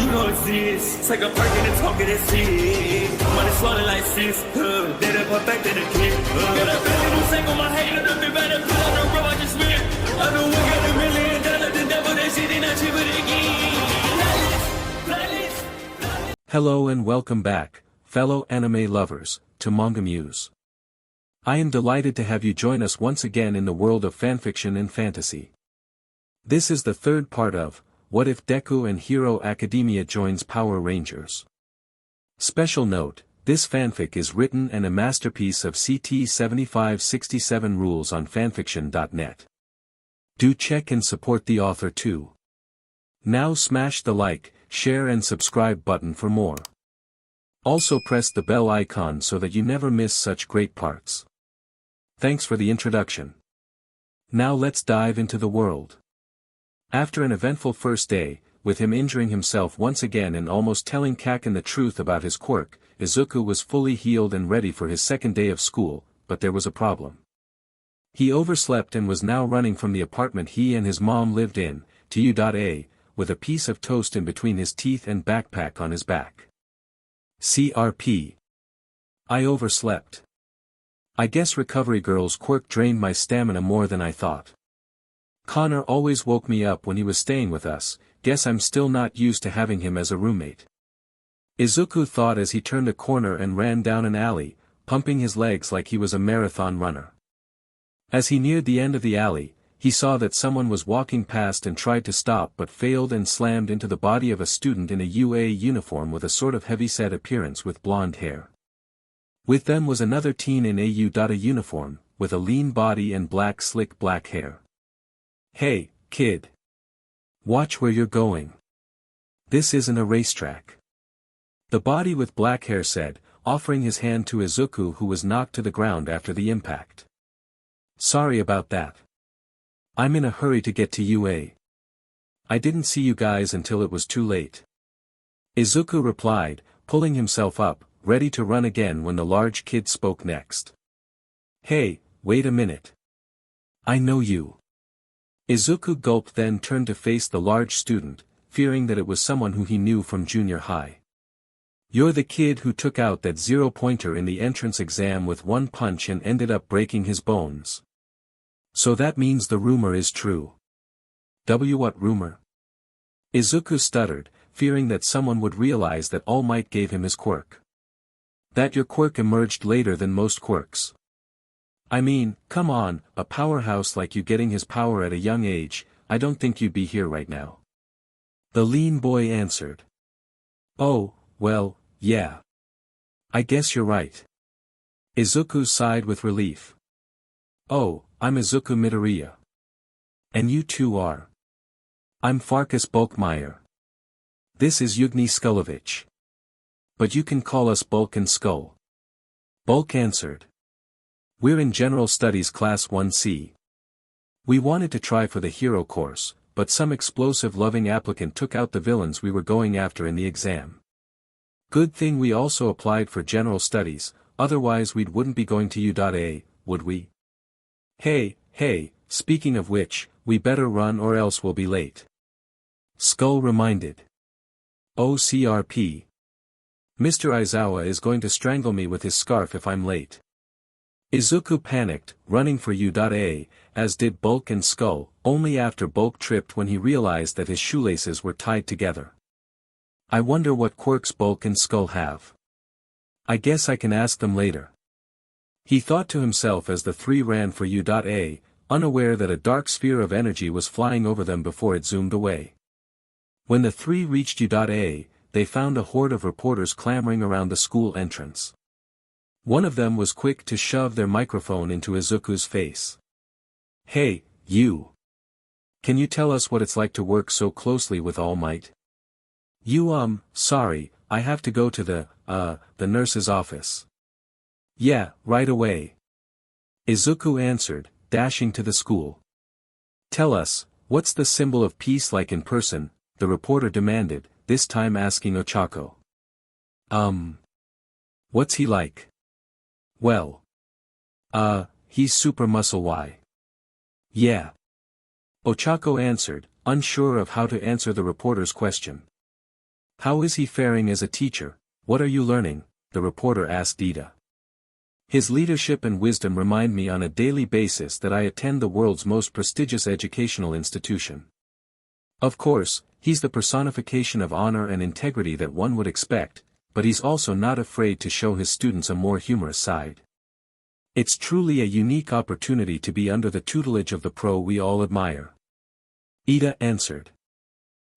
You know it's this. Take a perk and a talk of that shit. Money swallowed like sis. Did it perfect in the kid. Got a billion who sang on my head. Look me better put on the road I just spent. I know we got $1 million. The devil that shit ain't not cheaper again. Hello and welcome back, fellow anime lovers, to MangaMuse. I am delighted to have you join us once again in the world of fanfiction and fantasy. This is the third part of What If Deku and Hero Academia Joins Power Rangers. Special note, this fanfic is written and a masterpiece of CT 7567 rules on fanfiction.net. Do check and support the author too. Now smash the like, share and subscribe button for more. Also press the bell icon so that you never miss such great parts. Thanks for the introduction. Now let's dive into the world. After an eventful first day, with him injuring himself once again and almost telling Kaken the truth about his quirk, Izuku was fully healed and ready for his second day of school, but there was a problem. He overslept and was now running from the apartment he and his mom lived in, to U.A, with a piece of toast in between his teeth and backpack on his back. CRP. I overslept. I guess Recovery Girl's quirk drained my stamina more than I thought. Connor always woke me up when he was staying with us, guess I'm still not used to having him as a roommate. Izuku thought as he turned a corner and ran down an alley, pumping his legs like he was a marathon runner. As he neared the end of the alley, he saw that someone was walking past and tried to stop but failed and slammed into the body of a student in a UA uniform with a sort of heavyset appearance with blonde hair. With them was another teen in a uniform, with a lean body and slick black hair. Hey, kid. Watch where you're going. This isn't a racetrack. The body with black hair said, offering his hand to Izuku who was knocked to the ground after the impact. Sorry about that. I'm in a hurry to get to UA. I didn't see you guys until it was too late. Izuku replied, pulling himself up, ready to run again when the large kid spoke next. Hey, wait a minute. I know you. Izuku gulped then turned to face the large student, fearing that it was someone who he knew from junior high. You're the kid who took out that 0-pointer in the entrance exam with one punch and ended up breaking his bones. So that means the rumor is true. What rumor? Izuku stuttered, fearing that someone would realize that All Might gave him his quirk. That your quirk emerged later than most quirks. I mean, come on, a powerhouse like you getting his power at a young age, I don't think you'd be here right now. The lean boy answered. Oh, well, yeah. I guess you're right. Izuku sighed with relief. Oh, I'm Izukumidoriya. And you two are. I'm Farkas Bulkmeyer. This is Yugni Skulovich. But you can call us Bulk and Skull. Bulk answered. We're in General Studies Class 1C. We wanted to try for the hero course, but some explosive-loving applicant took out the villains we were going after in the exam. Good thing we also applied for General Studies, otherwise we wouldn't be going to U.A, would we? Hey, speaking of which, we better run or else we'll be late. Skull reminded. Oh CRP. Mr. Aizawa is going to strangle me with his scarf if I'm late. Izuku panicked, running for U.A, as did Bulk and Skull, only after Bulk tripped when he realized that his shoelaces were tied together. I wonder what quirks Bulk and Skull have. I guess I can ask them later. He thought to himself as the three ran for U.A, unaware that a dark sphere of energy was flying over them before it zoomed away. When the three reached U.A, they found a horde of reporters clamoring around the school entrance. One of them was quick to shove their microphone into Izuku's face. Hey, you! Can you tell us what it's like to work so closely with All Might? Sorry, I have to go to the nurse's office. Yeah, right away. Izuku answered, dashing to the school. Tell us, what's the symbol of peace like in person? The reporter demanded, this time asking Ochako. What's he like? Well. He's super muscle Y. Yeah. Ochako answered, unsure of how to answer the reporter's question. How is he faring as a teacher? What are you learning? The reporter asked Ida. His leadership and wisdom remind me on a daily basis that I attend the world's most prestigious educational institution. Of course, he's the personification of honor and integrity that one would expect, but he's also not afraid to show his students a more humorous side. It's truly a unique opportunity to be under the tutelage of the pro we all admire. Ida answered.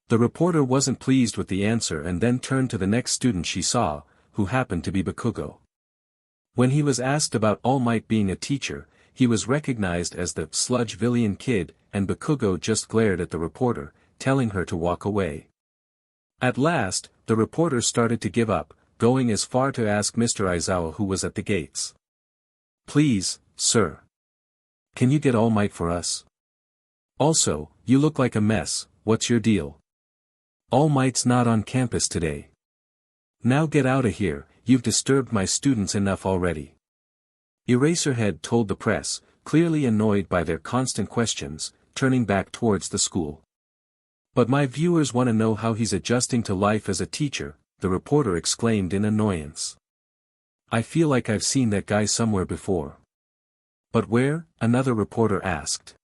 The reporter wasn't pleased with the answer and then turned to the next student she saw, who happened to be Bakugou. When he was asked about All Might being a teacher, he was recognized as the sludge villian kid, and Bakugou just glared at the reporter, telling her to walk away. At last, the reporter started to give up, going as far to ask Mr. Aizawa who was at the gates. Please, sir. Can you get All Might for us? Also, you look like a mess, what's your deal? All Might's not on campus today. Now get out of here, you've disturbed my students enough already. Eraserhead told the press, clearly annoyed by their constant questions, turning back towards the school. But my viewers want to know how he's adjusting to life as a teacher, the reporter exclaimed in annoyance. I feel like I've seen that guy somewhere before. But where? Another reporter asked.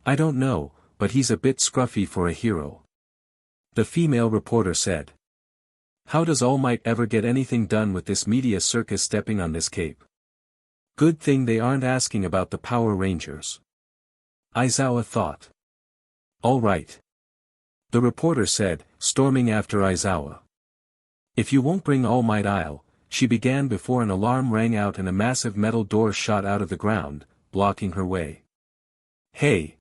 I don't know, but he's a bit scruffy for a hero. The female reporter said. How does All Might ever get anything done with this media circus stepping on this cape? Good thing they aren't asking about the Power Rangers. Aizawa thought. All right. The reporter said, storming after Aizawa. If you won't bring All Might she began before an alarm rang out and a massive metal door shot out of the ground, blocking her way. Hey!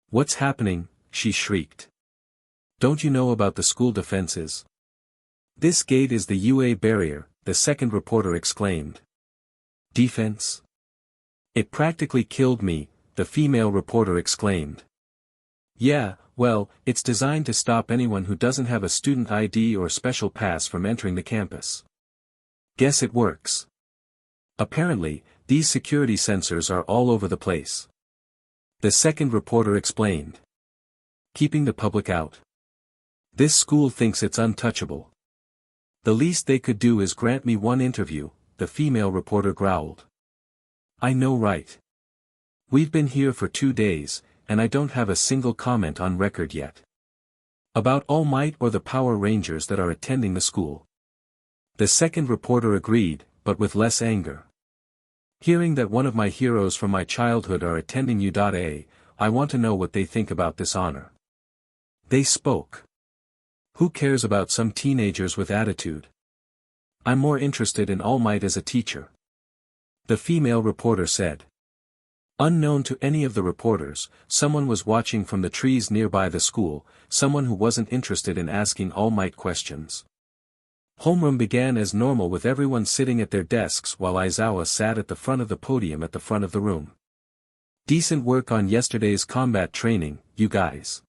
What's happening? She shrieked. Don't you know about the school defenses? This gate is the UA barrier, the second reporter exclaimed. Defense? It practically killed me, the female reporter exclaimed. Yeah, well, it's designed to stop anyone who doesn't have a student ID or special pass from entering the campus. Guess it works. Apparently, these security sensors are all over the place. The second reporter explained. Keeping the public out. This school thinks it's untouchable. The least they could do is grant me one interview, the female reporter growled. I know, right? We've been here for 2 days, and I don't have a single comment on record yet. About All Might or the Power Rangers that are attending the school. The second reporter agreed, but with less anger. Hearing that one of my heroes from my childhood are attending U.A, I want to know what they think about this honor. They spoke. Who cares about some teenagers with attitude? I'm more interested in All Might as a teacher. The female reporter said. Unknown to any of the reporters, someone was watching from the trees nearby the school, someone who wasn't interested in asking All Might questions. Homeroom began as normal with everyone sitting at their desks while Aizawa sat at the front of the podium at the front of the room. Decent work on yesterday's combat training, you guys.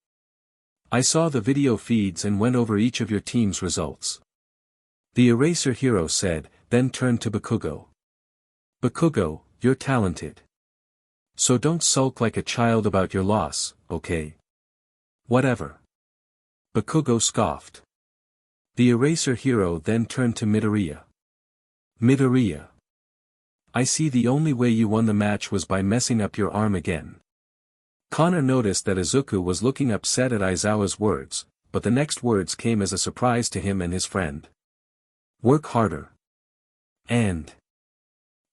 I saw the video feeds and went over each of your team's results. The Eraser hero said, then turned to Bakugou. Bakugou, you're talented. So don't sulk like a child about your loss, okay? Whatever. Bakugou scoffed. The Eraser hero then turned to Midoriya. Midoriya. I see the only way you won the match was by messing up your arm again. Connor noticed that Izuku was looking upset at Aizawa's words, but the next words came as a surprise to him and his friend. Work harder. And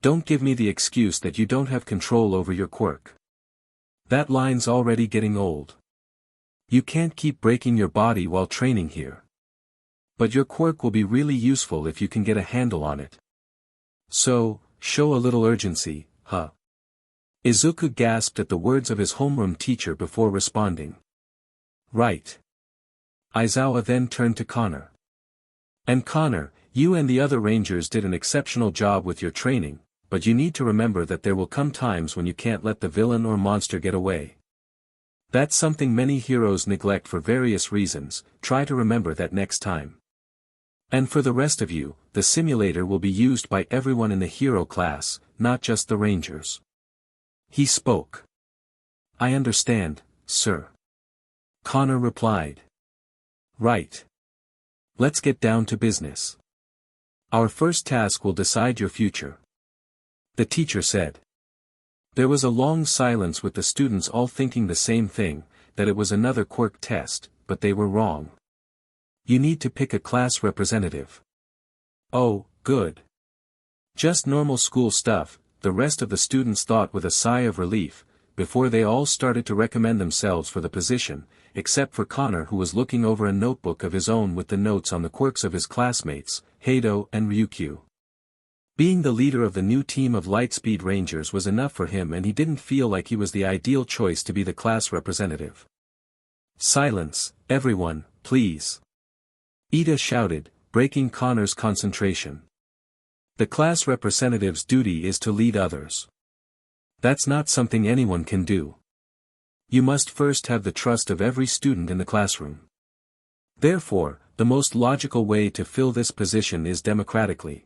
don't give me the excuse that you don't have control over your quirk. That line's already getting old. You can't keep breaking your body while training here. But your quirk will be really useful if you can get a handle on it. So, show a little urgency, huh? Izuku gasped at the words of his homeroom teacher before responding. Right. Aizawa then turned to Connor. And Connor, you and the other rangers did an exceptional job with your training, but you need to remember that there will come times when you can't let the villain or monster get away. That's something many heroes neglect for various reasons, try to remember that next time. And for the rest of you, the simulator will be used by everyone in the hero class, not just the rangers. He spoke. I understand, sir. Connor replied. Right. Let's get down to business. Our first task will decide your future. The teacher said. There was a long silence with the students all thinking the same thing, that it was another quirk test, but they were wrong. You need to pick a class representative. Oh, good. Just normal school stuff, the rest of the students thought with a sigh of relief, before they all started to recommend themselves for the position, except for Connor, who was looking over a notebook of his own with the notes on the quirks of his classmates, Hato and Ryukyu. Being the leader of the new team of Lightspeed Rangers was enough for him, and he didn't feel like he was the ideal choice to be the class representative. Silence, everyone, please. Ida shouted, breaking Connor's concentration. The class representative's duty is to lead others. That's not something anyone can do. You must first have the trust of every student in the classroom. Therefore, the most logical way to fill this position is democratically.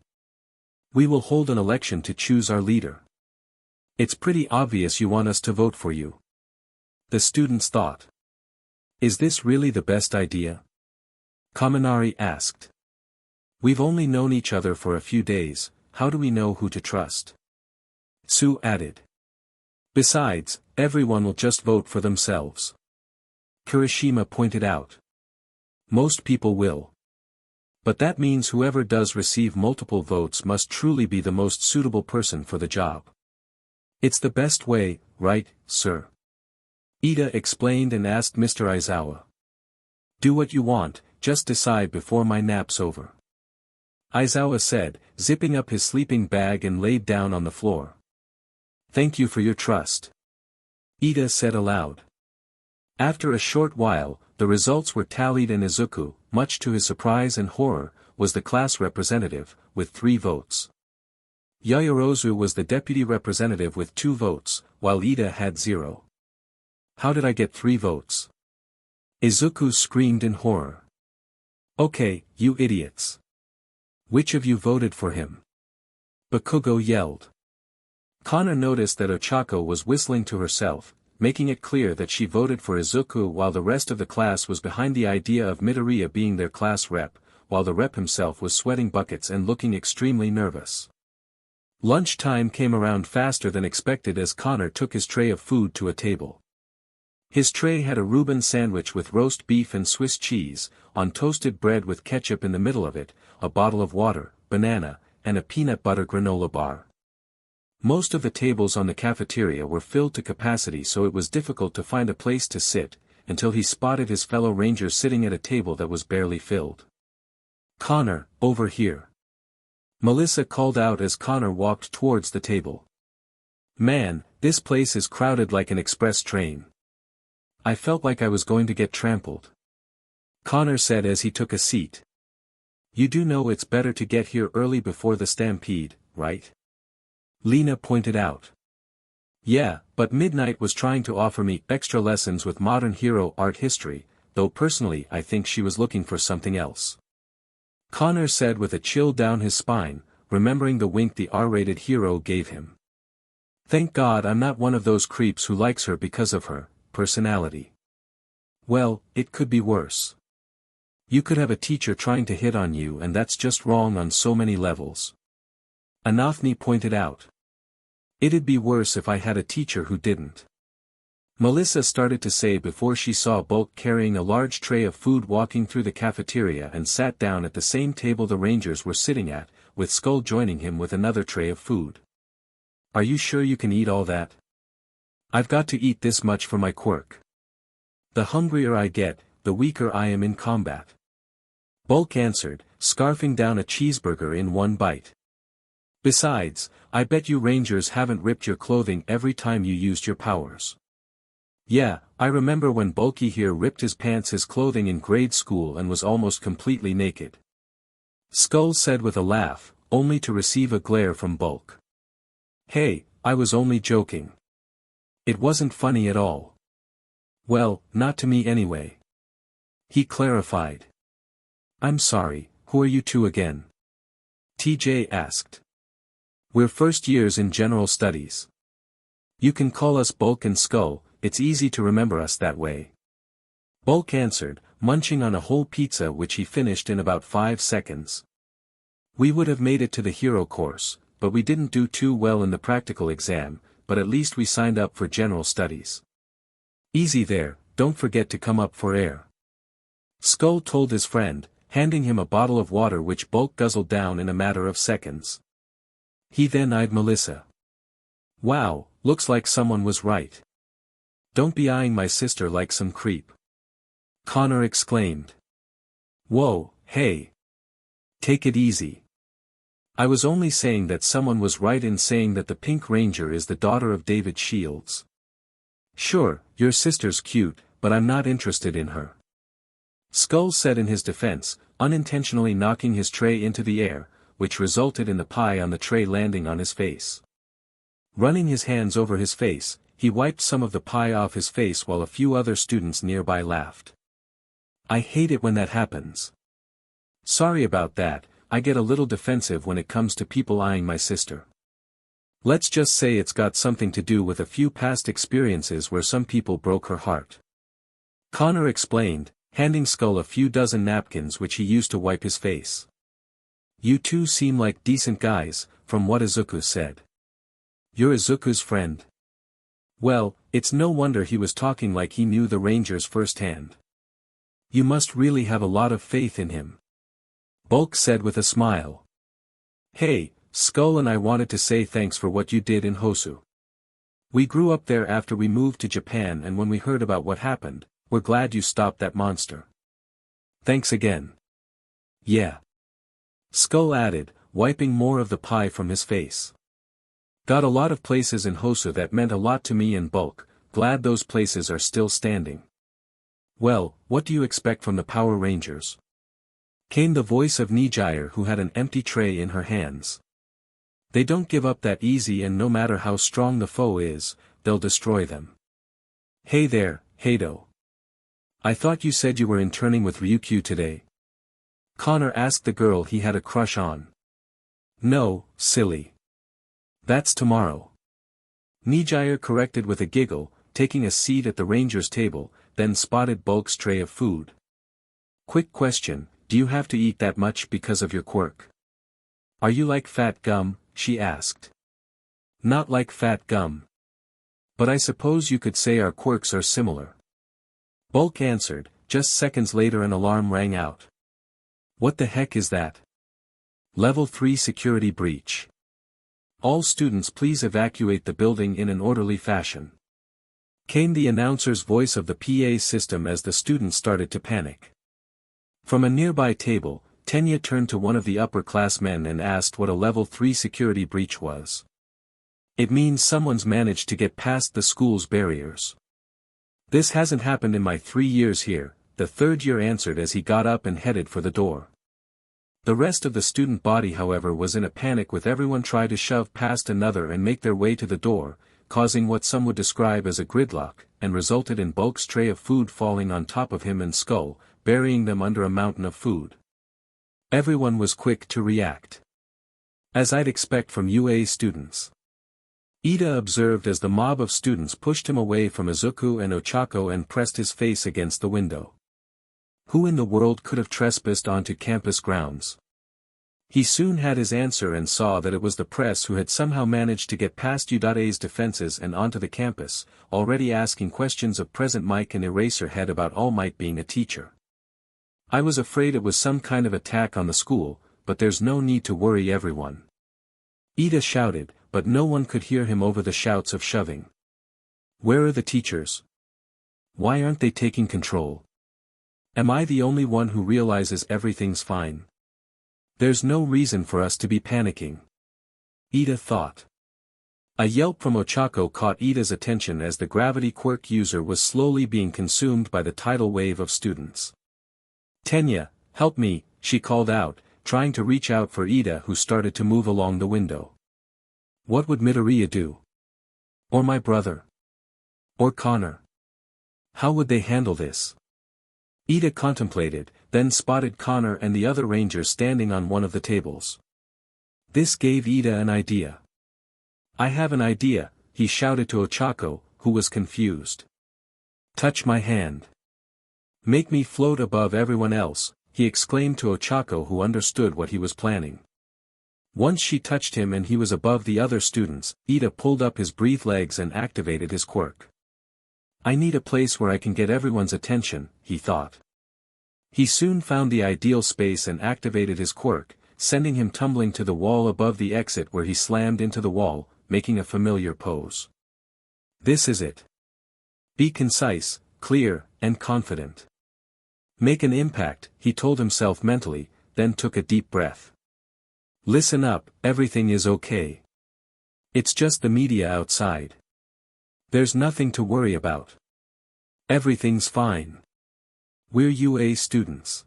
We will hold an election to choose our leader. It's pretty obvious you want us to vote for you. The students thought. Is this really the best idea? Kaminari asked. We've only known each other for a few days, how do we know who to trust? Tsu added. Besides, everyone will just vote for themselves. Kirishima pointed out. Most people will. But that means whoever does receive multiple votes must truly be the most suitable person for the job. It's the best way, right, sir? Ida explained and asked Mr. Aizawa. Do what you want, just decide before my nap's over. Aizawa said, zipping up his sleeping bag and laid down on the floor. Thank you for your trust. Ida said aloud. After a short while, the results were tallied and Izuku, much to his surprise and horror, was the class representative, with 3 votes. Yayorozu was the deputy representative with 2 votes, while Ida had 0. How did I get 3 votes? Izuku screamed in horror. Okay, you idiots. Which of you voted for him? Bakugou yelled. Kana noticed that Ochako was whistling to herself, making it clear that she voted for Izuku, while the rest of the class was behind the idea of Midoriya being their class rep, while the rep himself was sweating buckets and looking extremely nervous. Lunchtime came around faster than expected as Connor took his tray of food to a table. His tray had a Reuben sandwich with roast beef and Swiss cheese, on toasted bread with ketchup in the middle of it, a bottle of water, banana, and a peanut butter granola bar. Most of the tables on the cafeteria were filled to capacity, so it was difficult to find a place to sit, until he spotted his fellow rangers sitting at a table that was barely filled. Connor, over here. Melissa called out as Connor walked towards the table. Man, this place is crowded like an express train. I felt like I was going to get trampled. Connor said as he took a seat. You do know it's better to get here early before the stampede, right? Lena pointed out. Yeah, but Midnight was trying to offer me extra lessons with modern hero art history, though personally I think she was looking for something else. Connor said with a chill down his spine, remembering the wink the R-rated hero gave him. Thank God I'm not one of those creeps who likes her because of her personality. Well, it could be worse. You could have a teacher trying to hit on you, and that's just wrong on so many levels. Anafni pointed out. It'd be worse if I had a teacher who didn't. Melissa started to say before she saw Bulk carrying a large tray of food walking through the cafeteria and sat down at the same table the Rangers were sitting at, with Skull joining him with another tray of food. Are you sure you can eat all that? I've got to eat this much for my quirk. The hungrier I get, the weaker I am in combat. Bulk answered, scarfing down a cheeseburger in one bite. Besides, I bet you Rangers haven't ripped your clothing every time you used your powers. Yeah, I remember when Bulky here ripped his clothing in grade school and was almost completely naked. Skull said with a laugh, only to receive a glare from Bulk. Hey, I was only joking. It wasn't funny at all. Well, not to me anyway. He clarified. I'm sorry, who are you two again? TJ asked. We're first years in general studies. You can call us Bulk and Skull, it's easy to remember us that way. Bulk answered, munching on a whole pizza which he finished in about 5 seconds. We would have made it to the hero course, but we didn't do too well in the practical exam, but at least we signed up for general studies. Easy there, don't forget to come up for air. Skull told his friend, handing him a bottle of water which Bulk guzzled down in a matter of seconds. He then eyed Melissa. Wow, looks like someone was right. Don't be eyeing my sister like some creep. Connor exclaimed. Whoa, hey. Take it easy. I was only saying that someone was right in saying that the Pink Ranger is the daughter of David Shields. Sure, your sister's cute, but I'm not interested in her. Skull said in his defense, unintentionally knocking his tray into the air, which resulted in the pie on the tray landing on his face. Running his hands over his face, he wiped some of the pie off his face while a few other students nearby laughed. I hate it when that happens. Sorry about that, I get a little defensive when it comes to people eyeing my sister. Let's just say it's got something to do with a few past experiences where some people broke her heart. Connor explained, handing Skull a few dozen napkins which he used to wipe his face. You two seem like decent guys, from what Izuku said. You're Izuku's friend? Well, it's no wonder he was talking like he knew the Rangers firsthand. You must really have a lot of faith in him. Bulk said with a smile. Hey, Skull and I wanted to say thanks for what you did in Hosu. We grew up there after we moved to Japan, and when we heard about what happened, we're glad you stopped that monster. Thanks again. Yeah. Skull added, wiping more of the pie from his face. Got a lot of places in Hosu that meant a lot to me and Bulk, glad those places are still standing. Well, what do you expect from the Power Rangers? Came the voice of Nijire, who had an empty tray in her hands. They don't give up that easy, and no matter how strong the foe is, they'll destroy them. Hey there, Hado. I thought you said you were interning with Ryukyu today. Connor asked the girl he had a crush on. No, silly. That's tomorrow. Nijire corrected with a giggle, taking a seat at the Rangers' table, then spotted Bulk's tray of food. Quick question, do you have to eat that much because of your quirk? Are you like fat gum? She asked. Not like fat gum. But I suppose you could say our quirks are similar. Bulk answered. Just seconds later an alarm rang out. What the heck is that? Level 3 security breach. All students please evacuate the building in an orderly fashion. Came the announcer's voice of the PA system as the students started to panic. From a nearby table, Tenya turned to one of the upperclassmen and asked what a level 3 security breach was. It means someone's managed to get past the school's barriers. This hasn't happened in my 3 years here, the third year answered as he got up and headed for the door. The rest of the student body, however, was in a panic, with everyone trying to shove past another and make their way to the door, causing what some would describe as a gridlock, and resulted in Bulk's tray of food falling on top of him and Skull, burying them under a mountain of food. Everyone was quick to react. As I'd expect from UA students. Ida observed as the mob of students pushed him away from Izuku and Ochako and pressed his face against the window. Who in the world could have trespassed onto campus grounds? He soon had his answer and saw that it was the press, who had somehow managed to get past UA's defenses and onto the campus, already asking questions of Present Mike and Eraserhead about Allmight being a teacher. I was afraid it was some kind of attack on the school, but there's no need to worry, everyone. Ida shouted, but no one could hear him over the shouts of shoving. Where are the teachers? Why aren't they taking control? Am I the only one who realizes everything's fine? There's no reason for us to be panicking. Ida thought. A yelp from Ochako caught Ida's attention as the gravity quirk user was slowly being consumed by the tidal wave of students. Tenya, help me, she called out, trying to reach out for Ida, who started to move along the window. What would Midoriya do? Or my brother? Or Connor? How would they handle this? Ida contemplated, then spotted Connor and the other ranger standing on one of the tables. This gave Ida an idea. I have an idea, he shouted to Ochako, who was confused. Touch my hand. Make me float above everyone else, he exclaimed to Ochako, who understood what he was planning. Once she touched him and he was above the other students, Ida pulled up his breathe legs and activated his quirk. I need a place where I can get everyone's attention, he thought. He soon found the ideal space and activated his quirk, sending him tumbling to the wall above the exit, where he slammed into the wall, making a familiar pose. This is it. Be concise, clear, and confident. Make an impact, he told himself mentally, then took a deep breath. Listen up, everything is okay. It's just the media outside. There's nothing to worry about. Everything's fine. We're UA students.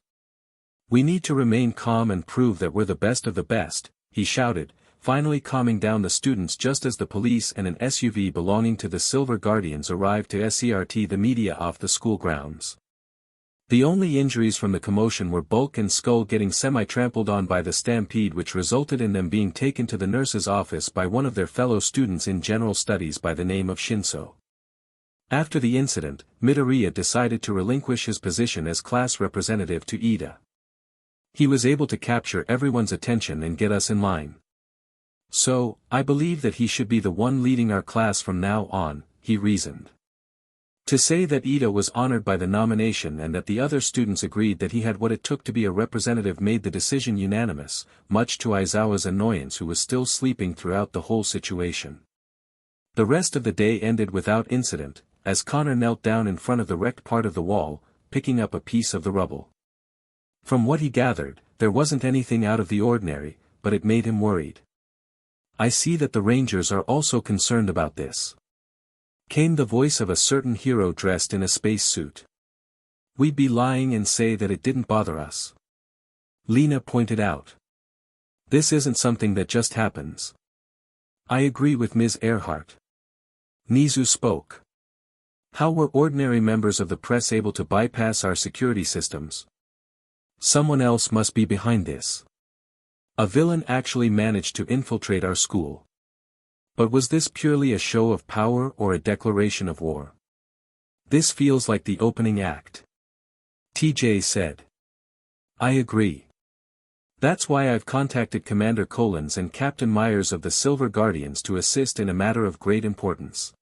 We need to remain calm and prove that we're the best of the best, he shouted, finally calming down the students just as the police and an SUV belonging to the Silver Guardians arrived to escort the media off the school grounds. The only injuries from the commotion were Bulk and Skull getting semi-trampled on by the stampede, which resulted in them being taken to the nurse's office by one of their fellow students in general studies by the name of Shinso. After the incident, Midoriya decided to relinquish his position as class representative to Ida. He was able to capture everyone's attention and get us in line. So, I believe that he should be the one leading our class from now on, he reasoned. To say that Ida was honored by the nomination and that the other students agreed that he had what it took to be a representative made the decision unanimous, much to Aizawa's annoyance, who was still sleeping throughout the whole situation. The rest of the day ended without incident, as Connor knelt down in front of the wrecked part of the wall, picking up a piece of the rubble. From what he gathered, there wasn't anything out of the ordinary, but it made him worried. I see that the Rangers are also concerned about this. Came the voice of a certain hero dressed in a space suit. We'd be lying and say that it didn't bother us. Lena pointed out. This isn't something that just happens. I agree with Ms. Earhart. Nizu spoke. How were ordinary members of the press able to bypass our security systems? Someone else must be behind this. A villain actually managed to infiltrate our school. But was this purely a show of power or a declaration of war? This feels like the opening act. TJ said. I agree. That's why I've contacted Commander Collins and Captain Myers of the Silver Guardians to assist in a matter of great importance.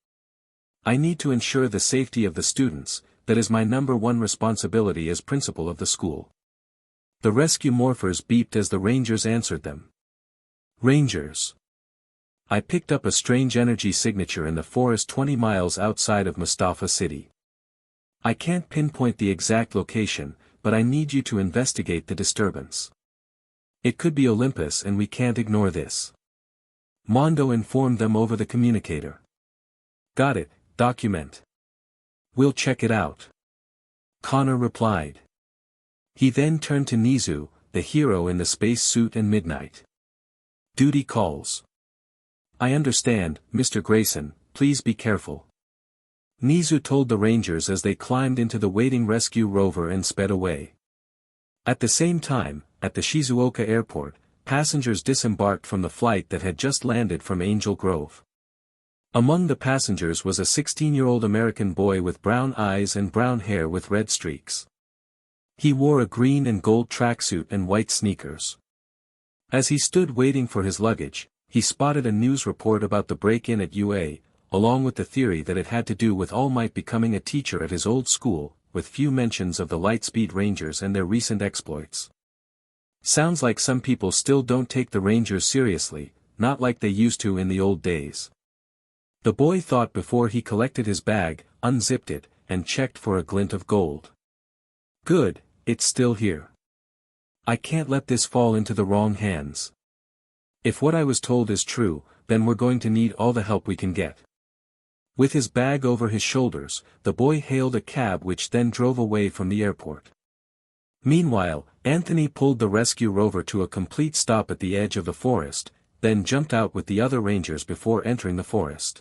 I need to ensure the safety of the students, that is my #1 responsibility as principal of the school. The rescue morphers beeped as the Rangers answered them. Rangers. I picked up a strange energy signature in the forest 20 miles outside of Mustafa City. I can't pinpoint the exact location, but I need you to investigate the disturbance. It could be Olympus and we can't ignore this. Mondo informed them over the communicator. Got it, document. We'll check it out. Connor replied. He then turned to Nizu, the hero in the space suit and Midnight. Duty calls. I understand, Mr. Grayson, please be careful. Nizu told the Rangers as they climbed into the waiting rescue rover and sped away. At the same time, at the Shizuoka airport, passengers disembarked from the flight that had just landed from Angel Grove. Among the passengers was a 16-year-old American boy with brown eyes and brown hair with red streaks. He wore a green and gold tracksuit and white sneakers. As he stood waiting for his luggage, he spotted a news report about the break-in at UA, along with the theory that it had to do with All Might becoming a teacher at his old school, with few mentions of the Lightspeed Rangers and their recent exploits. Sounds like some people still don't take the Rangers seriously, not like they used to in the old days. The boy thought before he collected his bag, unzipped it, and checked for a glint of gold. Good, it's still here. I can't let this fall into the wrong hands. If what I was told is true, then we're going to need all the help we can get. With his bag over his shoulders, the boy hailed a cab which then drove away from the airport. Meanwhile, Anthony pulled the rescue rover to a complete stop at the edge of the forest, then jumped out with the other Rangers before entering the forest.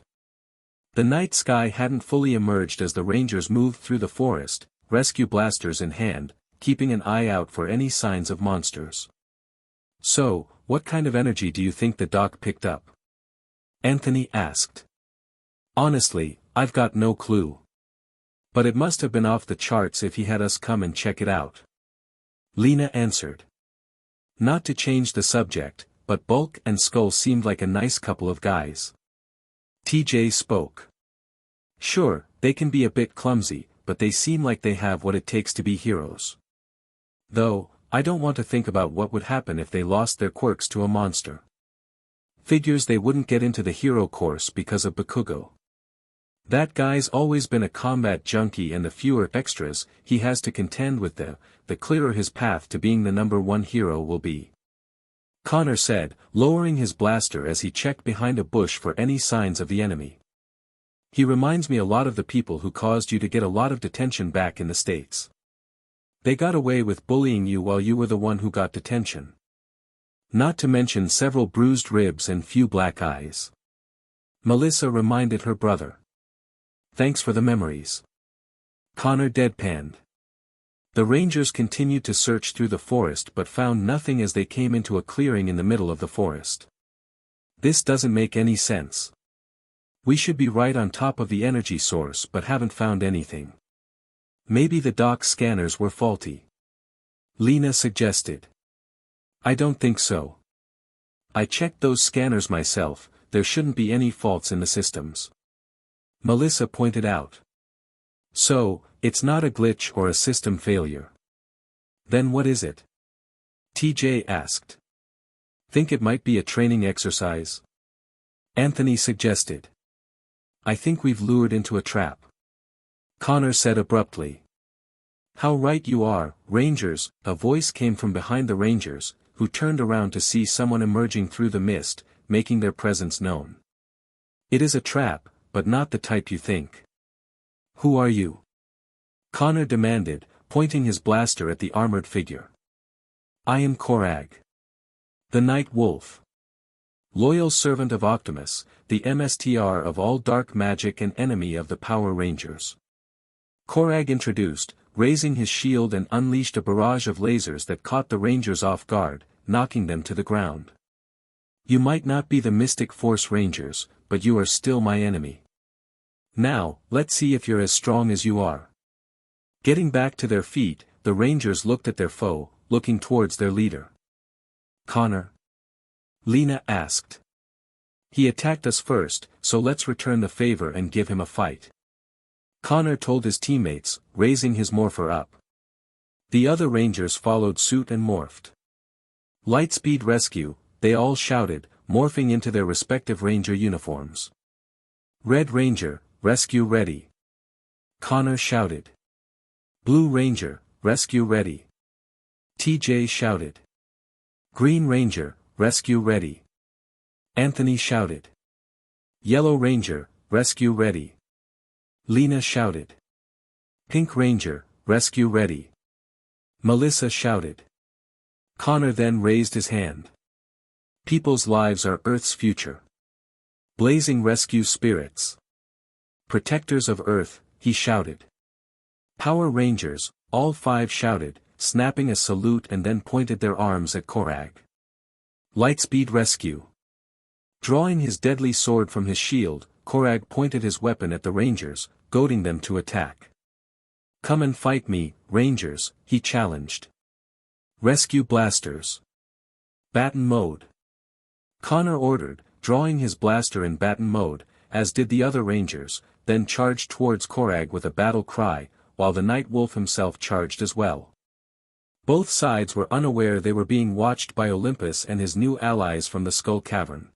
The night sky hadn't fully emerged as the Rangers moved through the forest, rescue blasters in hand, keeping an eye out for any signs of monsters. So, what kind of energy do you think the doc picked up? Anthony asked. Honestly, I've got no clue. But it must have been off the charts if he had us come and check it out. Lena answered. Not to change the subject, but Bulk and Skull seemed like a nice couple of guys. TJ spoke. Sure, they can be a bit clumsy, but they seem like they have what it takes to be heroes. Though, I don't want to think about what would happen if they lost their quirks to a monster. Figures they wouldn't get into the hero course because of bakugou. That guy's always been a combat junkie, and the fewer extras he has to contend with, the clearer his path to being the #1 hero will be. Connor said, lowering his blaster as he checked behind a bush for any signs of the enemy. He reminds me a lot of the people who caused you to get a lot of detention back in the States. They got away with bullying you while you were the one who got detention. Not to mention several bruised ribs and few black eyes. Melissa reminded her brother. Thanks for the memories. Connor deadpanned. The Rangers continued to search through the forest but found nothing as they came into a clearing in the middle of the forest. This doesn't make any sense. We should be right on top of the energy source but haven't found anything. Maybe the dock scanners were faulty. Lena suggested. I don't think so. I checked those scanners myself, there shouldn't be any faults in the systems. Melissa pointed out. So, it's not a glitch or a system failure. Then what is it? TJ asked. Think it might be a training exercise? Anthony suggested. I think we've lured into a trap. Connor said abruptly. How right you are, Rangers. A voice came from behind the Rangers, who turned around to see someone emerging through the mist, making their presence known. It is a trap, but not the type you think. Who are you? Connor demanded, pointing his blaster at the armored figure. I am Koragg. The Night Wolf. Loyal servant of Optimus, the MSTR of all dark magic and enemy of the Power Rangers. Koragg introduced, raising his shield and unleashed a barrage of lasers that caught the Rangers off guard, knocking them to the ground. You might not be the Mystic Force Rangers, but you are still my enemy. Now, let's see if you're as strong as you are. Getting back to their feet, the Rangers looked at their foe, looking towards their leader. Connor? Lena asked. He attacked us first, so let's return the favor and give him a fight. Connor told his teammates, raising his morpher up. The other Rangers followed suit and morphed. Lightspeed rescue, they all shouted, morphing into their respective Ranger uniforms. Red Ranger, rescue ready. Connor shouted. Blue Ranger, rescue ready. TJ shouted. Green Ranger, rescue ready. Anthony shouted. Yellow Ranger, rescue ready. Lena shouted. Pink Ranger, rescue ready. Melissa shouted. Connor then raised his hand. People's lives are Earth's future. Blazing rescue spirits. Protectors of Earth, he shouted. Power Rangers, all 5 shouted, snapping a salute and then pointed their arms at Koragg. Lightspeed rescue. Drawing his deadly sword from his shield, Koragg pointed his weapon at the Rangers, goading them to attack. Come and fight me, Rangers, he challenged. Rescue blasters. Baton mode. Connor ordered, drawing his blaster in baton mode, as did the other Rangers, then charged towards Koragg with a battle cry, while the Night Wolf himself charged as well. Both sides were unaware they were being watched by Olympus and his new allies from the Skull Cavern.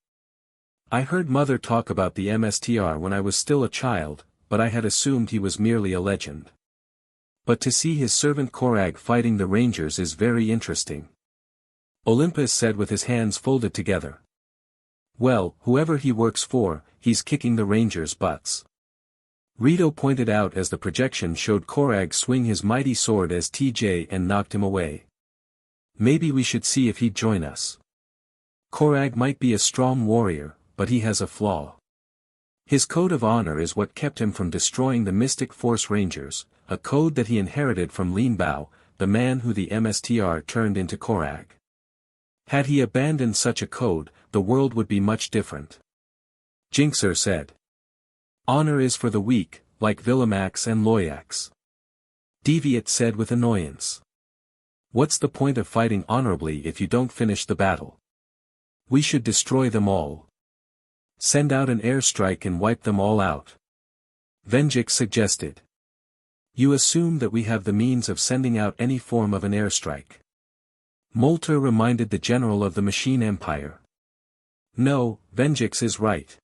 I heard Mother talk about the MSTR when I was still a child, but I had assumed he was merely a legend. But to see his servant Koragg fighting the Rangers is very interesting. Olympus said with his hands folded together. Well, whoever he works for, he's kicking the Rangers' butts. Rito pointed out as the projection showed Koragg swing his mighty sword as TJ and knocked him away. Maybe we should see if he'd join us. Koragg might be a strong warrior, but he has a flaw. His code of honor is what kept him from destroying the Mystic Force Rangers, a code that he inherited from Lin Bao, the man who the MSTR turned into Koragg. Had he abandoned such a code, the world would be much different. Jinxer said. Honor is for the weak, like Villimax and Loyax. Deviate said with annoyance. What's the point of fighting honorably if you don't finish the battle? We should destroy them all. Send out an airstrike and wipe them all out. Venjik suggested. You assume that we have the means of sending out any form of an airstrike. Molter reminded the general of the Machine Empire. No, Venjix is right.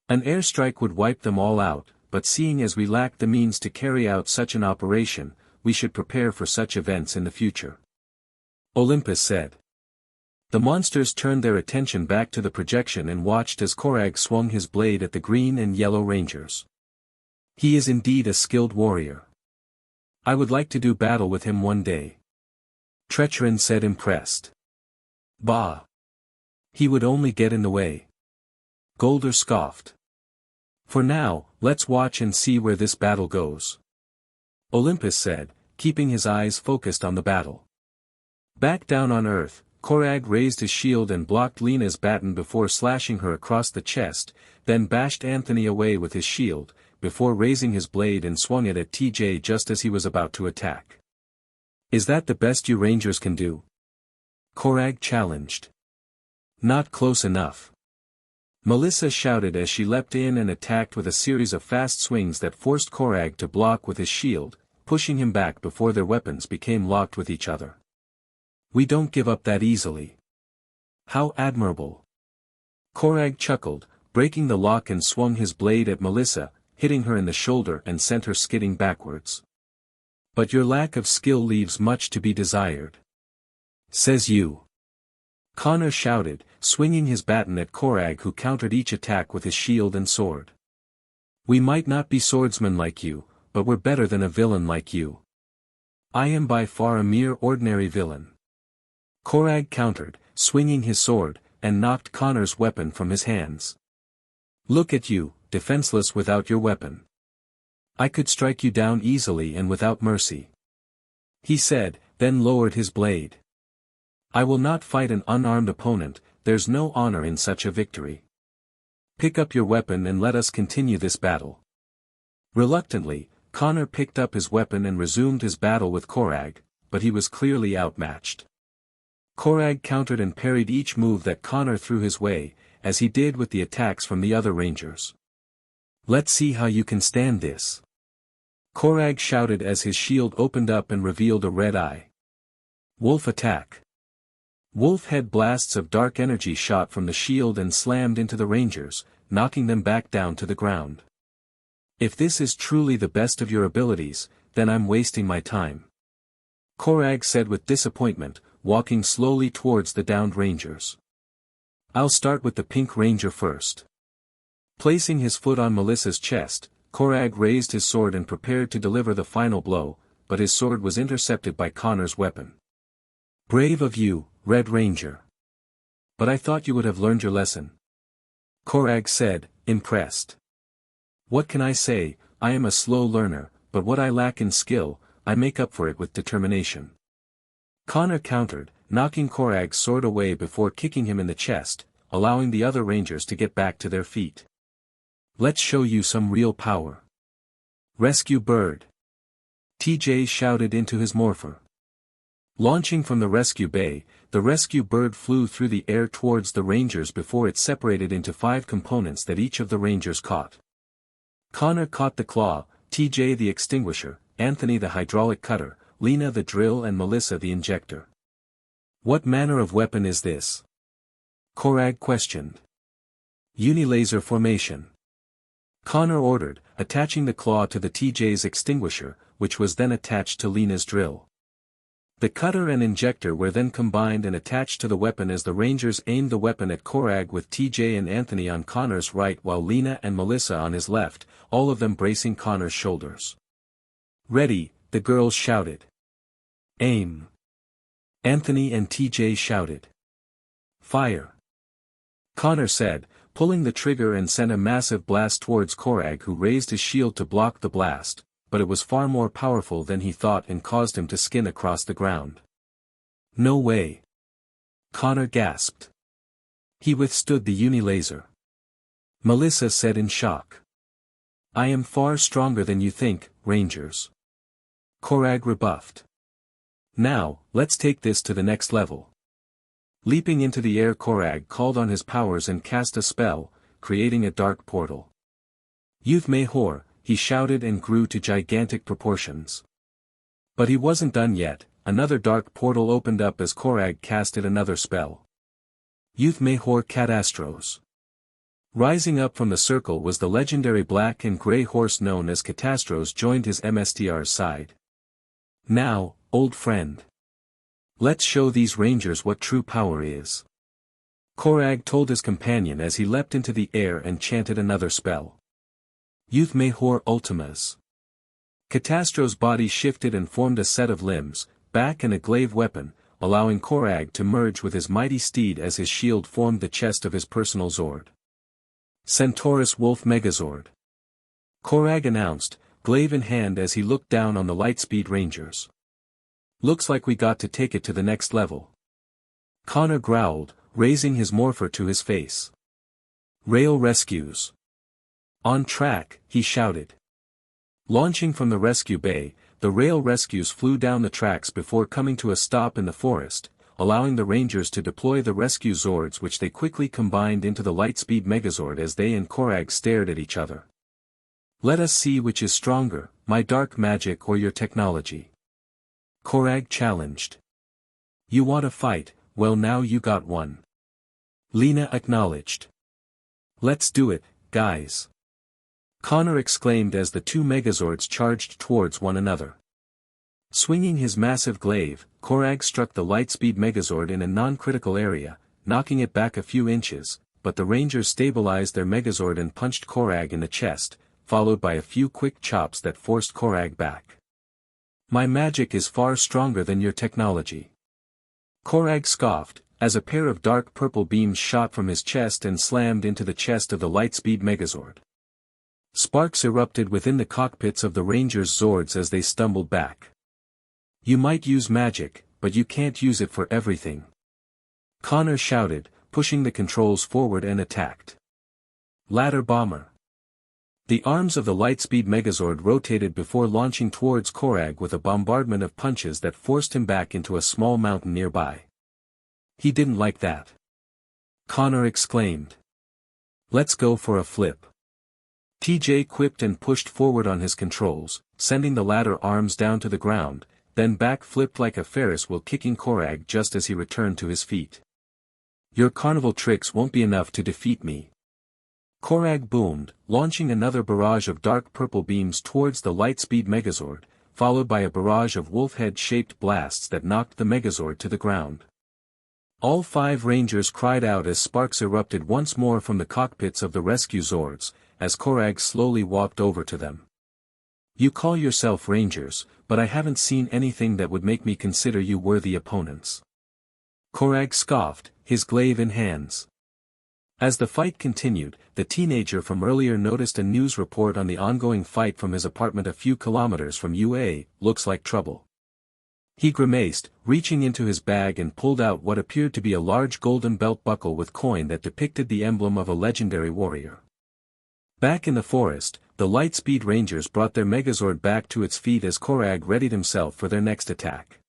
An airstrike would wipe them all out, but seeing as we lack the means to carry out such an operation, we should prepare for such events in the future. Olympus said. The monsters turned their attention back to the projection and watched as Koragg swung his blade at the green and yellow rangers. He is indeed a skilled warrior. I would like to do battle with him one day. Trecherin said impressed. Bah! He would only get in the way. Golder scoffed. For now, let's watch and see where this battle goes. Olympus said, keeping his eyes focused on the battle. Back down on Earth, Koragg raised his shield and blocked Lena's baton before slashing her across the chest, then bashed Anthony away with his shield, before raising his blade and swung it at TJ just as he was about to attack. Is that the best you Rangers can do? Koragg challenged. Not close enough. Melissa shouted as she leapt in and attacked with a series of fast swings that forced Koragg to block with his shield, pushing him back before their weapons became locked with each other. We don't give up that easily. How admirable. Koragg chuckled, breaking the lock and swung his blade at Melissa, hitting her in the shoulder and sent her skidding backwards. But your lack of skill leaves much to be desired. Says you. Connor shouted, swinging his baton at Koragg, who countered each attack with his shield and sword. We might not be swordsmen like you, but we're better than a villain like you. I am by far a mere ordinary villain. Koragg countered, swinging his sword, and knocked Connor's weapon from his hands. Look at you, defenseless without your weapon. I could strike you down easily and without mercy. He said, then lowered his blade. I will not fight an unarmed opponent, there's no honor in such a victory. Pick up your weapon and let us continue this battle. Reluctantly, Connor picked up his weapon and resumed his battle with Koragg, but he was clearly outmatched. Koragg countered and parried each move that Connor threw his way, as he did with the attacks from the other rangers. Let's see how you can stand this. Koragg shouted as his shield opened up and revealed a red eye. Wolf attack. Wolf head blasts of dark energy shot from the shield and slammed into the rangers, knocking them back down to the ground. If this is truly the best of your abilities, then I'm wasting my time. Koragg said with disappointment, walking slowly towards the downed rangers. I'll start with the pink ranger first. Placing his foot on Melissa's chest, Koragg raised his sword and prepared to deliver the final blow, but his sword was intercepted by Connor's weapon. Brave of you, Red Ranger. But I thought you would have learned your lesson. Koragg said, impressed. What can I say, I am a slow learner, but what I lack in skill, I make up for it with determination. Connor countered, knocking Koragg's sword away before kicking him in the chest, allowing the other rangers to get back to their feet. Let's show you some real power. Rescue bird. TJ shouted into his morpher. Launching from the rescue bay, the rescue bird flew through the air towards the rangers before it separated into 5 components that each of the rangers caught. Connor caught the claw, TJ the extinguisher, Anthony the hydraulic cutter, Lena the drill and Melissa the injector. What manner of weapon is this? Koragg questioned. Unilaser formation. Connor ordered, attaching the claw to the TJ's extinguisher, which was then attached to Lena's drill. The cutter and injector were then combined and attached to the weapon as the rangers aimed the weapon at Koragg with TJ and Anthony on Connor's right while Lena and Melissa on his left, all of them bracing Connor's shoulders. Ready, the girls shouted. Aim. Anthony and TJ shouted. Fire. Connor said, pulling the trigger and sent a massive blast towards Koragg, who raised his shield to block the blast, but it was far more powerful than he thought and caused him to skin across the ground. No way. Connor gasped. He withstood the unilaser. Melissa said in shock. I am far stronger than you think, Rangers. Koragg rebuffed. Now, let's take this to the next level. Leaping into the air, Koragg called on his powers and cast a spell, creating a dark portal. Youth Mayhor, he shouted and grew to gigantic proportions. But he wasn't done yet, another dark portal opened up as Koragg casted another spell. Youth Mayhor Catastros. Rising up from the circle was the legendary black and grey horse known as Catastros joined his MSTR's side. Now, old friend. Let's show these rangers what true power is. Koragg told his companion as he leapt into the air and chanted another spell. Youth Mayhor Ultimas. Catastros' body shifted and formed a set of limbs, back and a glaive weapon, allowing Koragg to merge with his mighty steed as his shield formed the chest of his personal Zord. Centaurus Wolf Megazord. Koragg announced, glaive in hand as he looked down on the Lightspeed Rangers. Looks like we got to take it to the next level. Connor growled, raising his morpher to his face. Rail rescues. On track, he shouted. Launching from the rescue bay, the rail rescues flew down the tracks before coming to a stop in the forest, allowing the Rangers to deploy the rescue Zords, which they quickly combined into the Lightspeed Megazord as they and Koragg stared at each other. Let us see which is stronger, my dark magic or your technology. Koragg challenged. You want a fight? Well, now you got one. Lena acknowledged. Let's do it, guys. Connor exclaimed as the two Megazords charged towards one another. Swinging his massive glaive, Koragg struck the Lightspeed Megazord in a non-critical area, knocking it back a few inches, but the Rangers stabilized their Megazord and punched Koragg in the chest, followed by a few quick chops that forced Koragg back. My magic is far stronger than your technology. Koragg scoffed, as a pair of dark purple beams shot from his chest and slammed into the chest of the Lightspeed Megazord. Sparks erupted within the cockpits of the Rangers' Zords as they stumbled back. You might use magic, but you can't use it for everything. Connor shouted, pushing the controls forward and attacked. Ladder Bomber. The arms of the Lightspeed Megazord rotated before launching towards Koragg with a bombardment of punches that forced him back into a small mountain nearby. He didn't like that. Connor exclaimed. Let's go for a flip. TJ quipped and pushed forward on his controls, sending the ladder arms down to the ground, then back flipped like a Ferris wheel, kicking Koragg just as he returned to his feet. Your carnival tricks won't be enough to defeat me. Koragg boomed, launching another barrage of dark purple beams towards the Lightspeed Megazord, followed by a barrage of wolf-head-shaped blasts that knocked the Megazord to the ground. All five Rangers cried out as sparks erupted once more from the cockpits of the rescue Zords, as Koragg slowly walked over to them. You call yourself Rangers, but I haven't seen anything that would make me consider you worthy opponents. Koragg scoffed, his glaive in hands. As the fight continued, the teenager from earlier noticed a news report on the ongoing fight from his apartment a few kilometers from UA. Looks like trouble. He grimaced, reaching into his bag and pulled out what appeared to be a large golden belt buckle with coin that depicted the emblem of a legendary warrior. Back in the forest, the Lightspeed Rangers brought their Megazord back to its feet as Koragg readied himself for their next attack.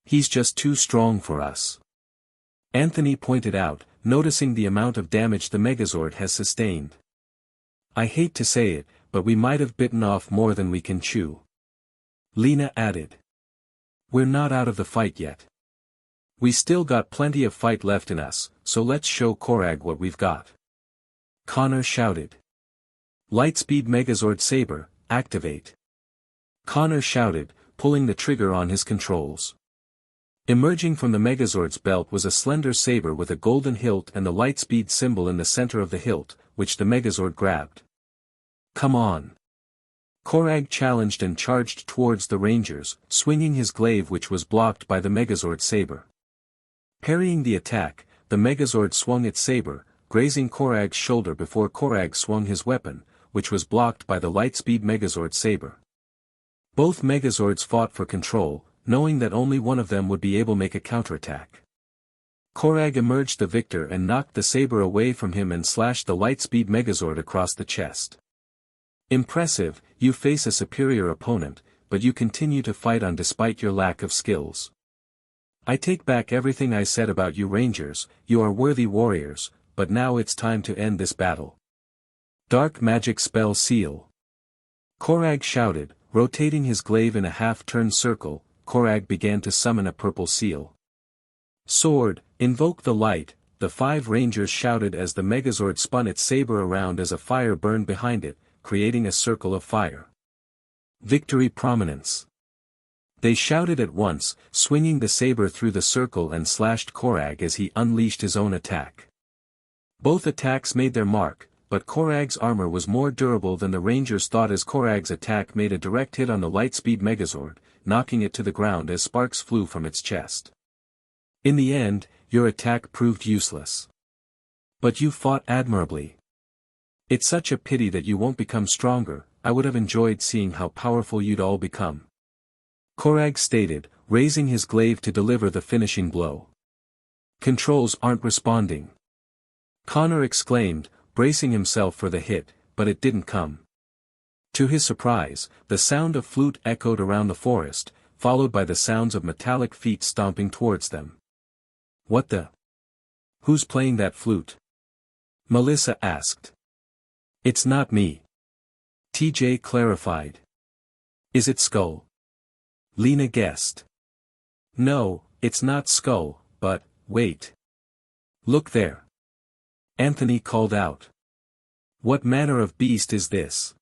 He's just too strong for us. Anthony pointed out, noticing the amount of damage the Megazord has sustained. I hate to say it, but we might have bitten off more than we can chew. Lena added. We're not out of the fight yet. We still got plenty of fight left in us, so let's show Koragg what we've got. Connor shouted. Lightspeed Megazord Saber, activate. Connor shouted, pulling the trigger on his controls. Emerging from the Megazord's belt was a slender saber with a golden hilt and the Lightspeed symbol in the center of the hilt, which the Megazord grabbed. Come on. Koragg challenged and charged towards the Rangers, swinging his glaive which was blocked by the Megazord saber. Parrying the attack, the Megazord swung its saber, grazing Koragg's shoulder before Koragg swung his weapon, which was blocked by the Lightspeed Megazord saber. Both Megazords fought for control, knowing that only one of them would be able to make a counterattack. Koragg emerged the victor and knocked the saber away from him and slashed the Lightspeed Megazord across the chest. Impressive, you face a superior opponent, but you continue to fight on despite your lack of skills. I take back everything I said about you Rangers, you are worthy warriors, but now it's time to end this battle. Dark magic spell seal. Koragg shouted, rotating his glaive in a half-turn circle. Koragg began to summon a purple seal. Sword, invoke the light, the 5 rangers shouted as the megazord spun its saber around as a fire burned behind it, creating a circle of fire. Victory prominence. They shouted at once, swinging the saber through the circle and slashed Koragg as he unleashed his own attack. Both attacks made their mark, but Koragg's armor was more durable than the rangers thought as Koragg's attack made a direct hit on the lightspeed megazord, knocking it to the ground as sparks flew from its chest. In the end, your attack proved useless. But you fought admirably. It's such a pity that you won't become stronger. I would have enjoyed seeing how powerful you'd all become. Koragg stated, raising his glaive to deliver the finishing blow. Controls aren't responding. Connor exclaimed, bracing himself for the hit, but it didn't come. To his surprise, the sound of flute echoed around the forest, followed by the sounds of metallic feet stomping towards them. What the? Who's playing that flute? Melissa asked. It's not me. TJ clarified. Is it Skull? Lena guessed. No, it's not Skull, but, wait. Look there. Anthony called out. What manner of beast is this?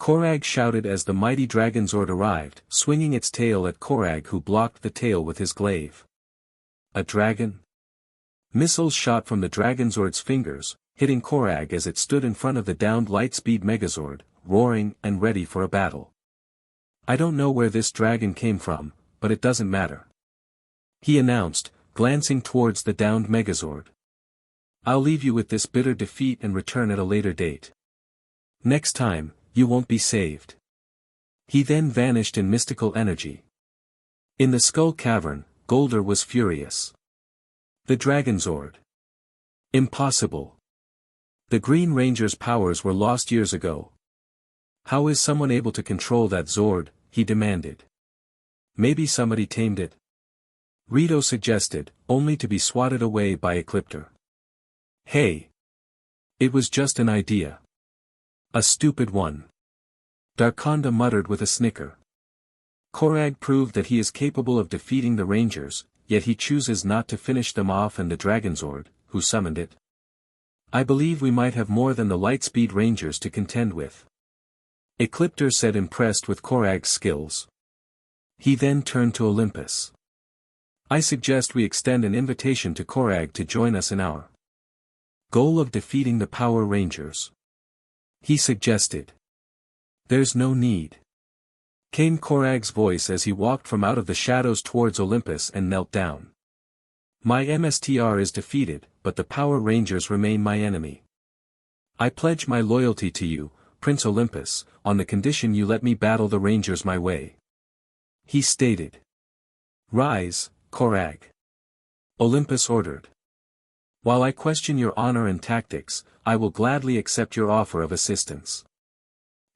Koragg shouted as the mighty Dragonzord arrived, swinging its tail at Koragg who blocked the tail with his glaive. A dragon? Missiles shot from the Dragonzord's fingers, hitting Koragg as it stood in front of the downed lightspeed megazord, roaring and ready for a battle. I don't know where this dragon came from, but it doesn't matter. He announced, glancing towards the downed megazord. I'll leave you with this bitter defeat and return at a later date. Next time, you won't be saved. He then vanished in mystical energy. In the Skull Cavern, Golder was furious. The Dragonzord. Impossible. The Green Ranger's powers were lost years ago. How is someone able to control that Zord? He demanded. Maybe somebody tamed it. Rito suggested, only to be swatted away by Ecliptor. Hey! It was just an idea. A stupid one. Darkonda muttered with a snicker. Koragg proved that he is capable of defeating the Rangers, yet he chooses not to finish them off and the Dragonzord, who summoned it. I believe we might have more than the Lightspeed Rangers to contend with. Ecliptor said, impressed with Koragg's skills. He then turned to Olympus. I suggest we extend an invitation to Koragg to join us in our goal of defeating the Power Rangers. He suggested. There's no need. Came Koragg's voice as he walked from out of the shadows towards Olympus and knelt down. My MSTR is defeated, but the Power Rangers remain my enemy. I pledge my loyalty to you, Prince Olympus, on the condition you let me battle the Rangers my way. He stated. Rise, Koragg. Olympus ordered. While I question your honor and tactics, I will gladly accept your offer of assistance.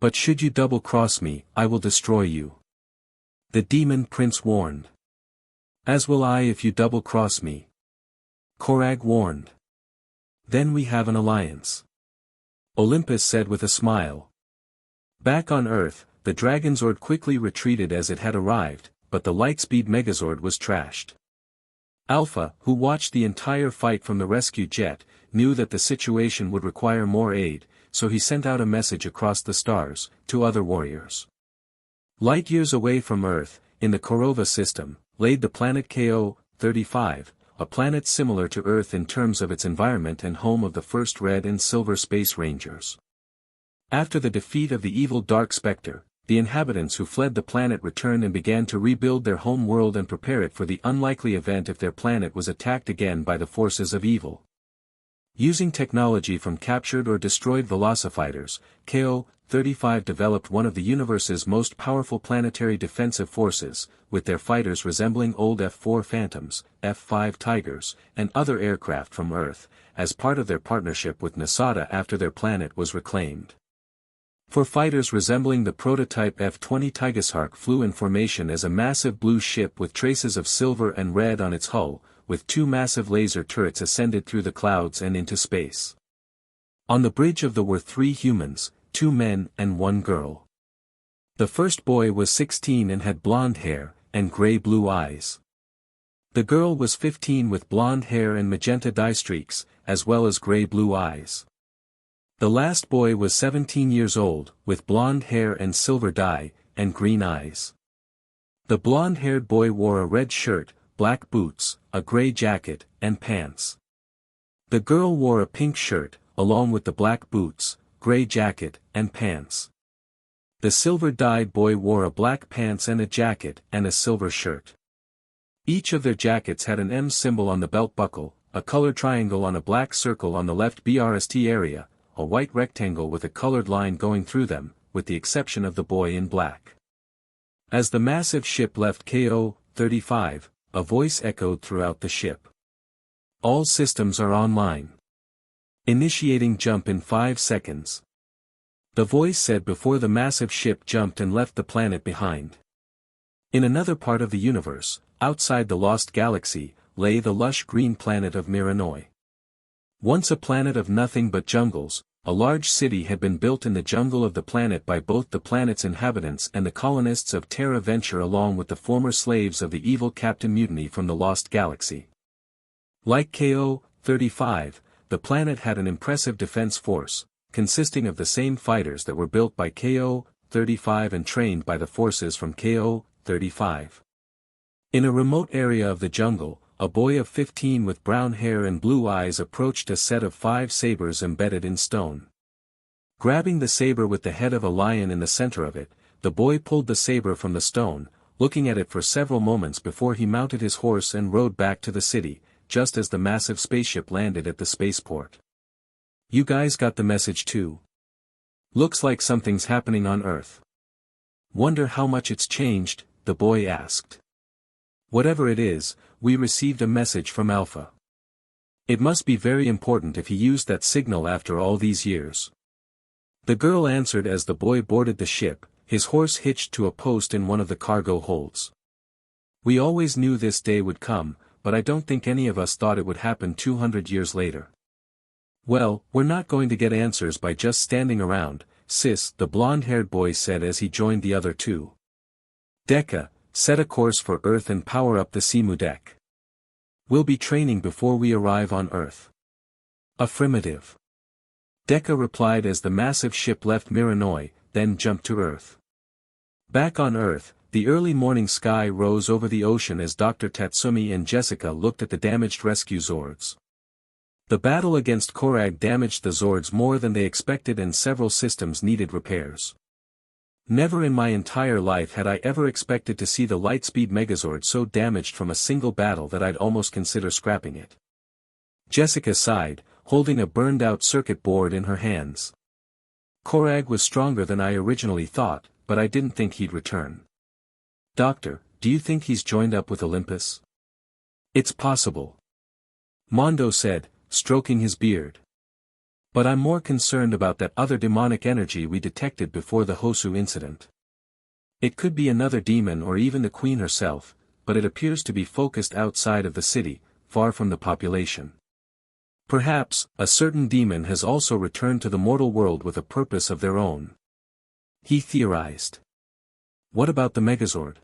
But should you double-cross me, I will destroy you. The Demon Prince warned. As will I if you double-cross me. Koragg warned. Then we have an alliance. Olympus said with a smile. Back on Earth, the Dragonzord quickly retreated as it had arrived, but the Lightspeed Megazord was trashed. Alpha, who watched the entire fight from the rescue jet, knew that the situation would require more aid, so he sent out a message across the stars, to other warriors. Light years away from Earth, in the Korova system, laid the planet KO-35, a planet similar to Earth in terms of its environment and home of the first Red and Silver Space Rangers. After the defeat of the evil Dark Spectre, the inhabitants who fled the planet returned and began to rebuild their home world and prepare it for the unlikely event if their planet was attacked again by the forces of evil. Using technology from captured or destroyed velocifighters, KO-35 developed one of the universe's most powerful planetary defensive forces, with their fighters resembling old F-4 Phantoms, F-5 Tigers, and other aircraft from Earth, as part of their partnership with Nasada after their planet was reclaimed. Four fighters resembling the prototype F-20 Tigershark flew in formation as a massive blue ship with traces of silver and red on its hull, with two massive laser turrets ascended through the clouds and into space. On the bridge of the were 3 humans, 2 men and 1 girl. The first boy was 16 and had blonde hair, and gray-blue eyes. The girl was 15 with blonde hair and magenta dye streaks, as well as gray-blue eyes. The last boy was 17 years old, with blonde hair and silver dye, and green eyes. The blonde-haired boy wore a red shirt, black boots, a gray jacket, and pants. The girl wore a pink shirt, along with the black boots, gray jacket, and pants. The silver-dyed boy wore a black pants and a jacket, and a silver shirt. Each of their jackets had an M symbol on the belt buckle, a colored triangle on a black circle on the left BRST area, a white rectangle with a colored line going through them, with the exception of the boy in black. As the massive ship left KO-35, a voice echoed throughout the ship. All systems are online. Initiating jump in 5 seconds. The voice said before the massive ship jumped and left the planet behind. In another part of the universe, outside the Lost Galaxy, lay the lush green planet of Miranoi. Once a planet of nothing but jungles, a large city had been built in the jungle of the planet by both the planet's inhabitants and the colonists of Terra Venture along with the former slaves of the evil Captain Mutiny from the Lost Galaxy. Like KO-35, the planet had an impressive defense force, consisting of the same fighters that were built by KO-35 and trained by the forces from KO-35. In a remote area of the jungle, a boy of 15 with brown hair and blue eyes approached a set of 5 sabers embedded in stone. Grabbing the saber with the head of a lion in the center of it, the boy pulled the saber from the stone, looking at it for several moments before he mounted his horse and rode back to the city, just as the massive spaceship landed at the spaceport. "You guys got the message too? Looks like something's happening on Earth. Wonder how much it's changed," the boy asked. "Whatever it is, we received a message from Alpha. It must be very important if he used that signal after all these years." The girl answered as the boy boarded the ship, his horse hitched to a post in one of the cargo holds. "We always knew this day would come, but I don't think any of us thought it would happen 200 years later." "Well, we're not going to get answers by just standing around, sis," the blonde-haired boy said as he joined the other two. "Deka, set a course for Earth and power up the Simu deck. We'll be training before we arrive on Earth." "Affirmative." Deka replied as the massive ship left Miranoi, then jumped to Earth. Back on Earth, the early morning sky rose over the ocean as Dr. Tatsumi and Jessica looked at the damaged rescue Zords. The battle against Koragg damaged the Zords more than they expected and several systems needed repairs. Never in my entire life had I ever expected to see the Lightspeed Megazord so damaged from a single battle that I'd almost consider scrapping it. Jessica sighed, holding a burned-out circuit board in her hands. "Koragg was stronger than I originally thought, but I didn't think he'd return." "Doctor, do you think he's joined up with Olympus?" "It's possible," Mondo said, stroking his beard. "But I'm more concerned about that other demonic energy we detected before the Hosu incident. It could be another demon or even the queen herself, but it appears to be focused outside of the city, far from the population. Perhaps, a certain demon has also returned to the mortal world with a purpose of their own," he theorized. "What about the Megazord?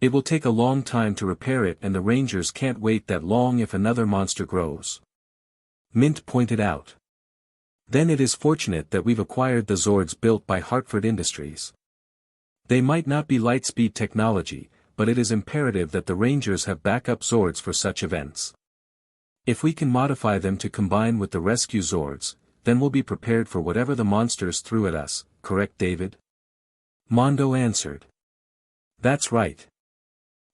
It will take a long time to repair it and the Rangers can't wait that long if another monster grows," Mint pointed out. "Then it is fortunate that we've acquired the Zords built by Hartford Industries. They might not be Lightspeed technology, but it is imperative that the Rangers have backup Zords for such events. If we can modify them to combine with the rescue Zords, then we'll be prepared for whatever the monsters threw at us, correct David?" Mondo answered. "That's right,"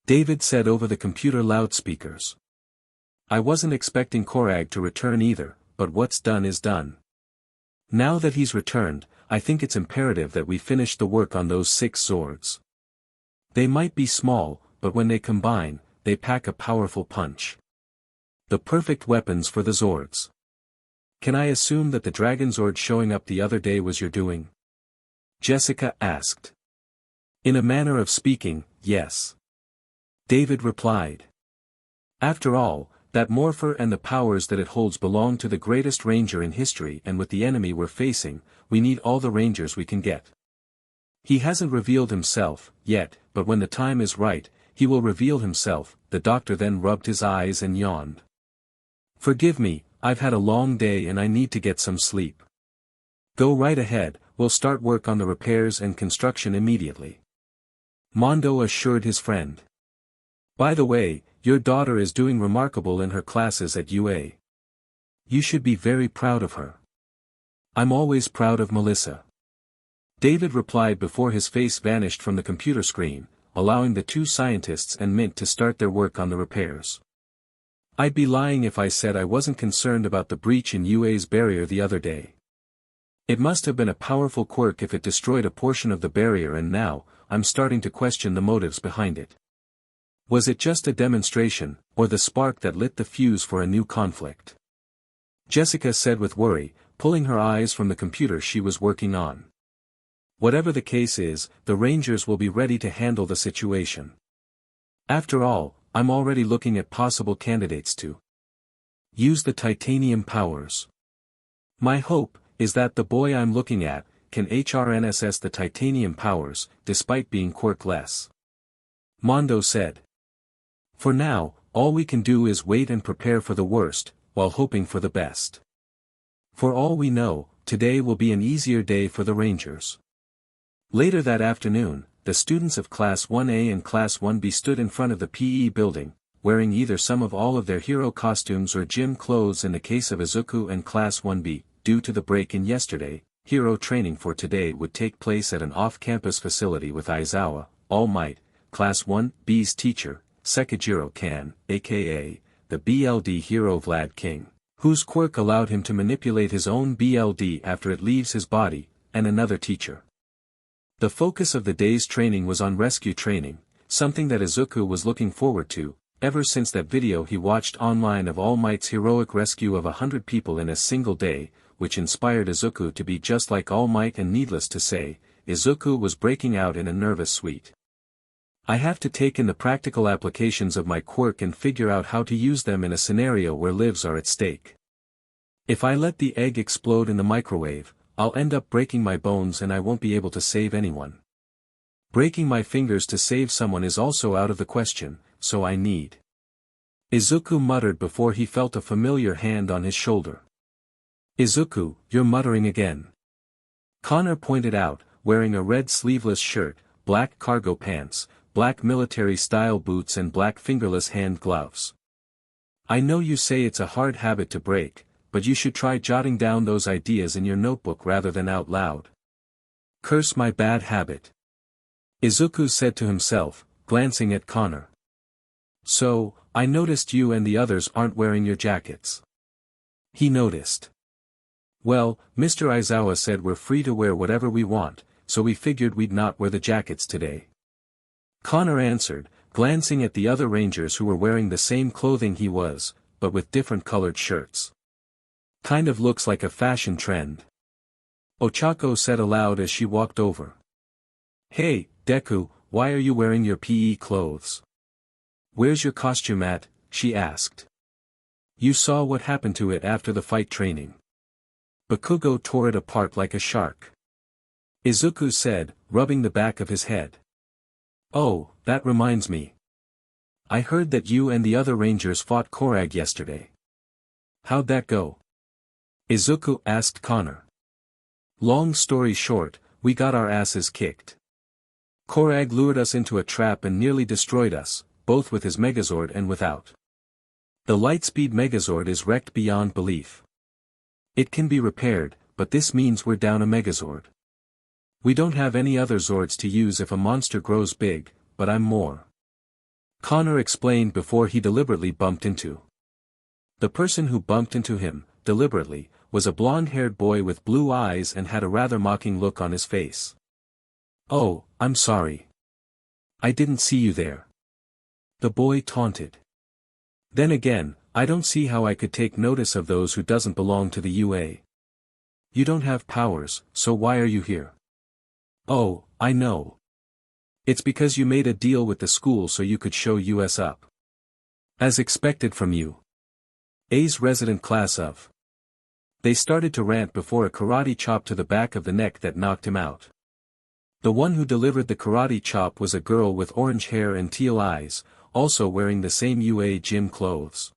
David said over the computer loudspeakers. "I wasn't expecting Koragg to return either, but what's done is done. Now that he's returned, I think it's imperative that we finish the work on those 6 Zords. They might be small, but when they combine, they pack a powerful punch. The perfect weapons for the Zords. Can I assume that the Dragon Zord showing up the other day was your doing?" Jessica asked. In a manner of speaking, yes. David replied. After all, that morpher and the powers that it holds belong to the greatest ranger in history, and with the enemy we're facing, we need all the rangers we can get. He hasn't revealed himself, yet, but when the time is right, he will reveal himself. The doctor then rubbed his eyes and yawned. Forgive me, I've had a long day and I need to get some sleep. Go right ahead, we'll start work on the repairs and construction immediately. Mondo assured his friend. By the way, your daughter is doing remarkable in her classes at UA. You should be very proud of her. I'm always proud of Melissa. David replied before his face vanished from the computer screen, allowing the two scientists and Mint to start their work on the repairs. I'd be lying if I said I wasn't concerned about the breach in UA's barrier the other day. It must have been a powerful quirk if it destroyed a portion of the barrier, and now, I'm starting to question the motives behind it. Was it just a demonstration, or the spark that lit the fuse for a new conflict? Jessica said with worry, pulling her eyes from the computer she was working on. Whatever the case is, the Rangers will be ready to handle the situation. After all, I'm already looking at possible candidates to use the titanium powers. My hope is that the boy I'm looking at can HRNSS the titanium powers, despite being quirkless. Mondo said. For now, all we can do is wait and prepare for the worst, while hoping for the best. For all we know, today will be an easier day for the Rangers. Later that afternoon, the students of Class 1A and Class 1B stood in front of the PE building, wearing either some of all of their hero costumes or gym clothes. In the case of Izuku and Class 1B, due to the break-in yesterday, hero training for today would take place at an off-campus facility with Aizawa, Allmight, Class 1B's teacher, Sekijiro Kan, aka, the BLD hero Vlad King, whose quirk allowed him to manipulate his own BLD after it leaves his body, and another teacher. The focus of the day's training was on rescue training, something that Izuku was looking forward to, ever since that video he watched online of All Might's heroic rescue of 100 people in a single day, which inspired Izuku to be just like All Might. And needless to say, Izuku was breaking out in a nervous sweat. I have to take in the practical applications of my quirk and figure out how to use them in a scenario where lives are at stake. If I let the egg explode in the microwave, I'll end up breaking my bones and I won't be able to save anyone. Breaking my fingers to save someone is also out of the question, so I need. Izuku muttered before he felt a familiar hand on his shoulder. Izuku, you're muttering again. Connor pointed out, wearing a red sleeveless shirt, black cargo pants, black military-style boots and black fingerless hand gloves. I know you say it's a hard habit to break, but you should try jotting down those ideas in your notebook rather than out loud. Curse my bad habit. Izuku said to himself, glancing at Connor. So, I noticed you and the others aren't wearing your jackets. He noticed. Well, Mr. Aizawa said we're free to wear whatever we want, so we figured we'd not wear the jackets today. Connor answered, glancing at the other Rangers who were wearing the same clothing he was, but with different colored shirts. Kind of looks like a fashion trend. Ochako said aloud as she walked over. Hey, Deku, why are you wearing your PE clothes? Where's your costume at? She asked. You saw what happened to it after the fight training. Bakugou tore it apart like a shark. Izuku said, rubbing the back of his head. Oh, that reminds me. I heard that you and the other Rangers fought Koragg yesterday. How'd that go? Izuku asked Connor. Long story short, we got our asses kicked. Koragg lured us into a trap and nearly destroyed us, both with his megazord and without. The lightspeed megazord is wrecked beyond belief. It can be repaired, but this means we're down a megazord. We don't have any other Zords to use if a monster grows big, but I'm more. Connor explained before he deliberately bumped into. The person who bumped into him, deliberately, was a blonde-haired boy with blue eyes and had a rather mocking look on his face. Oh, I'm sorry. I didn't see you there. The boy taunted. Then again, I don't see how I could take notice of those who doesn't belong to the UA. You don't have powers, so why are you here? Oh, I know. It's because you made a deal with the school so you could show us up. As expected from you. A's resident class of. They started to rant before a karate chop to the back of the neck that knocked him out. The one who delivered the karate chop was a girl with orange hair and teal eyes, also wearing the same UA gym clothes.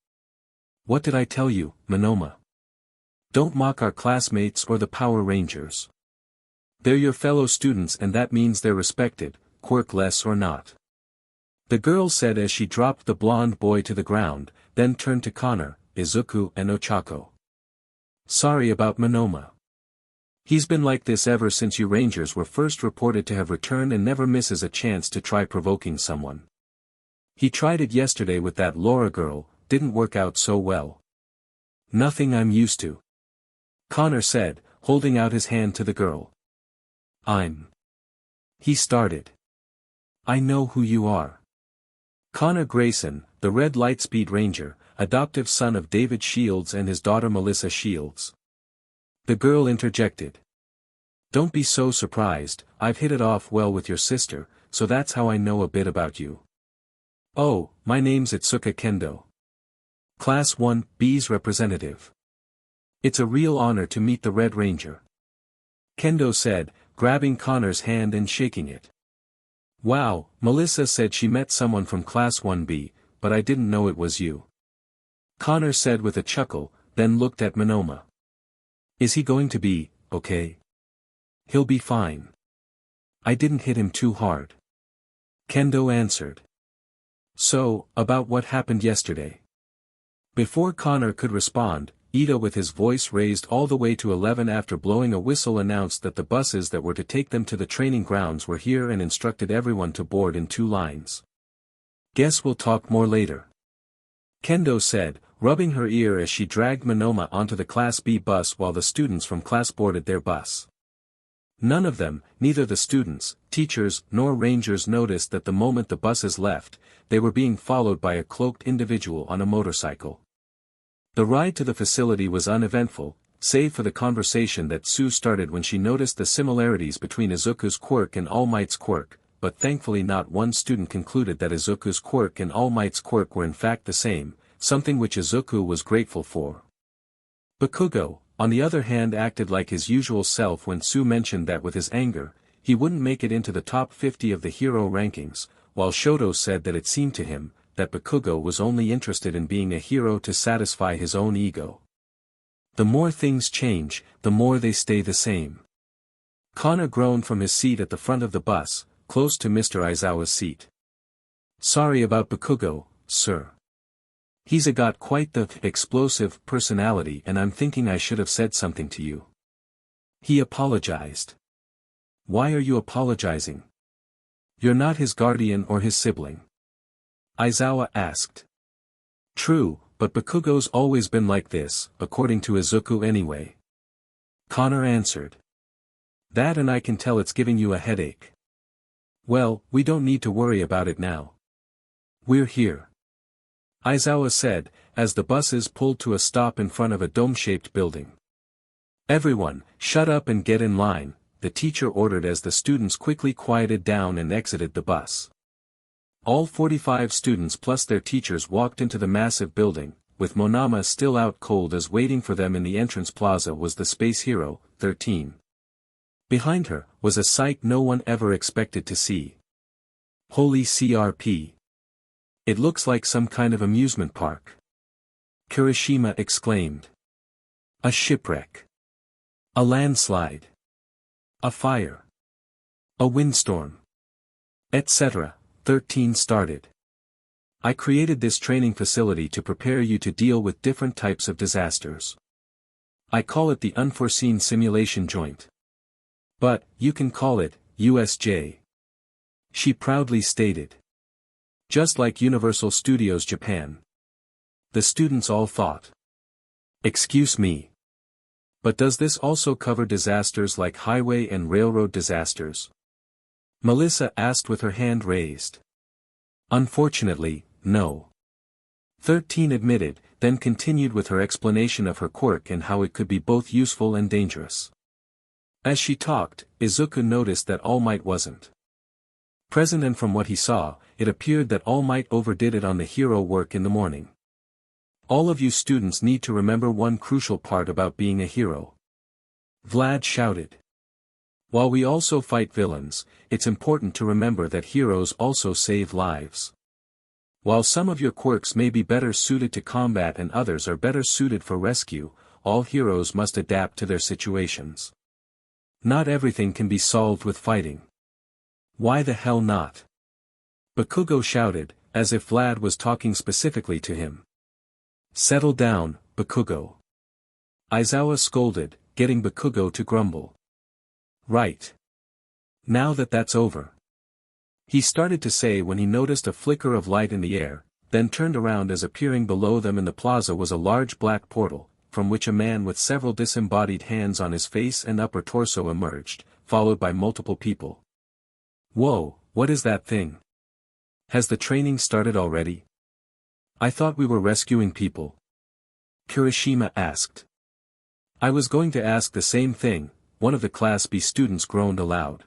What did I tell you, Monoma? Don't mock our classmates or the Power Rangers. They're your fellow students and that means they're respected, quirkless or not. The girl said as she dropped the blonde boy to the ground, then turned to Connor, Izuku and Ochako. Sorry about Monoma. He's been like this ever since you Rangers were first reported to have returned and never misses a chance to try provoking someone. He tried it yesterday with that Laura girl, didn't work out so well. Nothing I'm used to. Connor said, holding out his hand to the girl. He started. I know who you are. Connor Grayson, the Red Lightspeed Ranger, adoptive son of David Shields and his daughter Melissa Shields. The girl interjected. Don't be so surprised, I've hit it off well with your sister, so that's how I know a bit about you. Oh, my name's Itsuka Kendo. Class 1B's representative. It's a real honor to meet the Red Ranger. Kendo said, grabbing Connor's hand and shaking it. Wow, Melissa said she met someone from Class 1B, but I didn't know it was you. Connor said with a chuckle, then looked at Monoma. Is he going to be, okay? He'll be fine. I didn't hit him too hard. Kendo answered. So, about what happened yesterday. Before Connor could respond, Ito with his voice raised all the way to 11 after blowing a whistle announced that the buses that were to take them to the training grounds were here and instructed everyone to board in 2 lines. Guess we'll talk more later. Kendo said, rubbing her ear as she dragged Monoma onto the Class B bus while the students from class boarded their bus. None of them, neither the students, teachers, nor rangers noticed that the moment the buses left, they were being followed by a cloaked individual on a motorcycle. The ride to the facility was uneventful, save for the conversation that Sue started when she noticed the similarities between Izuku's quirk and All Might's quirk, but thankfully not one student concluded that Izuku's quirk and All Might's quirk were in fact the same, something which Izuku was grateful for. Bakugou, on the other hand, acted like his usual self when Sue mentioned that with his anger, he wouldn't make it into the top 50 of the hero rankings, while Shoto said that it seemed to him that Bakugou was only interested in being a hero to satisfy his own ego. The more things change, the more they stay the same. Connor groaned from his seat at the front of the bus, close to Mr. Aizawa's seat. Sorry about Bakugou, sir. He's got quite the explosive personality and I'm thinking I should have said something to you. He apologized. Why are you apologizing? You're not his guardian or his sibling. Aizawa asked. True, but Bakugou's always been like this, according to Izuku anyway. Connor answered. That and I can tell it's giving you a headache. Well, we don't need to worry about it now. We're here. Aizawa said, as the buses pulled to a stop in front of a dome-shaped building. Everyone, shut up and get in line, the teacher ordered as the students quickly quieted down and exited the bus. All 45 students plus their teachers walked into the massive building, with Monoma still out cold as waiting for them in the entrance plaza was the Space Hero, 13. Behind her, was a sight no one ever expected to see. Holy CRP. It looks like some kind of amusement park. Kirishima exclaimed. A shipwreck. A landslide. A fire. A windstorm. Etc. 13 started. I created this training facility to prepare you to deal with different types of disasters. I call it the Unforeseen Simulation Joint. But, you can call it, USJ. She proudly stated. Just like Universal Studios Japan. The students all thought. Excuse me. But does this also cover disasters like highway and railroad disasters? Melissa asked with her hand raised. Unfortunately, no. 13 admitted, then continued with her explanation of her quirk and how it could be both useful and dangerous. As she talked, Izuku noticed that All Might wasn't present, and from what he saw, it appeared that All Might overdid it on the hero work in the morning. All of you students need to remember one crucial part about being a hero. Vlad shouted. While we also fight villains, it's important to remember that heroes also save lives. While some of your quirks may be better suited to combat and others are better suited for rescue, all heroes must adapt to their situations. Not everything can be solved with fighting. Why the hell not? Bakugou shouted, as if Vlad was talking specifically to him. Settle down, Bakugou. Aizawa scolded, getting Bakugou to grumble. Right. Now that's over. He started to say when he noticed a flicker of light in the air, then turned around as appearing below them in the plaza was a large black portal, from which a man with several disembodied hands on his face and upper torso emerged, followed by multiple people. Whoa, what is that thing? Has the training started already? I thought we were rescuing people. Kirishima asked. I was going to ask the same thing, one of the Class B students groaned aloud.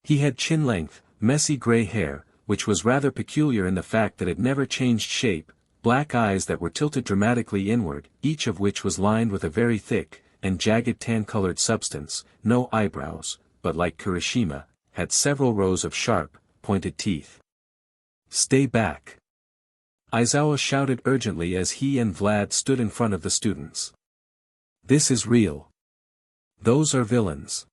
He had chin-length, messy gray hair, which was rather peculiar in the fact that it never changed shape, black eyes that were tilted dramatically inward, each of which was lined with a very thick, and jagged tan-colored substance, no eyebrows, but like Kirishima, had several rows of sharp, pointed teeth. Stay back. Aizawa shouted urgently as he and Vlad stood in front of the students. This is real. Those are villains.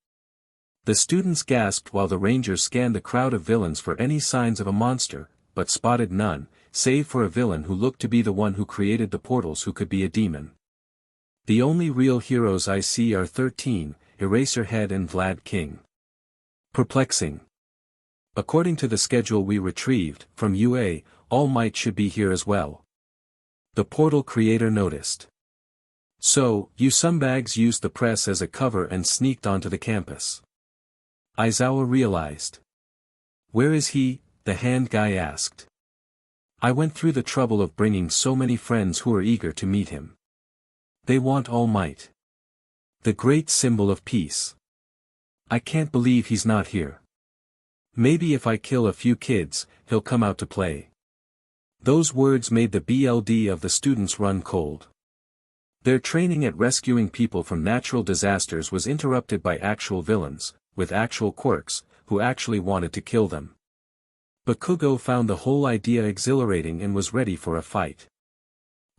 The students gasped while the rangers scanned the crowd of villains for any signs of a monster, but spotted none, save for a villain who looked to be the one who created the portals who could be a demon. The only real heroes I see are 13, Eraserhead and Vlad King. Perplexing. According to the schedule we retrieved from UA, All Might should be here as well. The portal creator noticed. So, you scumbags used the press as a cover and sneaked onto the campus. Aizawa realized. Where is he? The hand guy asked. I went through the trouble of bringing so many friends who are eager to meet him. They want All Might. The great symbol of peace. I can't believe he's not here. Maybe if I kill a few kids, he'll come out to play. Those words made the BLD of the students run cold. Their training at rescuing people from natural disasters was interrupted by actual villains, with actual quirks, who actually wanted to kill them. Bakugou found the whole idea exhilarating and was ready for a fight.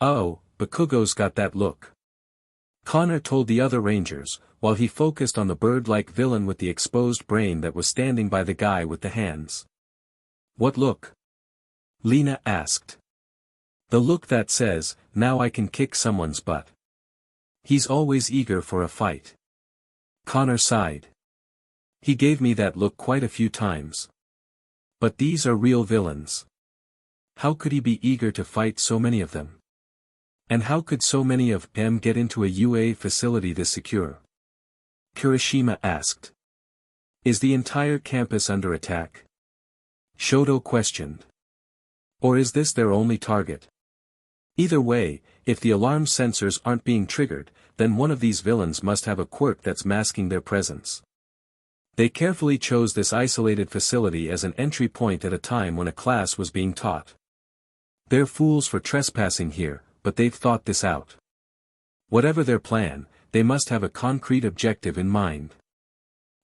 Oh, Bakugou's got that look. Connor told the other rangers, while he focused on the bird-like villain with the exposed brain that was standing by the guy with the hands. What look? Lena asked. The look that says, now I can kick someone's butt. He's always eager for a fight. Connor sighed. He gave me that look quite a few times. But these are real villains. How could he be eager to fight so many of them? And how could so many of them get into a UA facility this secure? Kirishima asked. Is the entire campus under attack? Shoto questioned. Or is this their only target? Either way, if the alarm sensors aren't being triggered, then one of these villains must have a quirk that's masking their presence. They carefully chose this isolated facility as an entry point at a time when a class was being taught. They're fools for trespassing here, but they've thought this out. Whatever their plan, they must have a concrete objective in mind.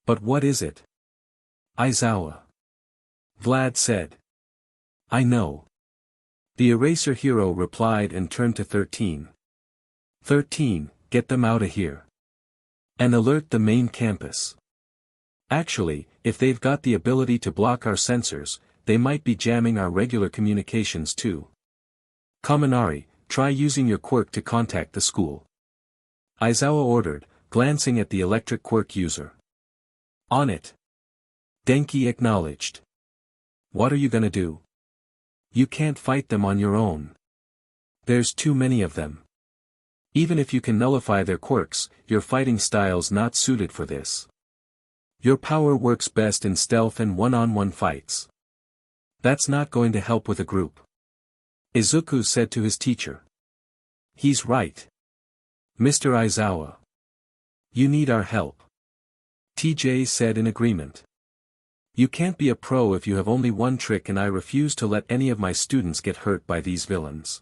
But what is it? Aizawa. Vlad said. I know. The eraser hero replied and turned to 13. 13, get them out of here. And alert the main campus. Actually, if they've got the ability to block our sensors, they might be jamming our regular communications too. Kaminari, try using your quirk to contact the school. Aizawa ordered, glancing at the electric quirk user. On it. Denki acknowledged. What are you gonna do? You can't fight them on your own. There's too many of them. Even if you can nullify their quirks, your fighting style's not suited for this. Your power works best in stealth and one-on-one fights. That's not going to help with a group. Izuku said to his teacher. He's right. Mr. Aizawa. You need our help. TJ said in agreement. You can't be a pro if you have only one trick, and I refuse to let any of my students get hurt by these villains.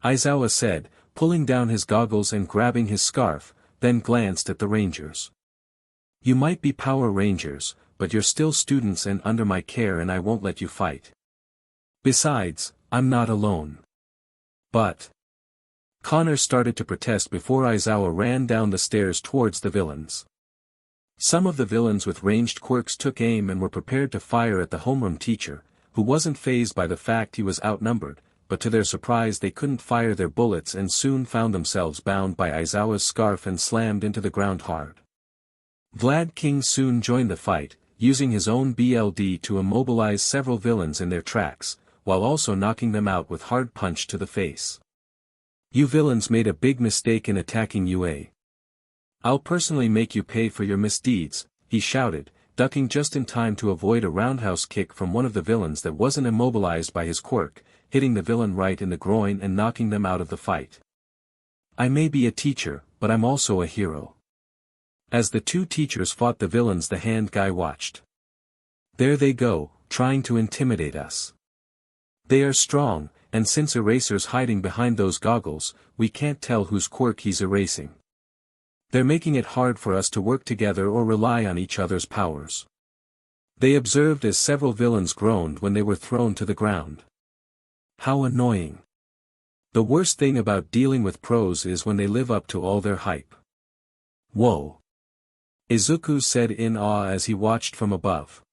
Aizawa said, pulling down his goggles and grabbing his scarf, then glanced at the rangers. You might be Power Rangers, but you're still students and under my care, and I won't let you fight. Besides, I'm not alone. But Connor started to protest before Aizawa ran down the stairs towards the villains. Some of the villains with ranged quirks took aim and were prepared to fire at the homeroom teacher, who wasn't fazed by the fact he was outnumbered, but to their surprise they couldn't fire their bullets and soon found themselves bound by Aizawa's scarf and slammed into the ground hard. Vlad King soon joined the fight, using his own BLD to immobilize several villains in their tracks, while also knocking them out with hard punch to the face. You villains made a big mistake in attacking UA. I'll personally make you pay for your misdeeds, he shouted, ducking just in time to avoid a roundhouse kick from one of the villains that wasn't immobilized by his quirk, hitting the villain right in the groin and knocking them out of the fight. I may be a teacher, but I'm also a hero. As the two teachers fought the villains, the hand guy watched. There they go, trying to intimidate us. They are strong, and since Eraser's hiding behind those goggles, we can't tell whose quirk he's erasing. They're making it hard for us to work together or rely on each other's powers. They observed as several villains groaned when they were thrown to the ground. How annoying. The worst thing about dealing with pros is when they live up to all their hype. Whoa. Izuku said in awe as he watched from above.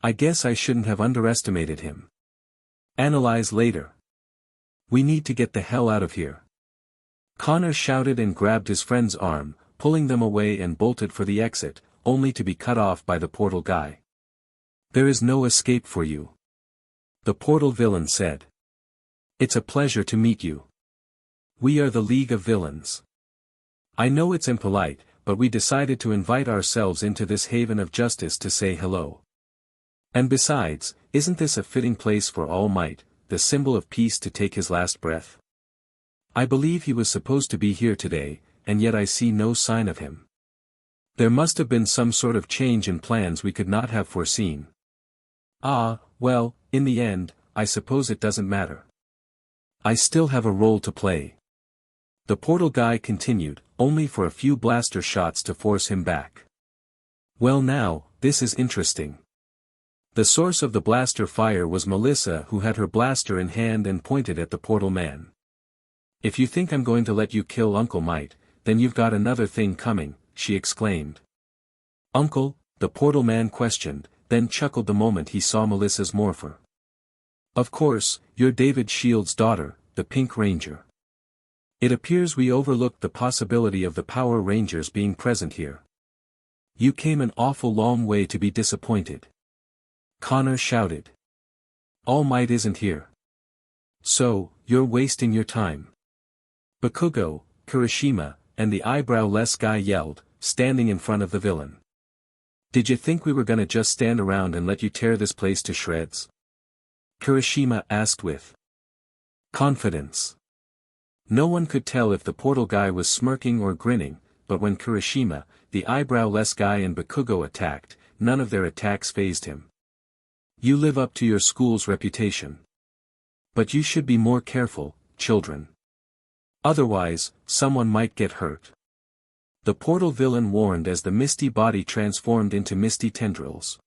I guess I shouldn't have underestimated him. Analyze later. We need to get the hell out of here. Connor shouted and grabbed his friend's arm, pulling them away and bolted for the exit, only to be cut off by the portal guy. There is no escape for you. The portal villain said. It's a pleasure to meet you. We are the League of Villains. I know it's impolite, but we decided to invite ourselves into this haven of justice to say hello. And besides, isn't this a fitting place for All Might, the symbol of peace, to take his last breath? I believe he was supposed to be here today, and yet I see no sign of him. There must have been some sort of change in plans we could not have foreseen. Ah, well, in the end, I suppose it doesn't matter. I still have a role to play. The portal guy continued, only for a few blaster shots to force him back. Well now, this is interesting. The source of the blaster fire was Melissa, who had her blaster in hand and pointed at the portal man. If you think I'm going to let you kill Uncle Might, then you've got another thing coming, she exclaimed. Uncle? The portal man questioned, then chuckled the moment he saw Melissa's morpher. Of course, you're David Shield's daughter, the Pink Ranger. It appears we overlooked the possibility of the Power Rangers being present here. You came an awful long way to be disappointed. Connor shouted. All Might isn't here. So, you're wasting your time. Bakugou, Kirishima, and the eyebrow-less guy yelled, standing in front of the villain. Did you think we were gonna just stand around and let you tear this place to shreds? Kirishima asked with confidence. No one could tell if the portal guy was smirking or grinning, but when Kirishima, the eyebrow-less guy, and Bakugou attacked, none of their attacks fazed him. You live up to your school's reputation. But you should be more careful, children. Otherwise, someone might get hurt. The portal villain warned as the misty body transformed into misty tendrils.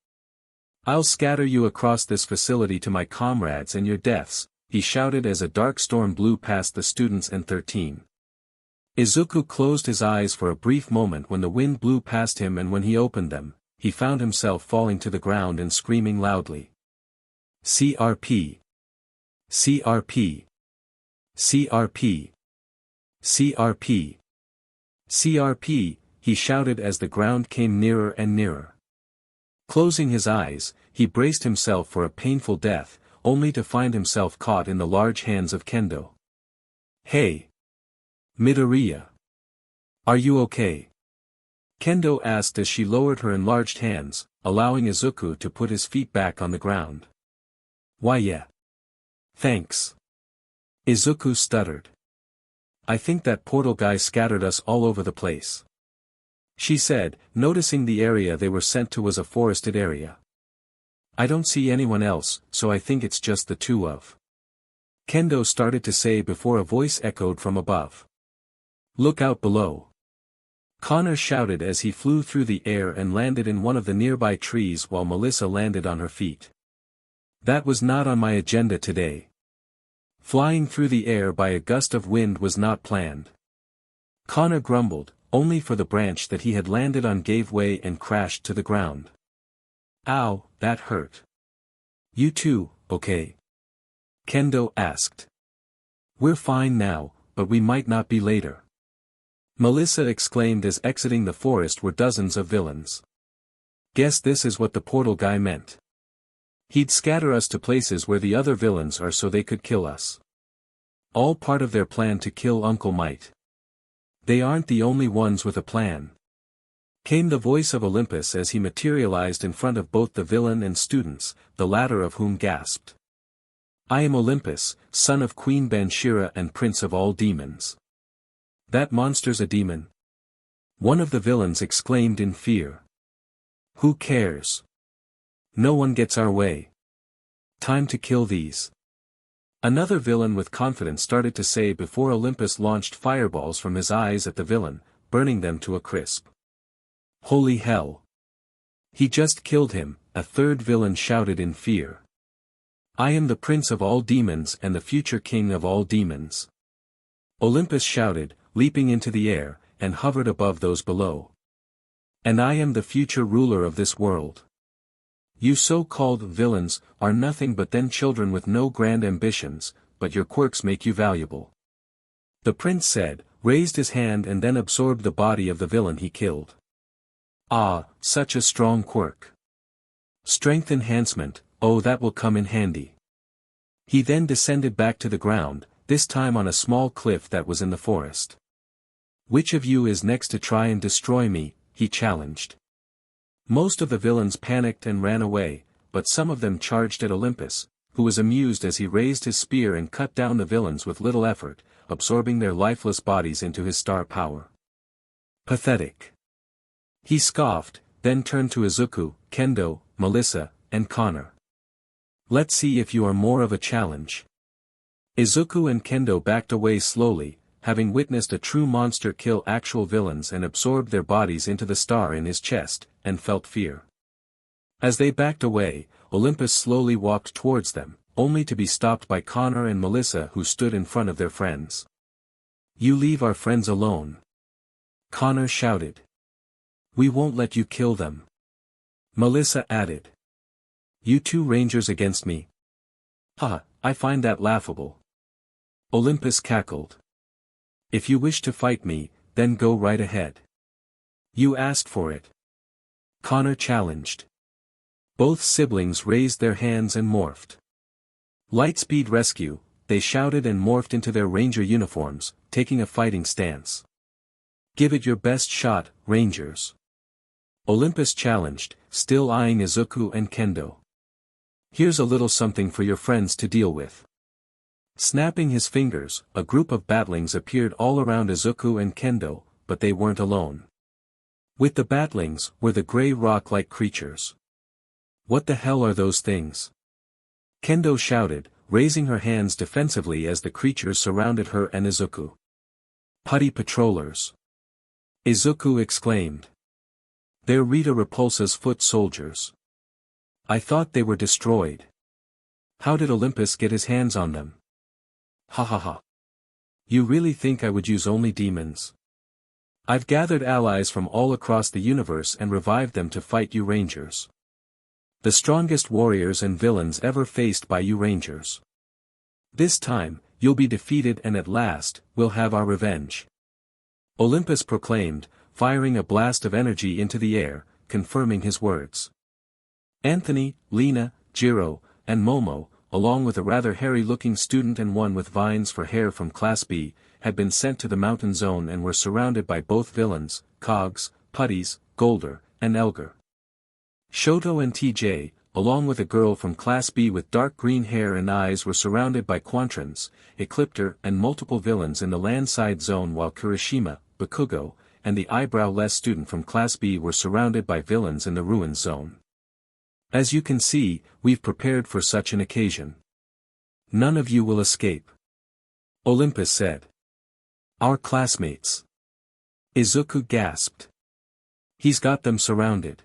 I'll scatter you across this facility to my comrades and your deaths, he shouted as a dark storm blew past the students and 13. Izuku closed his eyes for a brief moment when the wind blew past him, and when he opened them, he found himself falling to the ground and screaming loudly. CRP. CRP. CRP. CRP. CRP, he shouted as the ground came nearer and nearer. Closing his eyes, he braced himself for a painful death, only to find himself caught in the large hands of Kendo. Hey! Midoriya. Are you okay? Kendo asked as she lowered her enlarged hands, allowing Izuku to put his feet back on the ground. Why yeah. Thanks. Izuku stuttered. I think that portal guy scattered us all over the place. she said, noticing the area they were sent to was a forested area. I don't see anyone else, so I think it's just the two of. Kendo started to say before a voice echoed from above. Look out below. Connor shouted as he flew through the air and landed in one of the nearby trees while Melissa landed on her feet. That was not on my agenda today. Flying through the air by a gust of wind was not planned. Connor grumbled, only for the branch that he had landed on gave way and crashed to the ground. Ow, that hurt. You too, okay? Kendo asked. We're fine now, but we might not be later. Melissa exclaimed as exiting the forest were dozens of villains. Guess this is what the portal guy meant. He'd scatter us to places where the other villains are so they could kill us. All part of their plan to kill Uncle Might. They aren't the only ones with a plan. Came the voice of Olympus as he materialized in front of both the villain and students, the latter of whom gasped. I am Olympus, son of Queen Banshira and prince of all demons. That monster's a demon? One of the villains exclaimed in fear. Who cares? No one gets our way. Time to kill these. Another villain with confidence started to say before Olympus launched fireballs from his eyes at the villain, burning them to a crisp. Holy hell! He just killed him, a third villain shouted in fear. I am the prince of all demons and the future king of all demons. Olympus shouted, leaping into the air, and hovered above those below. And I am the future ruler of this world. You so-called villains are nothing but then children with no grand ambitions, but your quirks make you valuable. The prince said, raised his hand and then absorbed the body of the villain he killed. Ah, such a strong quirk. Strength enhancement, oh that will come in handy. He then descended back to the ground, this time on a small cliff that was in the forest. Which of you is next to try and destroy me, he challenged. Most of the villains panicked and ran away, but some of them charged at Olympus, who was amused as he raised his spear and cut down the villains with little effort, absorbing their lifeless bodies into his star power. Pathetic. He scoffed, then turned to Izuku, Kendo, Melissa, and Connor. Let's see if you are more of a challenge. Izuku and Kendo backed away slowly, having witnessed a true monster kill actual villains and absorb their bodies into the star in his chest, and felt fear. As they backed away, Olympus slowly walked towards them, only to be stopped by Connor and Melissa who stood in front of their friends. You leave our friends alone. Connor shouted. We won't let you kill them. Melissa added. You two rangers against me? Ha, I find that laughable. Olympus cackled. If you wish to fight me, then go right ahead. You asked for it. Connor challenged. Both siblings raised their hands and morphed. Lightspeed rescue, they shouted and morphed into their ranger uniforms, taking a fighting stance. Give it your best shot, rangers. Olympus challenged, still eyeing Izuku and Kendo. Here's a little something for your friends to deal with. Snapping his fingers, a group of batlings appeared all around Izuku and Kendo, but they weren't alone. With the batlings were the gray rock-like creatures. What the hell are those things? Kendo shouted, raising her hands defensively as the creatures surrounded her and Izuku. Putty patrollers. Izuku exclaimed. They're Rita Repulsa's foot soldiers. I thought they were destroyed. How did Olympus get his hands on them? Ha ha ha. You really think I would use only demons? I've gathered allies from all across the universe and revived them to fight you rangers. The strongest warriors and villains ever faced by you rangers. This time, you'll be defeated and at last, we'll have our revenge. Olympus proclaimed, firing a blast of energy into the air, confirming his words. Anthony, Lena, Jiro, and Momo, along with a rather hairy-looking student and one with vines for hair from Class B, had been sent to the mountain zone and were surrounded by both villains, Cogs, Putties, Golder, and Elgar. Shoto and TJ, along with a girl from Class B with dark green hair and eyes were surrounded by Quantrons, Ecliptor and multiple villains in the landside zone while Kirishima, Bakugou, and the eyebrow-less student from Class B were surrounded by villains in the ruins zone. As you can see, we've prepared for such an occasion. None of you will escape. Olympus said. Our classmates. Izuku gasped. He's got them surrounded.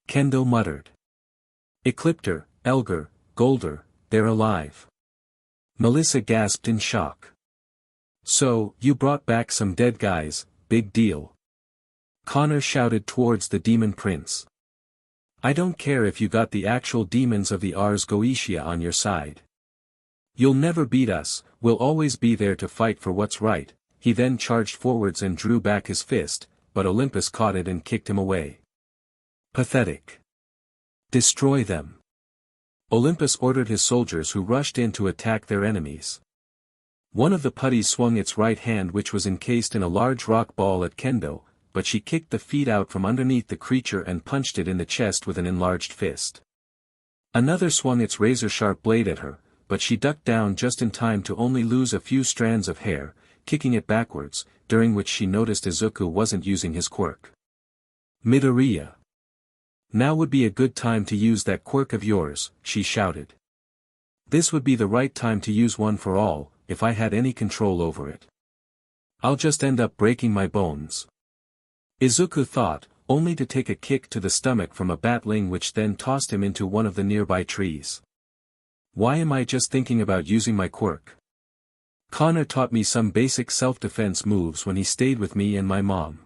Kendo muttered. Ecliptor, Elgar, Golder, they're alive. Melissa gasped in shock. So, you brought back some dead guys, big deal. Connor shouted towards the demon prince. I don't care if you got the actual demons of the Ars Goetia on your side. You'll never beat us, we'll always be there to fight for what's right. He then charged forwards and drew back his fist, but Olympus caught it and kicked him away. Pathetic. Destroy them. Olympus ordered his soldiers who rushed in to attack their enemies. One of the putties swung its right hand which was encased in a large rock ball at Kendo, but she kicked the feet out from underneath the creature and punched it in the chest with an enlarged fist. Another swung its razor-sharp blade at her, but she ducked down just in time to only lose a few strands of hair, kicking it backwards, during which she noticed Izuku wasn't using his quirk. Midoriya. Now would be a good time to use that quirk of yours, she shouted. This would be the right time to use one for all, if I had any control over it. I'll just end up breaking my bones. Izuku thought, only to take a kick to the stomach from a batling which then tossed him into one of the nearby trees. Why am I just thinking about using my quirk? Connor taught me some basic self-defense moves when he stayed with me and my mom.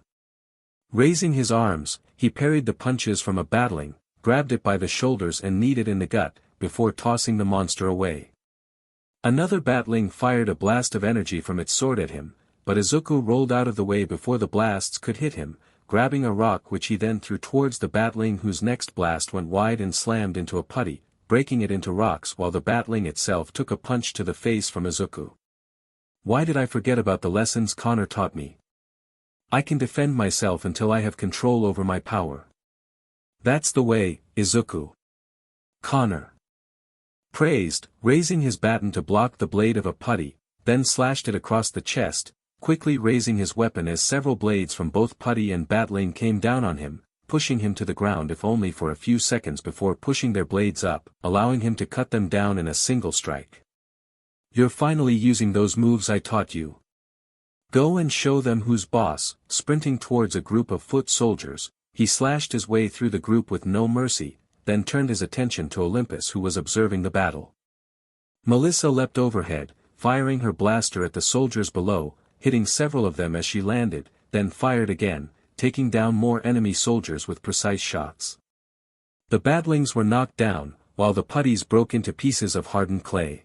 Raising his arms, he parried the punches from a batling, grabbed it by the shoulders and kneed it in the gut, before tossing the monster away. Another batling fired a blast of energy from its sword at him, but Izuku rolled out of the way before the blasts could hit him, grabbing a rock which he then threw towards the batling whose next blast went wide and slammed into a putty, breaking it into rocks while the batling itself took a punch to the face from Izuku. Why did I forget about the lessons Connor taught me? I can defend myself until I have control over my power. That's the way, Izuku. Connor praised, raising his baton to block the blade of a putty, then slashed it across the chest, quickly raising his weapon as several blades from both putty and batling came down on him, pushing him to the ground if only for a few seconds before pushing their blades up, allowing him to cut them down in a single strike. You're finally using those moves I taught you. Go and show them who's boss. Sprinting towards a group of foot soldiers, he slashed his way through the group with no mercy, then turned his attention to Olympus who was observing the battle. Melissa leapt overhead, firing her blaster at the soldiers below, hitting several of them as she landed, then fired again, taking down more enemy soldiers with precise shots. The batlings were knocked down, while the putties broke into pieces of hardened clay.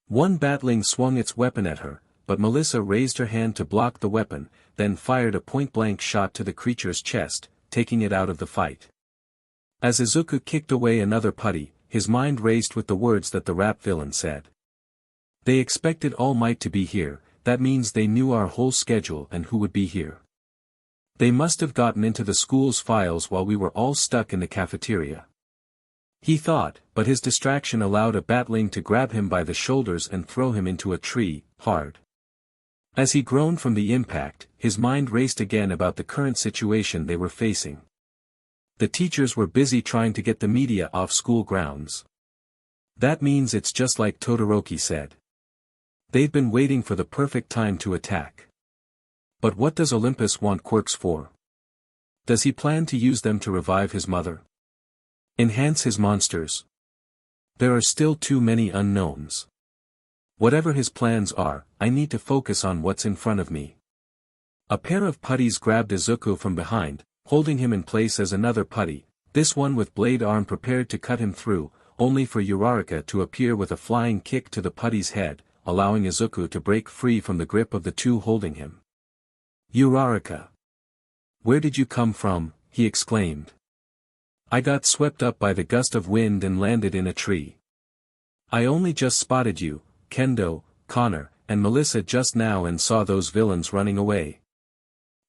One batling swung its weapon at her, but Melissa raised her hand to block the weapon, then fired a point-blank shot to the creature's chest, taking it out of the fight. As Izuku kicked away another putty, his mind raced with the words that the rap villain said. They expected All Might to be here, that means they knew our whole schedule and who would be here. They must have gotten into the school's files while we were all stuck in the cafeteria. He thought, but his distraction allowed a batling to grab him by the shoulders and throw him into a tree, hard. As he groaned from the impact, his mind raced again about the current situation they were facing. The teachers were busy trying to get the media off school grounds. That means it's just like Todoroki said. They've been waiting for the perfect time to attack. But what does Olympus want quirks for? Does he plan to use them to revive his mother? Enhance his monsters? There are still too many unknowns. Whatever his plans are, I need to focus on what's in front of me. A pair of putties grabbed Izuku from behind, holding him in place as another putty, this one with blade arm prepared to cut him through, only for Uraraka to appear with a flying kick to the putty's head, allowing Izuku to break free from the grip of the two holding him. Uraraka! Where did you come from? He exclaimed. I got swept up by the gust of wind and landed in a tree. I only just spotted you, Kendo, Connor, and Melissa just now and saw those villains running away.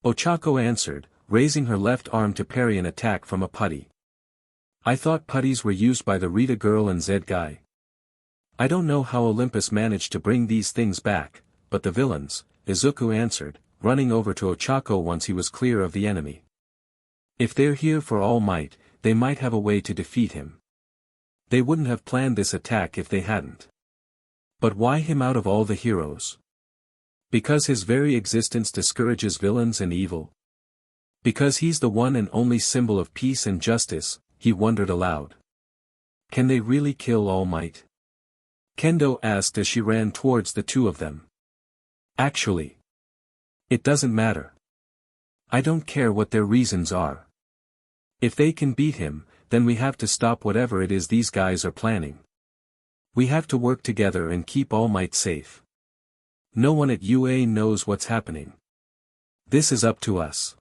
Ochako answered, raising her left arm to parry an attack from a putty. I thought putties were used by the Rita girl and Zed guy. I don't know how Olympus managed to bring these things back, but the villains, Izuku answered, running over to Ochako once he was clear of the enemy. If they're here for All Might, they might have a way to defeat him. They wouldn't have planned this attack if they hadn't. But why him out of all the heroes? Because his very existence discourages villains and evil? Because he's the one and only symbol of peace and justice, he wondered aloud. Can they really kill All Might? Kendo asked as she ran towards the two of them. Actually, it doesn't matter. I don't care what their reasons are. If they can beat him, then we have to stop whatever it is these guys are planning. We have to work together and keep All Might safe. No one at UA knows what's happening. This is up to us.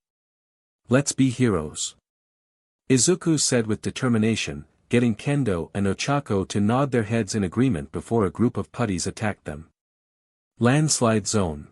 Let's be heroes. Izuku said with determination, getting Kendo and Ochako to nod their heads in agreement before a group of putties attacked them. Landslide zone.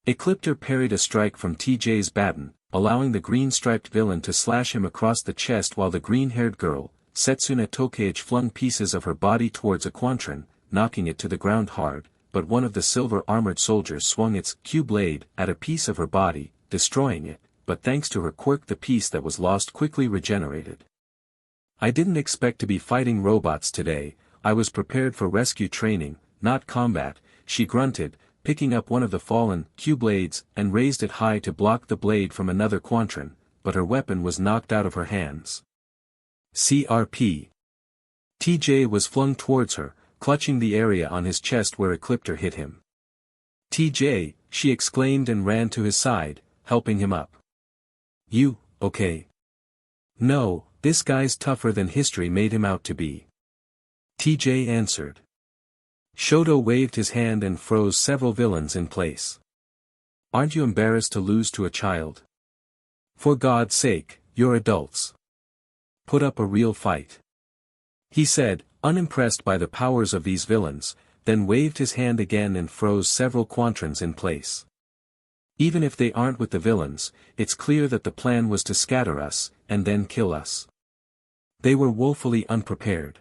Ecliptor parried a strike from TJ's baton, allowing the green-striped villain to slash him across the chest while the green-haired girl, Setsuna Tokage, flung pieces of her body towards a quantron, knocking it to the ground hard, but one of the silver-armored soldiers swung its Q-blade at a piece of her body, destroying it, but thanks to her quirk the piece that was lost quickly regenerated. I didn't expect to be fighting robots today, I was prepared for rescue training, not combat, she grunted, picking up one of the fallen Q-blades and raised it high to block the blade from another quantron, but her weapon was knocked out of her hands. CRP. TJ was flung towards her, clutching the area on his chest where Ecliptor hit him. TJ, she exclaimed and ran to his side, helping him up. You, okay? No, this guy's tougher than history made him out to be. TJ answered. Shoto waved his hand and froze several villains in place. Aren't you embarrassed to lose to a child? For God's sake, you're adults. Put up a real fight. He said, unimpressed by the powers of these villains, then waved his hand again and froze several quantrons in place. Even if they aren't with the villains, it's clear that the plan was to scatter us, and then kill us. They were woefully unprepared.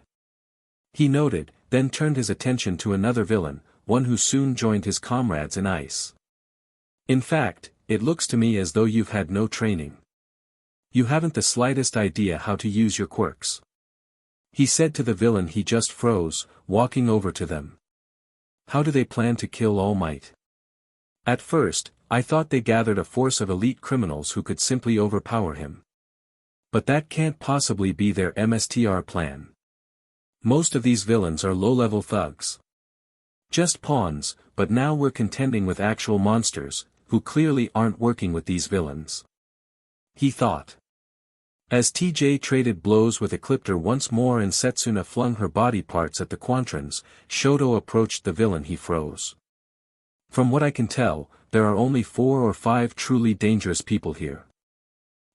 He noted, then turned his attention to another villain, one who soon joined his comrades in ice. In fact, it looks to me as though you've had no training. You haven't the slightest idea how to use your quirks. He said to the villain he just froze, walking over to them. How do they plan to kill All Might? At first, I thought they gathered a force of elite criminals who could simply overpower him. But that can't possibly be their MSTR plan. Most of these villains are low-level thugs. Just pawns, but now we're contending with actual monsters, who clearly aren't working with these villains. He thought. As TJ traded blows with Ecliptor once more and Setsuna flung her body parts at the quantrons, Shoto approached the villain he froze. From what I can tell, there are only 4 or 5 truly dangerous people here.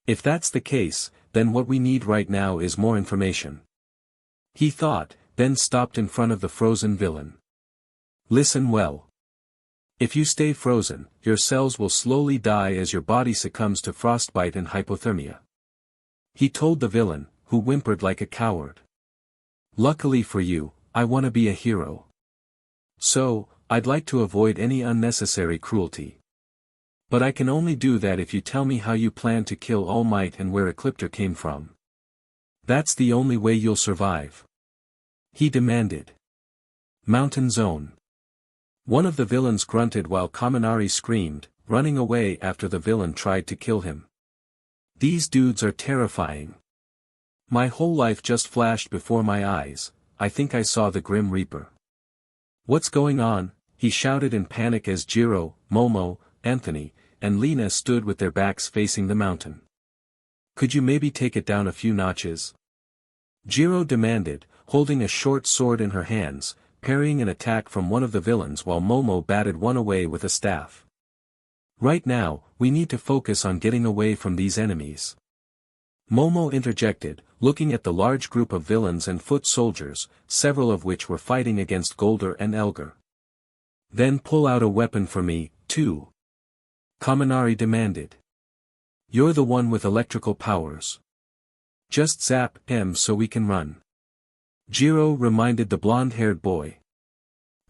If that's the case, then what we need right now is more information. He thought, then stopped in front of the frozen villain. Listen well. If you stay frozen, your cells will slowly die as your body succumbs to frostbite and hypothermia. He told the villain, who whimpered like a coward. Luckily for you, I want to be a hero. So, I'd like to avoid any unnecessary cruelty. But I can only do that if you tell me how you plan to kill All Might and where Ecliptor came from. That's the only way you'll survive. He demanded. Mountain Zone. One of the villains grunted while Kaminari screamed, running away after the villain tried to kill him. These dudes are terrifying. My whole life just flashed before my eyes, I think I saw the Grim Reaper. What's going on? He shouted in panic as Jiro, Momo, Anthony, and Lena stood with their backs facing the mountain. Could you maybe take it down a few notches? Jiro demanded, holding a short sword in her hands, parrying an attack from one of the villains while Momo batted one away with a staff. Right now, we need to focus on getting away from these enemies. Momo interjected, looking at the large group of villains and foot soldiers, several of which were fighting against Golder and Elgar. Then pull out a weapon for me, too. Kaminari demanded. You're the one with electrical powers. Just zap him so we can run. Jiro reminded the blonde-haired boy.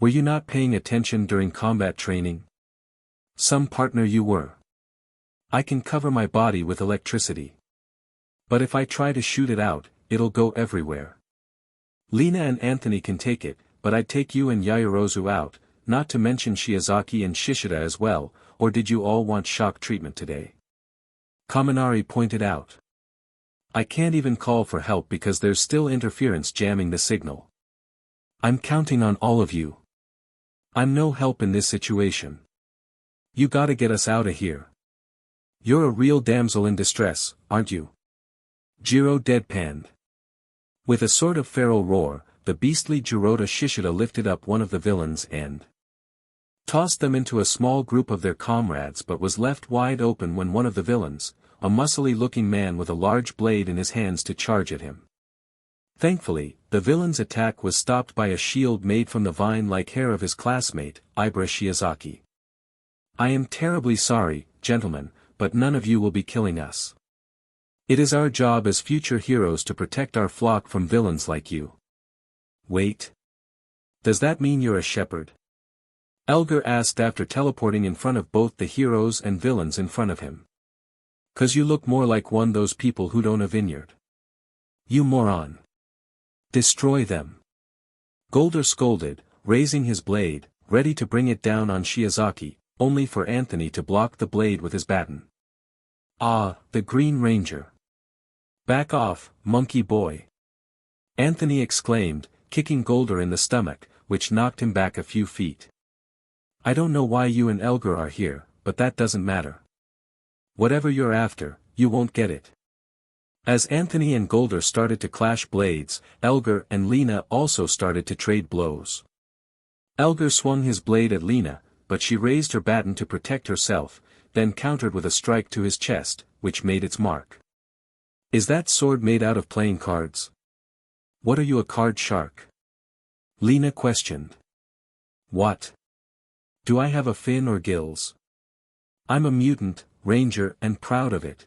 Were you not paying attention during combat training? Some partner you were. I can cover my body with electricity. But if I try to shoot it out, it'll go everywhere. Lina and Anthony can take it, but I'd take you and Yaoyorozu out, not to mention Shiozaki and Shishida as well, or did you all want shock treatment today? Kaminari pointed out. I can't even call for help because there's still interference jamming the signal. I'm counting on all of you. I'm no help in this situation. You gotta get us out of here. You're a real damsel in distress, aren't you? Jiro deadpanned. With a sort of feral roar, the beastly Jirota Shishida lifted up one of the villains and tossed them into a small group of their comrades, but was left wide open when one of the villains, a muscly-looking man with a large blade in his hands, to charge at him. Thankfully, the villain's attack was stopped by a shield made from the vine-like hair of his classmate, Ibra Shiozaki. I am terribly sorry, gentlemen, but none of you will be killing us. It is our job as future heroes to protect our flock from villains like you. Wait. Does that mean you're a shepherd? Elgar asked after teleporting in front of both the heroes and villains in front of him. 'Cause you look more like one those people who'd own a vineyard. You moron. Destroy them. Golder scolded, raising his blade, ready to bring it down on Shiozaki, only for Anthony to block the blade with his baton. Ah, the Green Ranger. Back off, monkey boy. Anthony exclaimed, kicking Golder in the stomach, which knocked him back a few feet. I don't know why you and Elgar are here, but that doesn't matter. Whatever you're after, you won't get it. As Anthony and Golder started to clash blades, Elgar and Lina also started to trade blows. Elgar swung his blade at Lina, but she raised her baton to protect herself, then countered with a strike to his chest, which made its mark. Is that sword made out of playing cards? What are you, a card shark? Lina questioned. What? Do I have a fin or gills? I'm a mutant, ranger, and proud of it.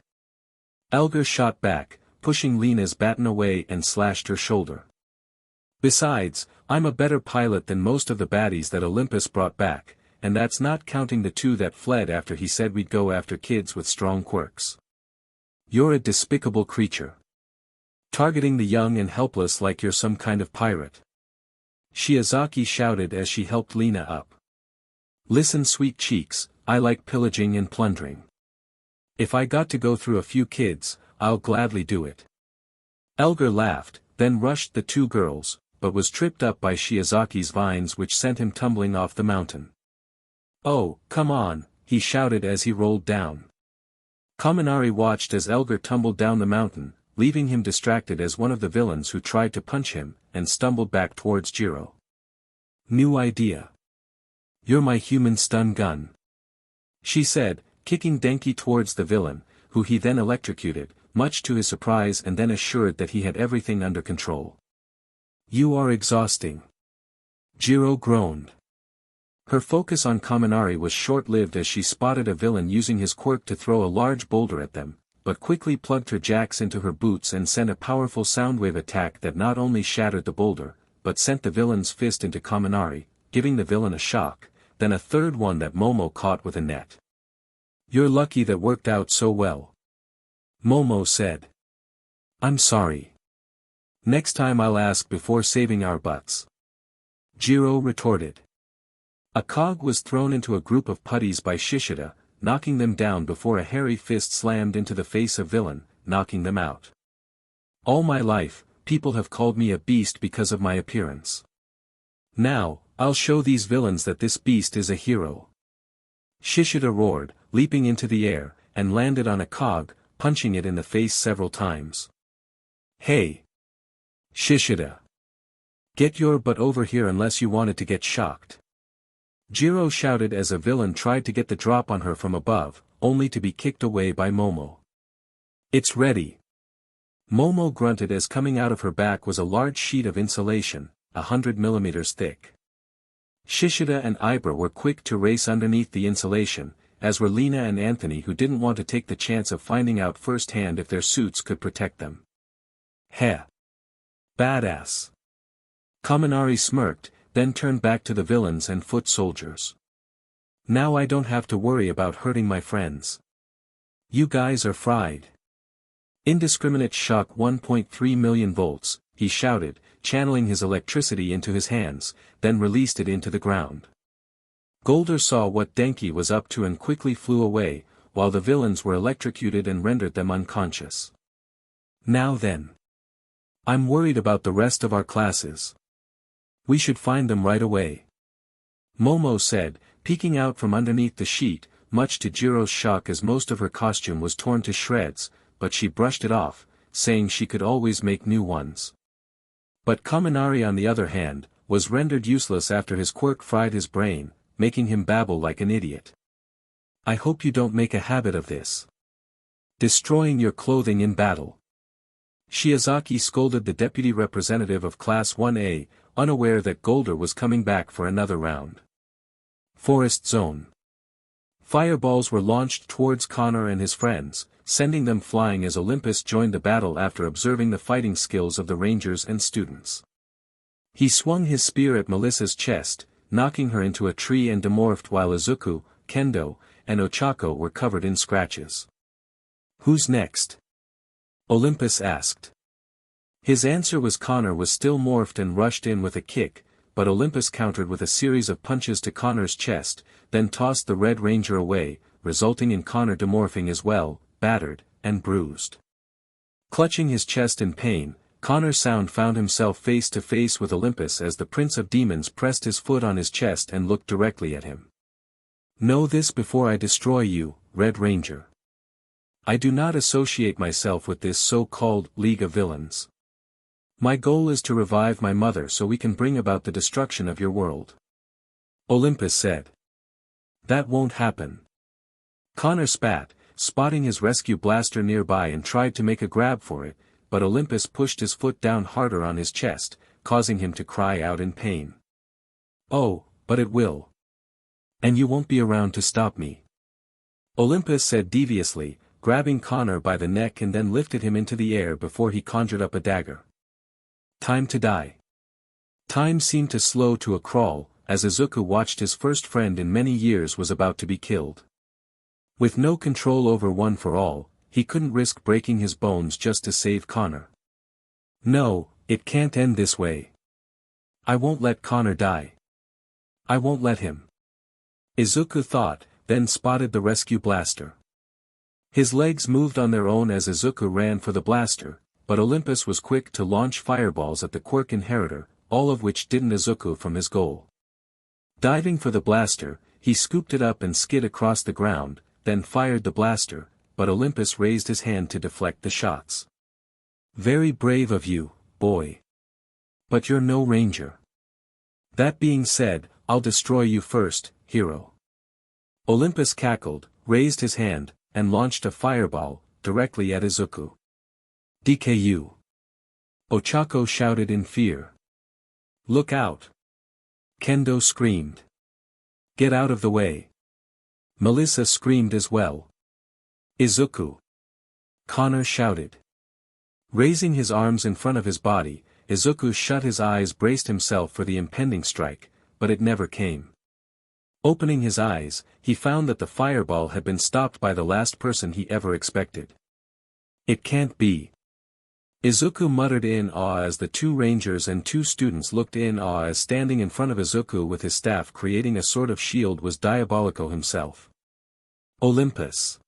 Elgar shot back, pushing Lina's baton away and slashed her shoulder. Besides, I'm a better pilot than most of the baddies that Olympus brought back, and that's not counting the 2 that fled after he said we'd go after kids with strong quirks. You're a despicable creature. Targeting the young and helpless like you're some kind of pirate. Shiozaki shouted as she helped Lina up. Listen, sweet cheeks, I like pillaging and plundering. If I got to go through a few kids, I'll gladly do it. Elgar laughed, then rushed the 2 girls, but was tripped up by Shiozaki's vines, which sent him tumbling off the mountain. Oh, come on, he shouted as he rolled down. Kaminari watched as Elgar tumbled down the mountain, leaving him distracted as one of the villains who tried to punch him, and stumbled back towards Jiro. New idea. You're my human stun gun. She said, kicking Denki towards the villain, who he then electrocuted, much to his surprise, and then assured that he had everything under control. You are exhausting. Jiro groaned. Her focus on Kaminari was short-lived as she spotted a villain using his quirk to throw a large boulder at them, but quickly plugged her jacks into her boots and sent a powerful soundwave attack that not only shattered the boulder, but sent the villain's fist into Kaminari, giving the villain a shock, then a third one that Momo caught with a net. You're lucky that worked out so well. Momo said. I'm sorry. Next time I'll ask before saving our butts. Jiro retorted. A cog was thrown into a group of putties by Shishida, knocking them down before a hairy fist slammed into the face of villain, knocking them out. All my life, people have called me a beast because of my appearance. Now, I'll show these villains that this beast is a hero. Shishida roared, leaping into the air, and landed on a cog, punching it in the face several times. Hey! Shishida! Get your butt over here unless you wanted to get shocked. Jiro shouted as a villain tried to get the drop on her from above, only to be kicked away by Momo. It's ready. Momo grunted as coming out of her back was a large sheet of insulation, 100 millimeters thick. Shishida and Ibra were quick to race underneath the insulation, as were Lina and Anthony, who didn't want to take the chance of finding out firsthand if their suits could protect them. Heh. Badass. Kaminari smirked, then turned back to the villains and foot soldiers. Now I don't have to worry about hurting my friends. You guys are fried. Indiscriminate shock 1.3 million volts, he shouted, channeling his electricity into his hands, then released it into the ground. Golder saw what Denki was up to and quickly flew away, while the villains were electrocuted and rendered them unconscious. Now then. I'm worried about the rest of our classes. We should find them right away. Momo said, peeking out from underneath the sheet, much to Jiro's shock as most of her costume was torn to shreds, but she brushed it off, saying she could always make new ones. But Kaminari on the other hand, was rendered useless after his quirk fried his brain, making him babble like an idiot. I hope you don't make a habit of this. Destroying your clothing in battle. Shiozaki scolded the deputy representative of Class 1A, unaware that Golder was coming back for another round. Forest Zone. Fireballs were launched towards Connor and his friends, sending them flying as Olympus joined the battle after observing the fighting skills of the rangers and students. He swung his spear at Melissa's chest, knocking her into a tree and demorphed while Izuku, Kendo, and Ochako were covered in scratches. Who's next? Olympus asked. His answer was Connor was still morphed and rushed in with a kick, but Olympus countered with a series of punches to Connor's chest, then tossed the Red Ranger away, resulting in Connor demorphing as well, battered, and bruised. Clutching his chest in pain, Connor Sound found himself face to face with Olympus as the Prince of Demons pressed his foot on his chest and looked directly at him. Know this before I destroy you, Red Ranger. I do not associate myself with this so-called League of Villains. My goal is to revive my mother so we can bring about the destruction of your world. Olympus said. That won't happen. Connor spat, spotting his rescue blaster nearby and tried to make a grab for it, but Olympus pushed his foot down harder on his chest, causing him to cry out in pain. Oh, but it will. And you won't be around to stop me. Olympus said deviously, grabbing Connor by the neck and then lifted him into the air before he conjured up a dagger. Time to die. Time seemed to slow to a crawl, as Izuku watched his first friend in many years was about to be killed. With no control over One for All, he couldn't risk breaking his bones just to save Connor. No, it can't end this way. I won't let Connor die. I won't let him. Izuku thought, then spotted the rescue blaster. His legs moved on their own as Izuku ran for the blaster, but Olympus was quick to launch fireballs at the Quirk inheritor, all of which didn't Izuku from his goal. Diving for the blaster, he scooped it up and skid across the ground, then fired the blaster, but Olympus raised his hand to deflect the shots. Very brave of you, boy. But you're no ranger. That being said, I'll destroy you first, hero. Olympus cackled, raised his hand, and launched a fireball, directly at Izuku. DKU. Ochako shouted in fear. Look out. Kendo screamed. Get out of the way. Melissa screamed as well. Izuku. Connor shouted. Raising his arms in front of his body, Izuku shut his eyes, braced himself for the impending strike, but it never came. Opening his eyes, he found that the fireball had been stopped by the last person he ever expected. It can't be. Izuku muttered in awe as the two rangers and two students looked in awe as standing in front of Izuku with his staff creating a sort of shield was Diabolico himself. Olympus.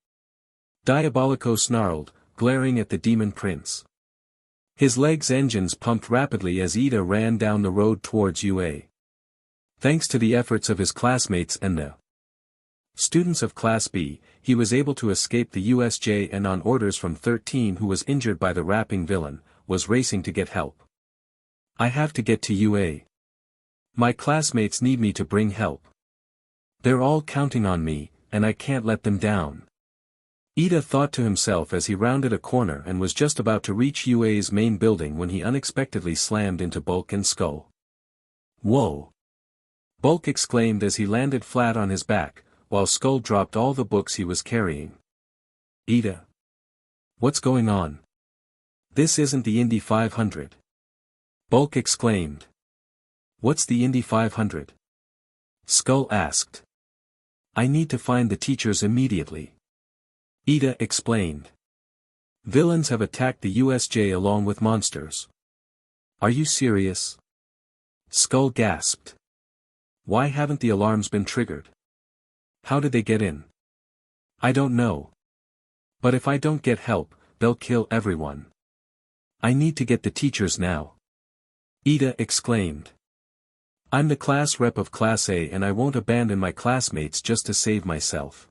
Diabolico snarled, glaring at the demon prince. His legs' engines pumped rapidly as Ida ran down the road towards UA. Thanks to the efforts of his classmates and the students of Class B, he was able to escape the USJ and on orders from 13 who was injured by the rapping villain, was racing to get help. I have to get to UA. My classmates need me to bring help. They're all counting on me, and I can't let them down. Ida thought to himself as he rounded a corner and was just about to reach UA's main building when he unexpectedly slammed into Bulk and Skull. Whoa! Bulk exclaimed as he landed flat on his back, while Skull dropped all the books he was carrying. Ida. What's going on? This isn't the Indy 500. Bulk exclaimed. What's the Indy 500? Skull asked. I need to find the teachers immediately. Ida explained. Villains have attacked the USJ along with monsters. Are you serious? Skull gasped. Why haven't the alarms been triggered? How did they get in? I don't know. But if I don't get help, they'll kill everyone. I need to get the teachers now. Ida exclaimed. I'm the class rep of Class A and I won't abandon my classmates just to save myself.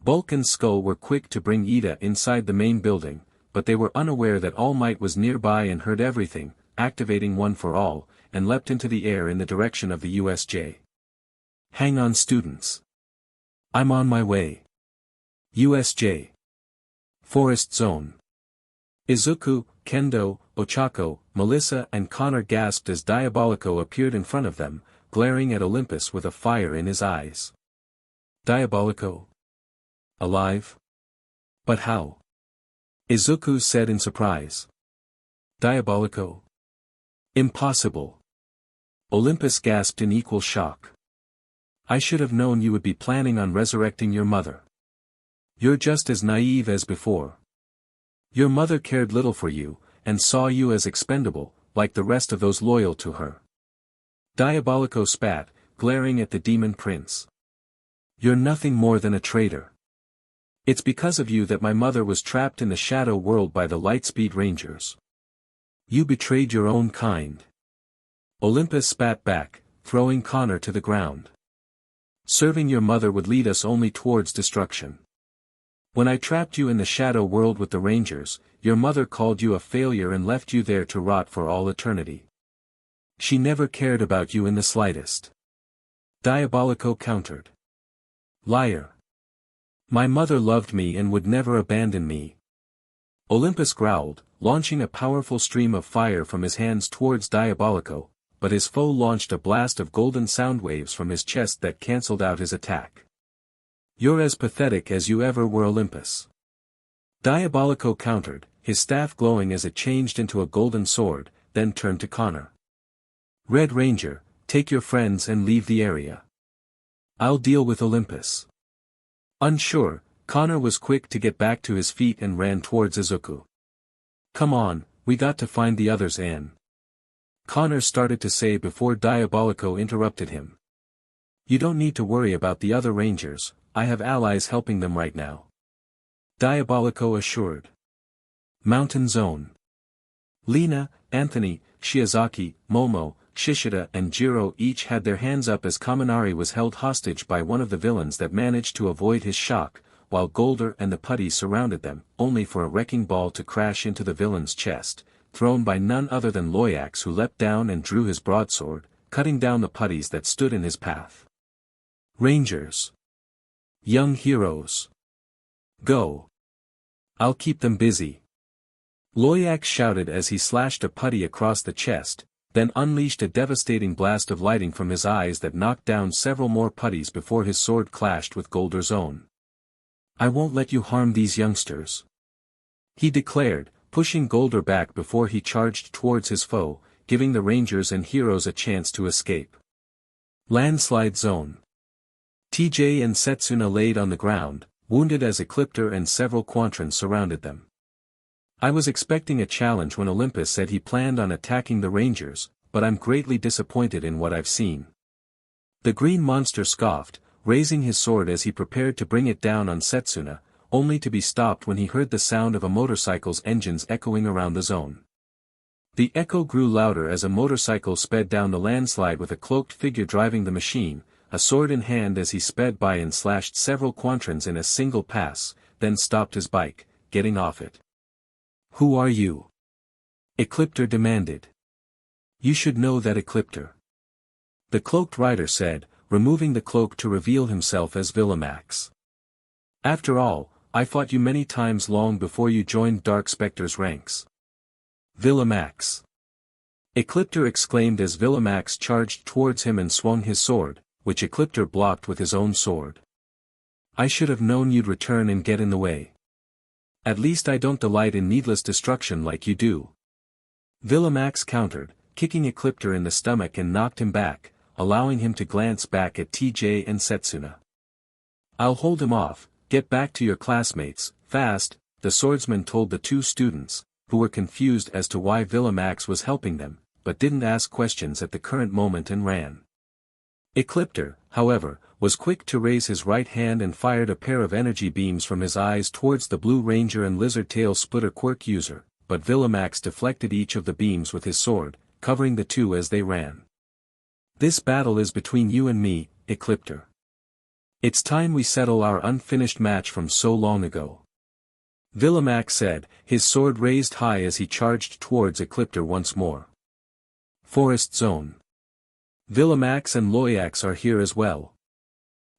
Bulk and Skull were quick to bring Ida inside the main building, but they were unaware that All Might was nearby and heard everything, activating One for All, and leapt into the air in the direction of the USJ. Hang on, students. I'm on my way. USJ. Forest Zone. Izuku, Kendo, Ochako, Melissa and Connor gasped as Diabolico appeared in front of them, glaring at Olympus with a fire in his eyes. Diabolico? Alive? But how? Izuku said in surprise. Diabolico? Impossible. Olympus gasped in equal shock. I should have known you would be planning on resurrecting your mother. You're just as naive as before. Your mother cared little for you, and saw you as expendable, like the rest of those loyal to her. Diabolico spat, glaring at the demon prince. You're nothing more than a traitor. It's because of you that my mother was trapped in the shadow world by the Lightspeed Rangers. You betrayed your own kind. Olympus spat back, throwing Connor to the ground. Serving your mother would lead us only towards destruction. When I trapped you in the shadow world with the Rangers, your mother called you a failure and left you there to rot for all eternity. She never cared about you in the slightest. Diabolico countered. Liar. My mother loved me and would never abandon me. Olympus growled, launching a powerful stream of fire from his hands towards Diabolico, but his foe launched a blast of golden sound waves from his chest that cancelled out his attack. You're as pathetic as you ever were, Olympus. Diabolico countered, his staff glowing as it changed into a golden sword, then turned to Connor. Red Ranger, take your friends and leave the area. I'll deal with Olympus. Unsure, Connor was quick to get back to his feet and ran towards Izuku. Come on, we got to find the others, Anne. Connor started to say before Diabolico interrupted him. You don't need to worry about the other Rangers, I have allies helping them right now. Diabolico assured. Mountain Zone. Lina, Anthony, Shiozaki, Momo, Shishida and Jiro each had their hands up as Kaminari was held hostage by one of the villains that managed to avoid his shock, while Golder and the putty surrounded them, only for a wrecking ball to crash into the villain's chest, thrown by none other than Loyax, who leapt down and drew his broadsword, cutting down the putties that stood in his path. Rangers. Young heroes. Go. I'll keep them busy. Loyax shouted as he slashed a putty across the chest, then unleashed a devastating blast of lighting from his eyes that knocked down several more putties before his sword clashed with Golder's own. I won't let you harm these youngsters. He declared, pushing Golder back before he charged towards his foe, giving the Rangers and heroes a chance to escape. Landslide Zone. TJ and Setsuna laid on the ground, wounded as Ecliptor and several Quantrons surrounded them. I was expecting a challenge when Olympus said he planned on attacking the Rangers, but I'm greatly disappointed in what I've seen. The green monster scoffed, raising his sword as he prepared to bring it down on Setsuna, only to be stopped when he heard the sound of a motorcycle's engines echoing around the zone. The echo grew louder as a motorcycle sped down the landslide with a cloaked figure driving the machine, a sword in hand as he sped by and slashed several Quantrons in a single pass, then stopped his bike, getting off it. Who are you? Ecliptor demanded. You should know that, Ecliptor. The cloaked rider said, removing the cloak to reveal himself as VERYYYY. After all, I fought you many times long before you joined Dark Spectre's ranks. VERYYYY. Ecliptor exclaimed as VERYYYY charged towards him and swung his sword, which Ecliptor blocked with his own sword. I should have known you'd return and get in the way. At least I don't delight in needless destruction like you do. VERYYYY countered, kicking Ecliptor in the stomach and knocked him back, allowing him to glance back at TJ and Setsuna. I'll hold him off, get back to your classmates, fast, the swordsman told the two students, who were confused as to why VOICEOVER was helping them, but didn't ask questions at the current moment and ran. Ecliptor, however, was quick to raise his right hand and fired a pair of energy beams from his eyes towards the Blue Ranger and Lizard Tail Splitter Quirk user, but VOICEOVER deflected each of the beams with his sword, covering the two as they ran. This battle is between you and me, Ecliptor. It's time we settle our unfinished match from so long ago. VOICEOVER said, his sword raised high as he charged towards Ecliptor once more. Forest Zone. VOICEOVER and Loyax are here as well.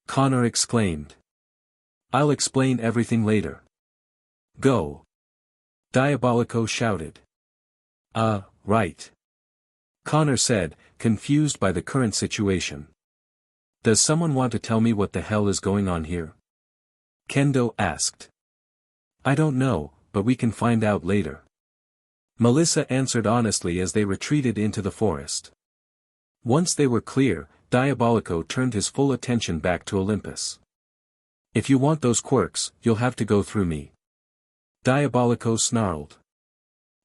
Connor exclaimed. I'll explain everything later. Go. Diabolico shouted. Right. Connor said, confused by the current situation. Does someone want to tell me what the hell is going on here? Kendo asked. I don't know, but we can find out later. Melissa answered honestly as they retreated into the forest. Once they were clear, Diabolico turned his full attention back to Olympus. If you want those quirks, you'll have to go through me. Diabolico snarled.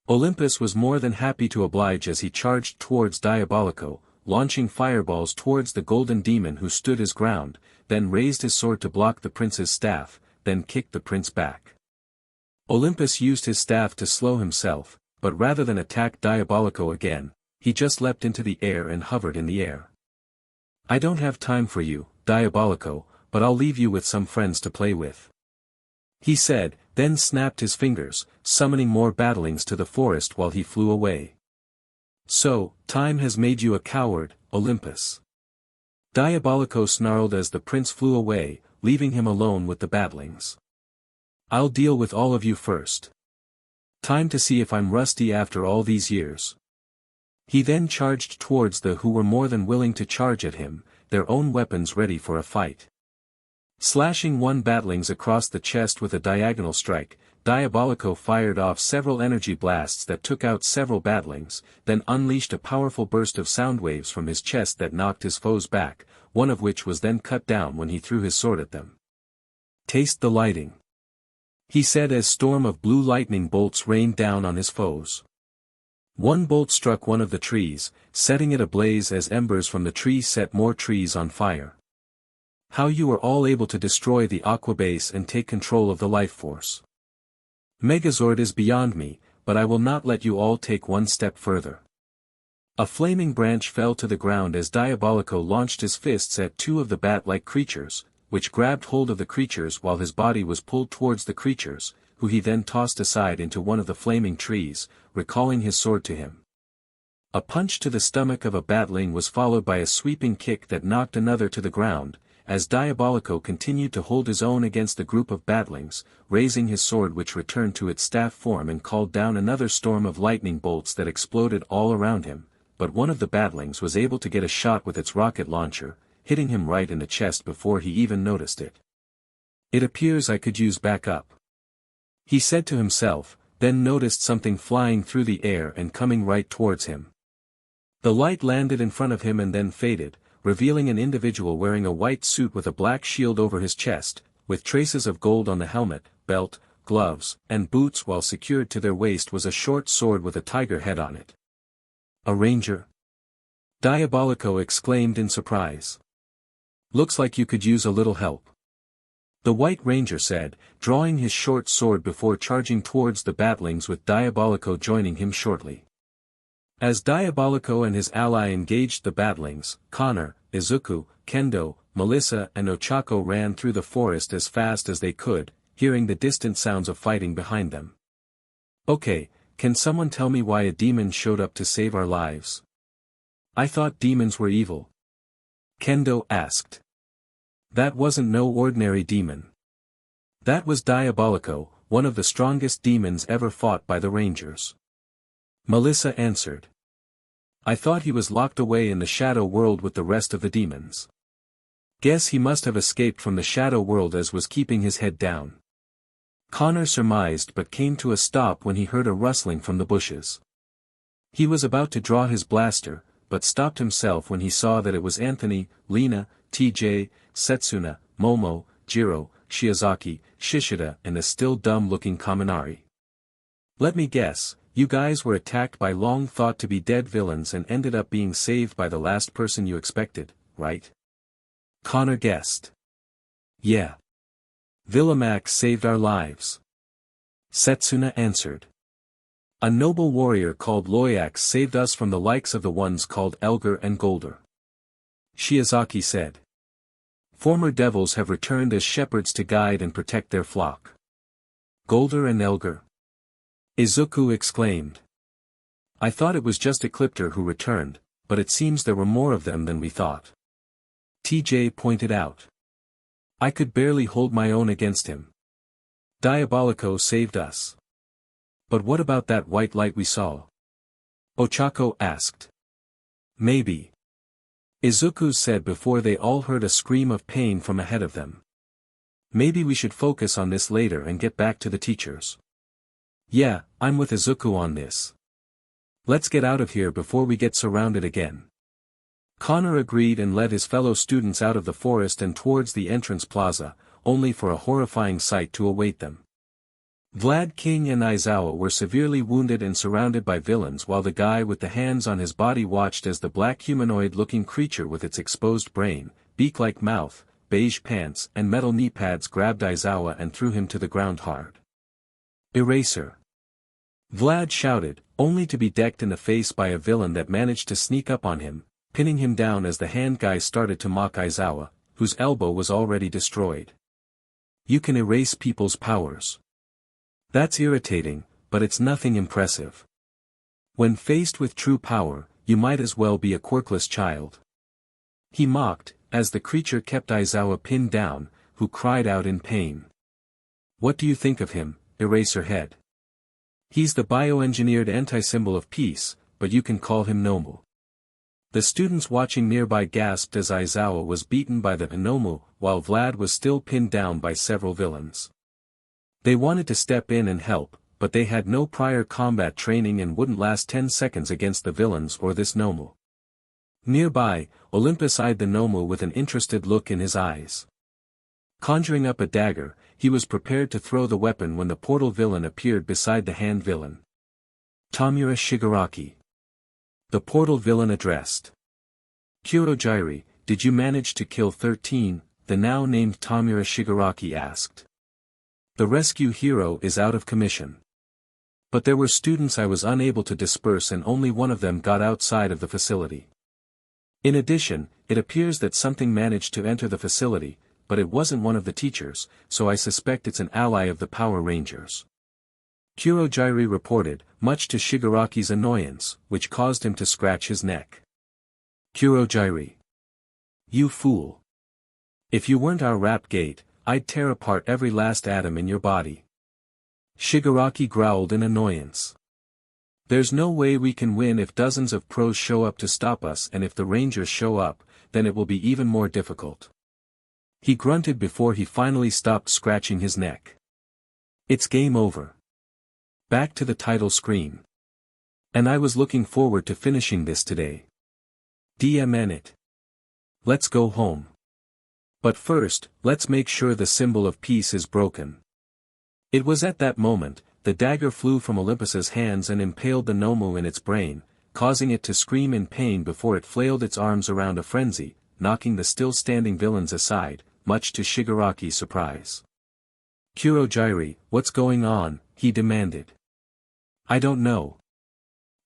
Olympus was more than happy to oblige as he charged towards Diabolico, launching fireballs towards the golden demon who stood his ground, then raised his sword to block the prince's staff, then kicked the prince back. Olympus used his staff to slow himself, but rather than attack Diabolico again, he just leapt into the air and hovered in the air. I don't have time for you, Diabolico, but I'll leave you with some friends to play with. He said, then snapped his fingers, summoning more battlings to the forest while he flew away. So, time has made you a coward, Olympus. Diabolico snarled as the prince flew away, leaving him alone with the battlings. I'll deal with all of you first. Time to see if I'm rusty after all these years. He then charged towards the who were more than willing to charge at him, their own weapons ready for a fight. Slashing one battlings across the chest with a diagonal strike, Diabolico fired off several energy blasts that took out several battlings, then unleashed a powerful burst of sound waves from his chest that knocked his foes back, one of which was then cut down when he threw his sword at them. Taste the lighting. He said as storm of blue lightning bolts rained down on his foes. One bolt struck one of the trees, setting it ablaze as embers from the tree set more trees on fire. How you were all able to destroy the aqua base and take control of the life force. Megazord is beyond me, but I will not let you all take one step further. A flaming branch fell to the ground as Diabolico launched his fists at two of the bat-like creatures, which grabbed hold of the creatures while his body was pulled towards the creatures, who he then tossed aside into one of the flaming trees, recalling his sword to him. A punch to the stomach of a batling was followed by a sweeping kick that knocked another to the ground, as Diabolico continued to hold his own against the group of batlings, raising his sword which returned to its staff form and called down another storm of lightning bolts that exploded all around him, but one of the batlings was able to get a shot with its rocket launcher, hitting him right in the chest before he even noticed it. It appears I could use backup. He said to himself, then noticed something flying through the air and coming right towards him. The light landed in front of him and then faded, revealing an individual wearing a white suit with a black shield over his chest, with traces of gold on the helmet, belt, gloves, and boots, while secured to their waist was a short sword with a tiger head on it. A ranger? Diabolico exclaimed in surprise. Looks like you could use a little help. The White Ranger said, drawing his short sword before charging towards the batlings with Diabolico joining him shortly. As Diabolico and his ally engaged the batlings, Connor, Izuku, Kendo, Melissa and Ochako ran through the forest as fast as they could, hearing the distant sounds of fighting behind them. Okay, can someone tell me why a demon showed up to save our lives? I thought demons were evil. Kendo asked. That wasn't no ordinary demon. That was Diabolico, one of the strongest demons ever fought by the Rangers. Melissa answered. I thought he was locked away in the shadow world with the rest of the demons. Guess he must have escaped from the shadow world as was keeping his head down. Connor surmised but came to a stop when he heard a rustling from the bushes. He was about to draw his blaster, but stopped himself when he saw that it was Anthony, Lena, TJ, Setsuna, Momo, Jiro, Shiozaki, Shishida and the still dumb-looking Kaminari. Let me guess, you guys were attacked by long-thought-to-be-dead villains and ended up being saved by the last person you expected, right? Connor guessed. Yeah. Villamax saved our lives. Setsuna answered. A noble warrior called Loyax saved us from the likes of the ones called Elgar and Golder. Shiozaki said. Former devils have returned as shepherds to guide and protect their flock. Golder and Elgar. Izuku exclaimed. I thought it was just Ecliptor who returned, but it seems there were more of them than we thought. TJ pointed out. I could barely hold my own against him. Diabolico saved us. But what about that white light we saw? Ochako asked. Maybe. Izuku said before they all heard a scream of pain from ahead of them. Maybe we should focus on this later and get back to the teachers. Yeah, I'm with Izuku on this. Let's get out of here before we get surrounded again. Connor agreed and led his fellow students out of the forest and towards the entrance plaza, only for a horrifying sight to await them. Vlad King and Aizawa were severely wounded and surrounded by villains while the guy with the hands on his body watched as the black humanoid-looking creature with its exposed brain, beak-like mouth, beige pants and metal knee pads grabbed Aizawa and threw him to the ground hard. Eraser. Vlad shouted, only to be decked in the face by a villain that managed to sneak up on him, pinning him down as the hand guy started to mock Aizawa, whose elbow was already destroyed. You can erase people's powers. That's irritating, but it's nothing impressive. When faced with true power, you might as well be a quirkless child. He mocked, as the creature kept Aizawa pinned down, who cried out in pain. What do you think of him, Eraserhead? He's the bioengineered anti-symbol of peace, but you can call him Nomu. The students watching nearby gasped as Aizawa was beaten by the Nomu, while Vlad was still pinned down by several villains. They wanted to step in and help, but they had no prior combat training and wouldn't last 10 seconds against the villains or this Nomu. Nearby, Olympus eyed the Nomu with an interested look in his eyes. Conjuring up a dagger, he was prepared to throw the weapon when the portal villain appeared beside the hand villain. Tamura Shigaraki. The portal villain addressed. Kurogiri, did you manage to kill 13? The now named Tamura Shigaraki asked. The rescue hero is out of commission. But there were students I was unable to disperse and only one of them got outside of the facility. In addition, it appears that something managed to enter the facility, but it wasn't one of the teachers, so I suspect it's an ally of the Power Rangers. Kurogiri reported, much to Shigaraki's annoyance, which caused him to scratch his neck. Kurogiri. You fool. If you weren't our rap gate, I'd tear apart every last atom in your body. Shigaraki growled in annoyance. There's no way we can win if dozens of pros show up to stop us, and if the Rangers show up, then it will be even more difficult. He grunted before he finally stopped scratching his neck. It's game over. Back to the title screen. And I was looking forward to finishing this today. DMN it. Let's go home. But first, let's make sure the symbol of peace is broken. It was at that moment, the dagger flew from Olympus's hands and impaled the Nomu in its brain, causing it to scream in pain before it flailed its arms around a frenzy, knocking the still-standing villains aside, much to Shigaraki's surprise. Kurogiri, what's going on? He demanded. I don't know.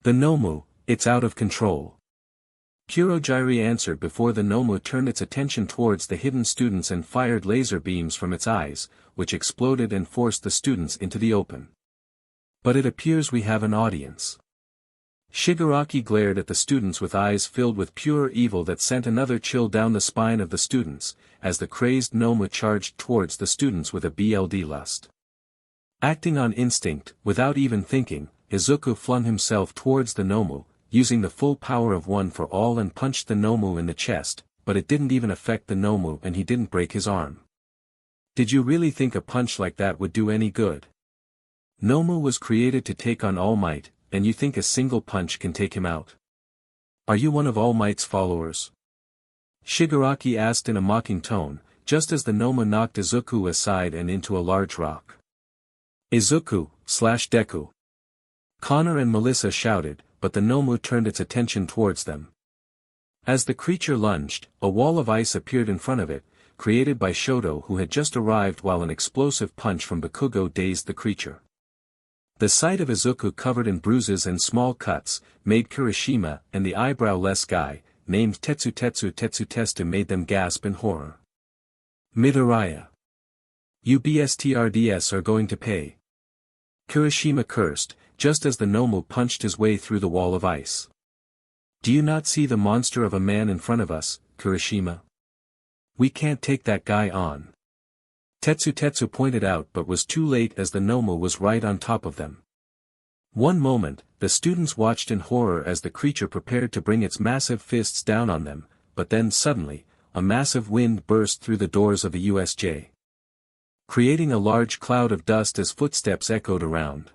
The Nomu, it's out of control. Kurogiri answered before the Nomu turned its attention towards the hidden students and fired laser beams from its eyes, which exploded and forced the students into the open. But it appears we have an audience. Shigaraki glared at the students with eyes filled with pure evil that sent another chill down the spine of the students, as the crazed Nomu charged towards the students with a BLD lust. Acting on instinct, without even thinking, Izuku flung himself towards the Nomu, using the full power of One for All and punched the Nomu in the chest, but it didn't even affect the Nomu and he didn't break his arm. Did you really think a punch like that would do any good? Nomu was created to take on All Might, and you think a single punch can take him out? Are you one of All Might's followers? Shigaraki asked in a mocking tone, just as the Nomu knocked Izuku aside and into a large rock. Izuku/Deku. Connor and Melissa shouted, but the Nomu turned its attention towards them. As the creature lunged, a wall of ice appeared in front of it, created by Shoto, who had just arrived while an explosive punch from bakugou dazed the creature. The sight of Izuku covered in bruises and small cuts, made Kirishima and the eyebrow-less guy, named Tetsu made them gasp in horror. Midoriya. You BSTRDS are going to pay. Kirishima cursed, just as the Nomu punched his way through the wall of ice. Do you not see the monster of a man in front of us, Kirishima? We can't take that guy on. Tetsu pointed out, but was too late as the Nomu was right on top of them. One moment, the students watched in horror as the creature prepared to bring its massive fists down on them, but then suddenly, a massive wind burst through the doors of the USJ, creating a large cloud of dust as footsteps echoed around.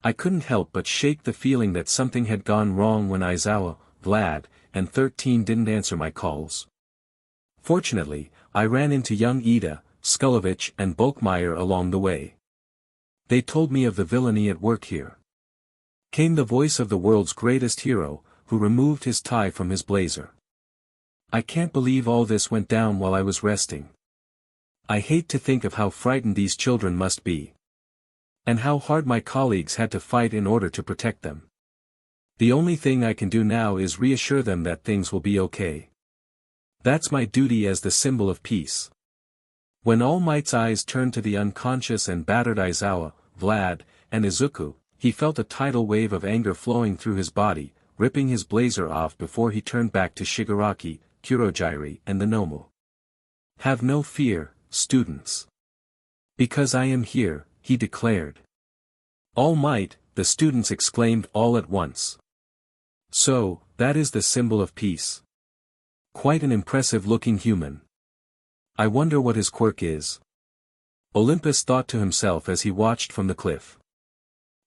I couldn't help but shake the feeling that something had gone wrong when Aizawa, Vlad, and 13 didn't answer my calls. Fortunately, I ran into young Ida, Skulovich and Bulkmeyer along the way. They told me of the villainy at work here. Came the voice of the world's greatest hero, who removed his tie from his blazer. I can't believe all this went down while I was resting. I hate to think of how frightened these children must be. And how hard my colleagues had to fight in order to protect them. The only thing I can do now is reassure them that things will be okay. That's my duty as the symbol of peace. When All Might's eyes turned to the unconscious and battered Aizawa, Vlad, and Izuku, he felt a tidal wave of anger flowing through his body, ripping his blazer off before he turned back to Shigaraki, Kurogiri and the Nomu. Have no fear, students. Because I am here, he declared. All Might, the students exclaimed all at once. So, that is the symbol of peace. Quite an impressive-looking human. I wonder what his quirk is. Olympus thought to himself as he watched from the cliff.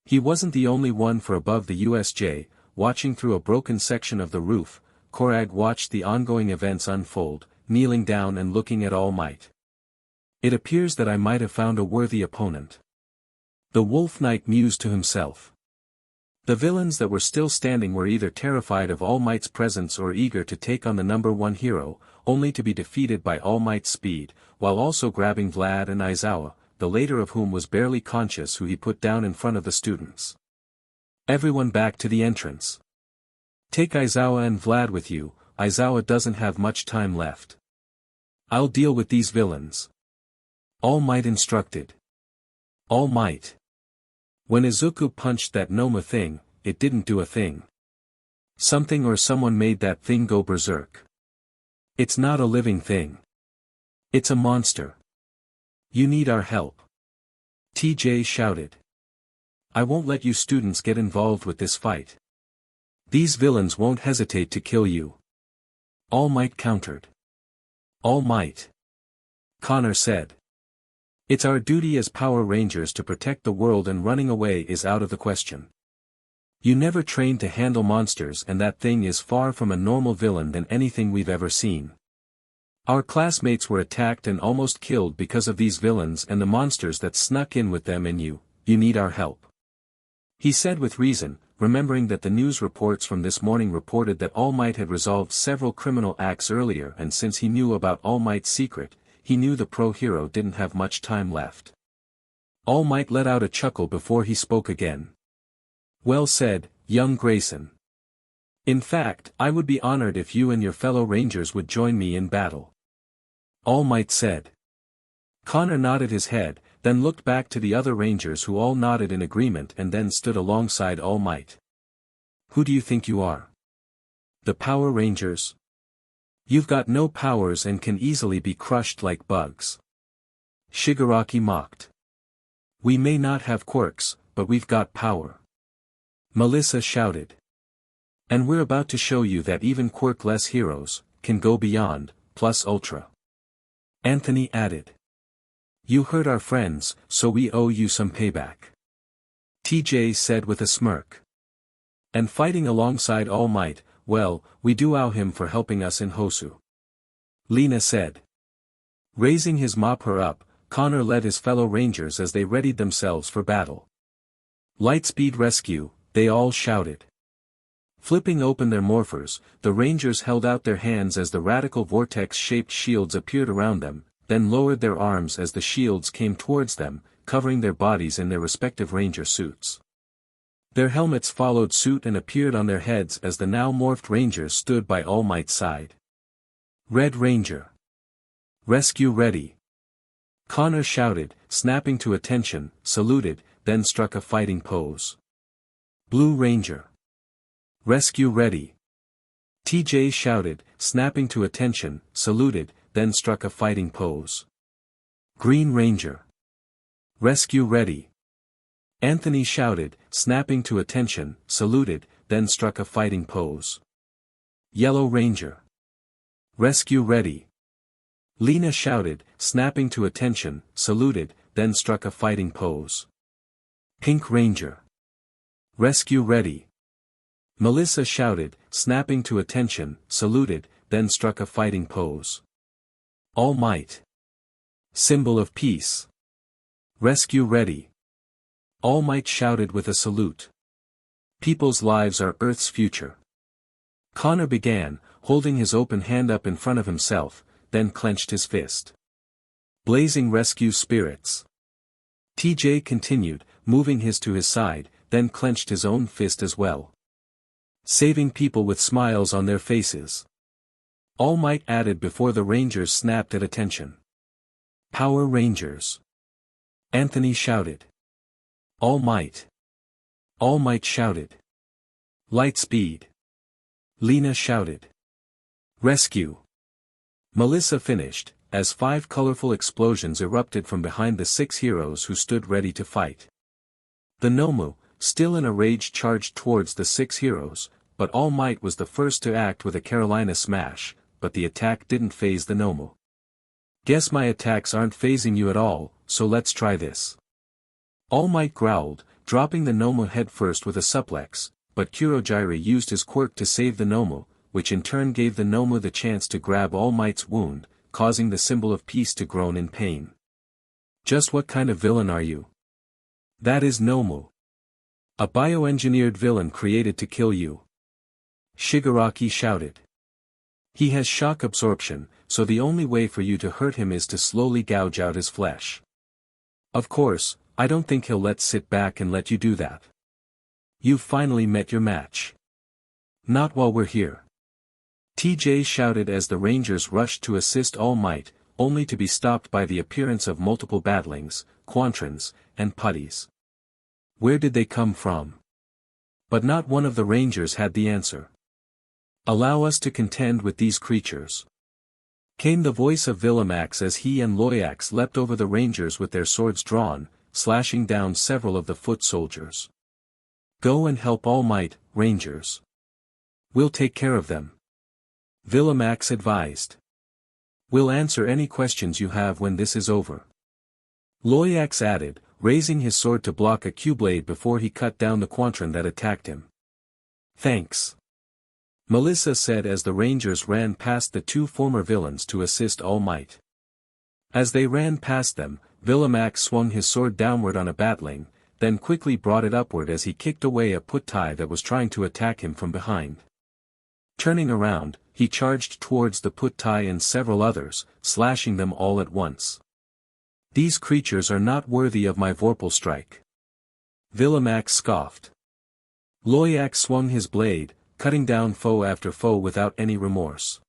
He wasn't the only one, for above the USJ, watching through a broken section of the roof, Koragg watched the ongoing events unfold, kneeling down and looking at All Might. It appears that I might have found a worthy opponent. The Wolf Knight mused to himself. The villains that were still standing were either terrified of All Might's presence or eager to take on the number one hero, only to be defeated by All Might's speed, while also grabbing Vlad and Aizawa, the later of whom was barely conscious, who he put down in front of the students. Everyone back to the entrance. Take Aizawa and Vlad with you, Aizawa doesn't have much time left. I'll deal with these villains. All Might instructed. All Might. When Izuku punched that Nomu thing, it didn't do a thing. Something or someone made that thing go berserk. It's not a living thing. It's a monster. You need our help. TJ shouted. I won't let you students get involved with this fight. These villains won't hesitate to kill you. All Might countered. All Might. Connor said. It's our duty as Power Rangers to protect the world, and running away is out of the question. You never trained to handle monsters, and that thing is far from a normal villain than anything we've ever seen. Our classmates were attacked and almost killed because of these villains and the monsters that snuck in with them, and you need our help. He said with reason, remembering that the news reports from this morning reported that All Might had resolved several criminal acts earlier, and since he knew about All Might's secret, he knew the pro-hero didn't have much time left. All Might let out a chuckle before he spoke again. Well said, young Grayson. In fact, I would be honored if you and your fellow Rangers would join me in battle. All Might said. Connor nodded his head, then looked back to the other Rangers, who all nodded in agreement and then stood alongside All Might. Who do you think you are? The Power Rangers? You've got no powers and can easily be crushed like bugs. Shigaraki mocked. We may not have quirks, but we've got power. Melissa shouted. And we're about to show you that even quirkless heroes can go beyond, plus ultra. Anthony added. You hurt our friends, so we owe you some payback. TJ said with a smirk. And fighting alongside All Might, well, we do owe him for helping us in Hosu. Lena said. Raising his MHA up, Connor led his fellow rangers as they readied themselves for battle. Lightspeed rescue, they all shouted. Flipping open their morphers, the rangers held out their hands as the radical vortex-shaped shields appeared around them, then lowered their arms as the shields came towards them, covering their bodies in their respective ranger suits. Their helmets followed suit and appeared on their heads as the now morphed rangers stood by Allmight's side. Red Ranger. Rescue ready. Connor shouted, snapping to attention, saluted, then struck a fighting pose. Blue Ranger. Rescue ready. TJ shouted, snapping to attention, saluted, then struck a fighting pose. Green Ranger. Rescue ready. Anthony shouted, snapping to attention, saluted, then struck a fighting pose. Yellow Ranger. Rescue ready. Lena shouted, snapping to attention, saluted, then struck a fighting pose. Pink Ranger. Rescue ready. Melissa shouted, snapping to attention, saluted, then struck a fighting pose. All Might. Symbol of peace. Rescue ready. All Might shouted with a salute. People's lives are Earth's future. Connor began, holding his open hand up in front of himself, then clenched his fist. Blazing rescue spirits. TJ continued, moving his to his side, then clenched his own fist as well. Saving people with smiles on their faces. All Might added before the Rangers snapped at attention. Power Rangers. Anthony shouted. All Might. All Might shouted. Lightspeed. Lena shouted. Rescue. Melissa finished, as 5 colorful explosions erupted from behind the 6 heroes who stood ready to fight. The Nomu, still in a rage, charged towards the 6 heroes, but All Might was the first to act with a Carolina smash, but the attack didn't phase the Nomu. Guess my attacks aren't phasing you at all, so let's try this. All Might growled, dropping the Nomu headfirst with a suplex, but Kurogiri used his quirk to save the Nomu, which in turn gave the Nomu the chance to grab All Might's wound, causing the symbol of peace to groan in pain. Just what kind of villain are you? That is Nomu. A bioengineered villain created to kill you. Shigaraki shouted. He has shock absorption, so the only way for you to hurt him is to slowly gouge out his flesh. Of course, I don't think he'll sit back and let you do that. You've finally met your match. Not while we're here. TJ shouted as the Rangers rushed to assist All Might, only to be stopped by the appearance of multiple batlings, quantrons, and putties. Where did they come from? But not one of the Rangers had the answer. Allow us to contend with these creatures. Came the voice of Villimax as he and Loyax leapt over the Rangers with their swords drawn, slashing down several of the foot soldiers. Go and help All Might, Rangers. We'll take care of them. Villimax advised. We'll answer any questions you have when this is over. Loyax added, raising his sword to block a Q-blade before he cut down the quantron that attacked him. Thanks. Melissa said as the Rangers ran past the 2 former villains to assist All Might. As they ran past them, Villimax swung his sword downward on a batling, then quickly brought it upward as he kicked away a put-tie that was trying to attack him from behind. Turning around, he charged towards the put-tie and several others, slashing them all at once. These creatures are not worthy of my Vorpal strike. Villimax scoffed. Loyax swung his blade, cutting down foe after foe without any remorse.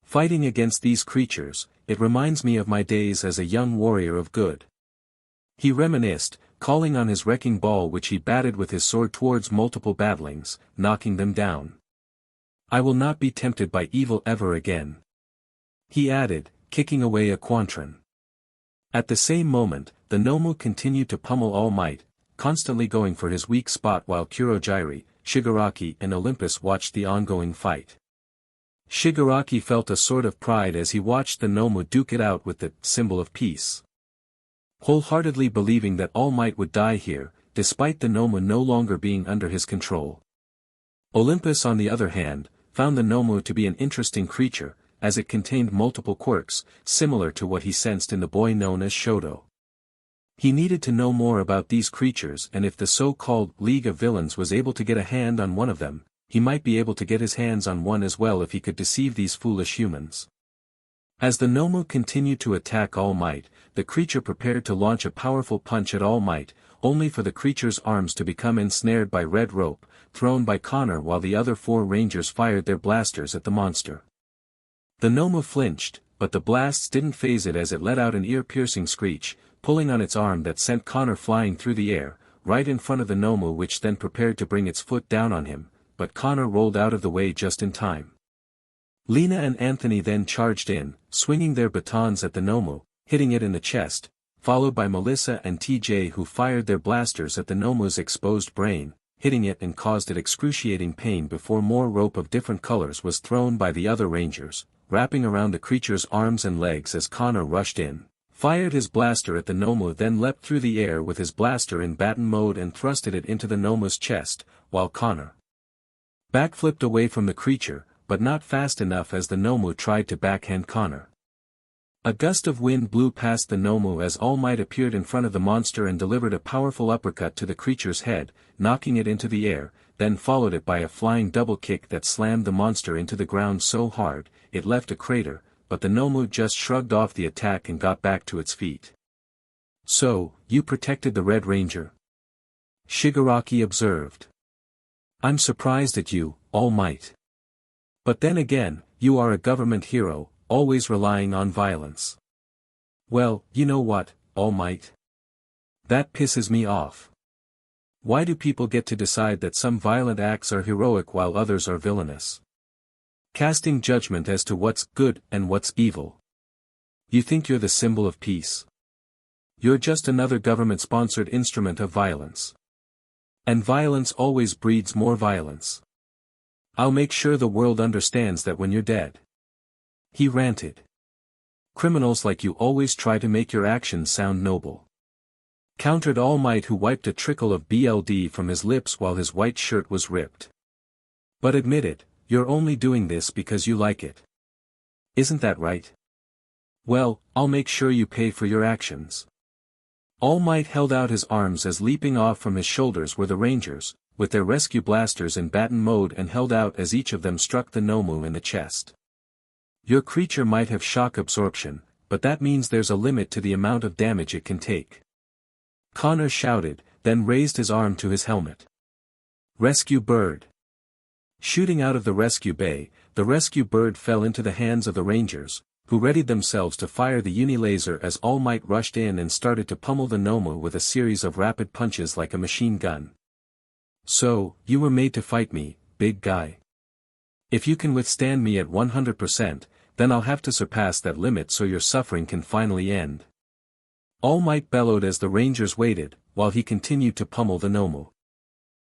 Fighting against these creatures, it reminds me of my days as a young warrior of good. He reminisced, calling on his wrecking ball which he batted with his sword towards multiple batlings, knocking them down. I will not be tempted by evil ever again. He added, kicking away a quantron. At the same moment, the Nomu continued to pummel All Might, constantly going for his weak spot while Kurogiri, Shigaraki and Olympus watched the ongoing fight. Shigaraki felt a sort of pride as he watched the Nomu duke it out with the symbol of peace. Wholeheartedly believing that All Might would die here, despite the Nomu no longer being under his control. Olympus on the other hand, found the Nomu to be an interesting creature, as it contained multiple quirks, similar to what he sensed in the boy known as Shoto. He needed to know more about these creatures, and if the so-called League of Villains was able to get a hand on one of them, he might be able to get his hands on one as well if he could deceive these foolish humans. As the Nomu continued to attack All Might, the creature prepared to launch a powerful punch at All Might, only for the creature's arms to become ensnared by red rope, thrown by Connor while the other 4 rangers fired their blasters at the monster. The Nomu flinched, but the blasts didn't faze it as it let out an ear-piercing screech, pulling on its arm that sent Connor flying through the air, right in front of the Nomu, which then prepared to bring its foot down on him, but Connor rolled out of the way just in time. Lena and Anthony then charged in, swinging their batons at the Nomu, hitting it in the chest, followed by Melissa and TJ, who fired their blasters at the Nomu's exposed brain, hitting it and caused it excruciating pain before more rope of different colors was thrown by the other rangers, wrapping around the creature's arms and legs as Connor rushed in, fired his blaster at the Nomu, then leapt through the air with his blaster in baton mode and thrusted it into the Nomu's chest, while Connor backflipped away from the creature, but not fast enough as the Nomu tried to backhand Connor. A gust of wind blew past the Nomu as All Might appeared in front of the monster and delivered a powerful uppercut to the creature's head, knocking it into the air, then followed it by a flying double kick that slammed the monster into the ground so hard, it left a crater, but the Nomu just shrugged off the attack and got back to its feet. "So, you protected the Red Ranger?" Shigaraki observed. "I'm surprised at you, All Might. But then again, you are a government hero, always relying on violence." "Well, you know what, All Might? That pisses me off. Why do people get to decide that some violent acts are heroic while others are villainous? Casting judgment as to what's good and what's evil. You think you're the symbol of peace? You're just another government-sponsored instrument of violence. And violence always breeds more violence. I'll make sure the world understands that when you're dead." He ranted. "Criminals like you always try to make your actions sound noble," countered All Might, who wiped a trickle of blood from his lips while his white shirt was ripped. "But admit it, you're only doing this because you like it. Isn't that right? Well, I'll make sure you pay for your actions." All Might held out his arms as leaping off from his shoulders were the Rangers, with their rescue blasters in baton mode and held out as each of them struck the Nomu in the chest. "Your creature might have shock absorption, but that means there's a limit to the amount of damage it can take," Connor shouted, then raised his arm to his helmet. "Rescue bird." Shooting out of the rescue bay, the rescue bird fell into the hands of the Rangers, who readied themselves to fire the unilaser as All Might rushed in and started to pummel the Nomu with a series of rapid punches like a machine gun. "So, you were made to fight me, big guy. If you can withstand me at 100%, then I'll have to surpass that limit so your suffering can finally end." All Might bellowed as the Rangers waited, while he continued to pummel the Nomu.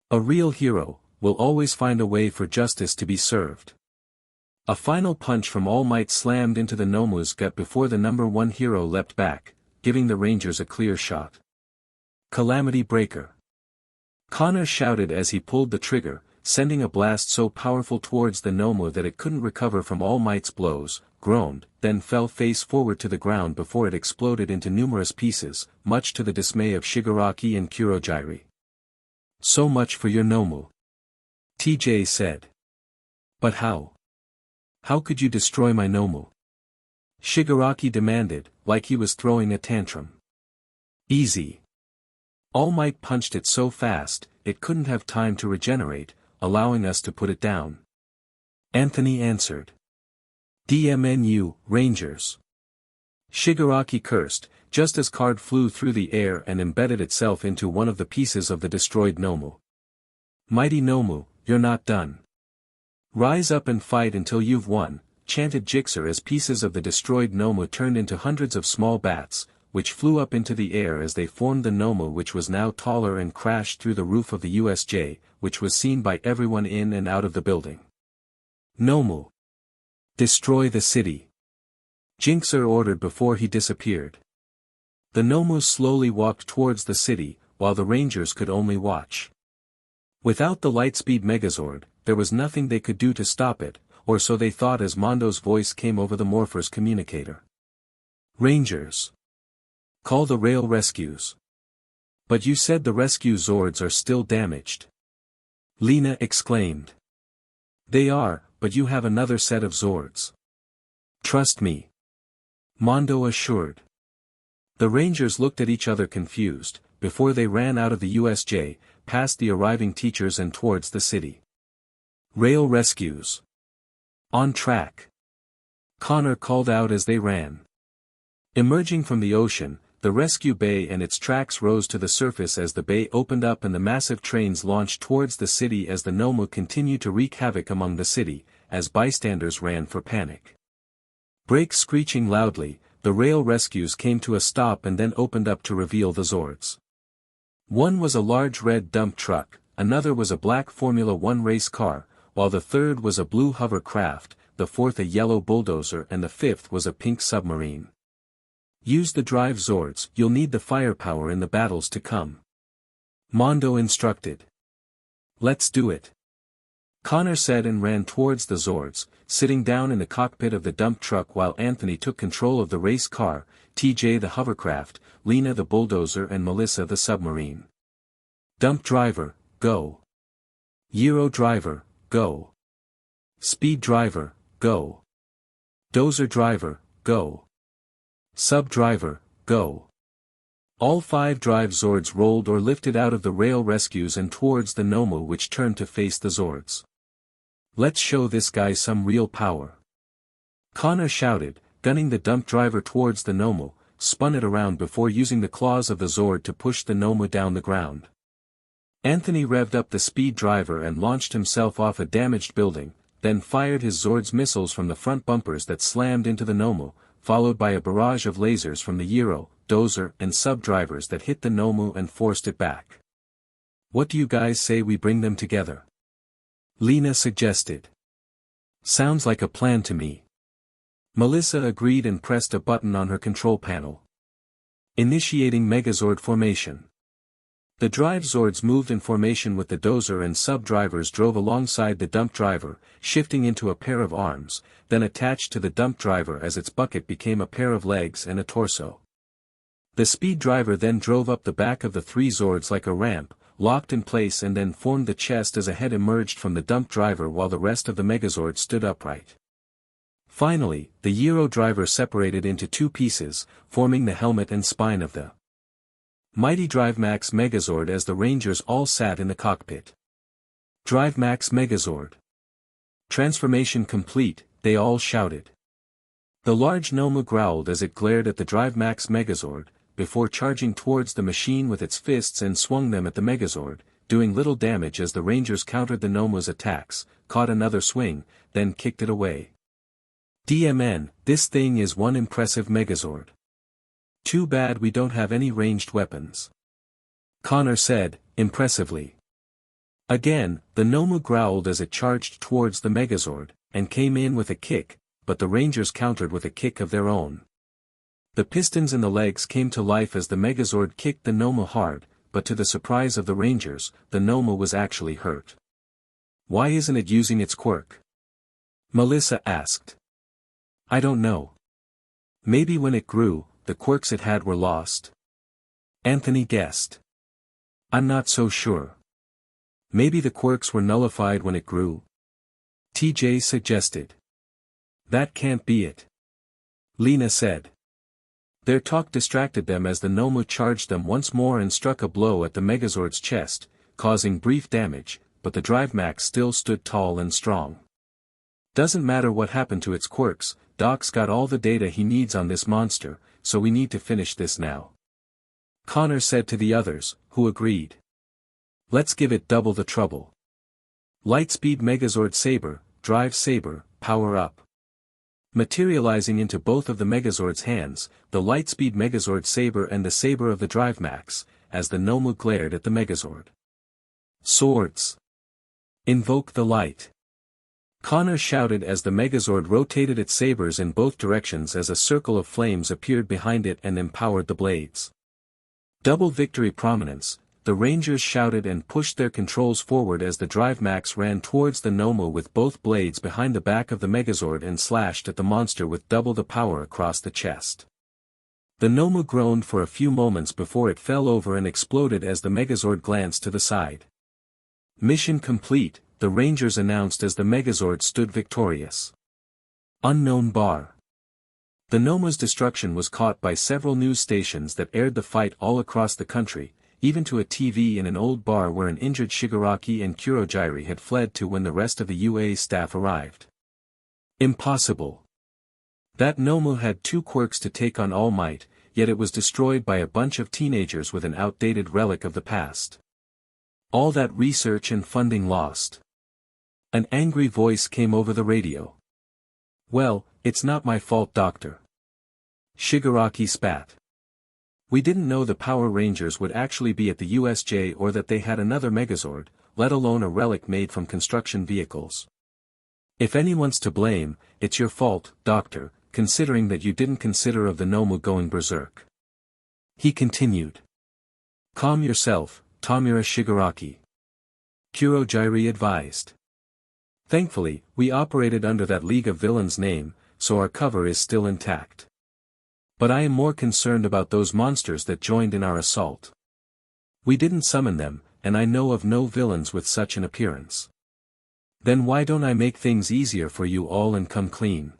A real hero will always find a way for justice to be served. A final punch from All Might slammed into the Nomu's gut before the number 1 hero leapt back, giving the Rangers a clear shot. "Calamity Breaker," Connor shouted as he pulled the trigger, sending a blast so powerful towards the Nomu that it couldn't recover from All Might's blows, groaned, then fell face forward to the ground before it exploded into numerous pieces, much to the dismay of Shigaraki and Kurogiri. "So much for your Nomu," TJ said. "But how? How could you destroy my Nomu?" Shigaraki demanded, like he was throwing a tantrum. "Easy. All Might punched it so fast, it couldn't have time to regenerate, allowing us to put it down," Anthony answered. "DMNU, Rangers." Shigaraki cursed, just as Card flew through the air and embedded itself into one of the pieces of the destroyed Nomu. "Mighty Nomu, you're not done. Rise up and fight until you've won," chanted Jixer as pieces of the destroyed Nomu turned into hundreds of small bats, which flew up into the air as they formed the Nomu, which was now taller, and crashed through the roof of the USJ, which was seen by everyone in and out of the building. "Nomu, destroy the city," Jinxer ordered before he disappeared. The Nomu slowly walked towards the city, while the Rangers could only watch. Without the Lightspeed Megazord, there was nothing they could do to stop it, or so they thought as Mondo's voice came over the Morpher's communicator. Rangers. Call the rail rescues. But you said the rescue Zords are still damaged. Lena exclaimed. They are, but you have another set of Zords. Trust me. Mondo assured. The Rangers looked at each other confused, before they ran out of the USJ, past the arriving teachers and towards the city. Rail rescues. On track. Connor called out as they ran. Emerging from the ocean, the rescue bay and its tracks rose to the surface as the bay opened up and the massive trains launched towards the city as the Nomu continued to wreak havoc among the city, as bystanders ran for panic. Brakes screeching loudly, the rail rescues came to a stop and then opened up to reveal the Zords. One was a large red dump truck, another was a black Formula 1 race car, while the third was a blue hovercraft, the fourth a yellow bulldozer and the fifth was a pink submarine. Use the drive Zords, you'll need the firepower in the battles to come. Mondo instructed. Let's do it. Connor said and ran towards the Zords, sitting down in the cockpit of the dump truck while Anthony took control of the race car, TJ the hovercraft, Lena the bulldozer and Melissa the submarine. Dump driver, go. Gyro driver, go. Speed driver, go. Dozer driver, go. Sub driver, go. All 5 drive Zords rolled or lifted out of the rail rescues and towards the Nomu, which turned to face the Zords. Let's show this guy some real power. Connor shouted, gunning the dump driver towards the Nomu, spun it around before using the claws of the Zord to push the Nomu down the ground. Anthony revved up the speed driver and launched himself off a damaged building, then fired his Zord's missiles from the front bumpers that slammed into the Nomu, followed by a barrage of lasers from the Gyro, Dozer and sub-drivers that hit the Nomu and forced it back. What do you guys say we bring them together? Lena suggested. Sounds like a plan to me. Melissa agreed and pressed a button on her control panel. Initiating Megazord formation. The drive Zords moved in formation with the Dozer and sub-drivers drove alongside the dump driver, shifting into a pair of arms, then attached to the dump driver as its bucket became a pair of legs and a torso. The speed driver then drove up the back of the 3 Zords like a ramp, locked in place and then formed the chest as a head emerged from the dump driver while the rest of the Megazord stood upright. Finally, the Gyro driver separated into 2 pieces, forming the helmet and spine of the Mighty Drive Max Megazord as the Rangers all sat in the cockpit. Drive Max Megazord. Transformation complete, they all shouted. The large Nomu growled as it glared at the Drive Max Megazord, before charging towards the machine with its fists and swung them at the Megazord, doing little damage as the Rangers countered the Nomu's attacks, caught another swing, then kicked it away. DMN, this thing is one impressive Megazord. Too bad we don't have any ranged weapons. Connor said, impressively. Again, the Nomu growled as it charged towards the Megazord, and came in with a kick, but the Rangers countered with a kick of their own. The pistons in the legs came to life as the Megazord kicked the Nomu hard, but to the surprise of the Rangers, the Nomu was actually hurt. Why isn't it using its quirk? Melissa asked. I don't know. Maybe when it grew, the quirks it had were lost. Anthony guessed. I'm not so sure. Maybe the quirks were nullified when it grew. TJ suggested. That can't be it. Lena said. Their talk distracted them as the Nomu charged them once more and struck a blow at the Megazord's chest, causing brief damage, but the Drive Max still stood tall and strong. Doesn't matter what happened to its quirks, Doc's got all the data he needs on this monster, so we need to finish this now. Connor said to the others, who agreed. Let's give it double the trouble. Lightspeed Megazord Saber, Drive Saber, power up. Materializing into both of the Megazord's hands, the Lightspeed Megazord Saber and the Saber of the Drive Max, as the Nomu glared at the Megazord. Swords. Invoke the light. Connor shouted as the Megazord rotated its sabers in both directions as a circle of flames appeared behind it and empowered the blades. Double victory prominence, the Rangers shouted and pushed their controls forward as the Drive Max ran towards the Nomu with both blades behind the back of the Megazord and slashed at the monster with double the power across the chest. The Nomu groaned for a few moments before it fell over and exploded as the Megazord glanced to the side. Mission complete, the Rangers announced as the Megazord stood victorious. Unknown bar. The Nomu's destruction was caught by several news stations that aired the fight all across the country, even to a TV in an old bar where an injured Shigaraki and Kurogyri had fled to when the rest of the UA staff arrived. Impossible. That Nomu had 2 quirks to take on All Might, yet it was destroyed by a bunch of teenagers with an outdated relic of the past. All that research and funding lost. An angry voice came over the radio. Well, it's not my fault, Doctor. Shigaraki spat. We didn't know the Power Rangers would actually be at the USJ or that they had another Megazord, let alone a relic made from construction vehicles. If anyone's to blame, it's your fault, Doctor, considering that you didn't consider of the Nomu going berserk. He continued. Calm yourself, Tamura Shigaraki. Kurogyri advised. Thankfully, we operated under that League of Villains name, so our cover is still intact. But I am more concerned about those monsters that joined in our assault. We didn't summon them, and I know of no villains with such an appearance. Then why don't I make things easier for you all and come clean?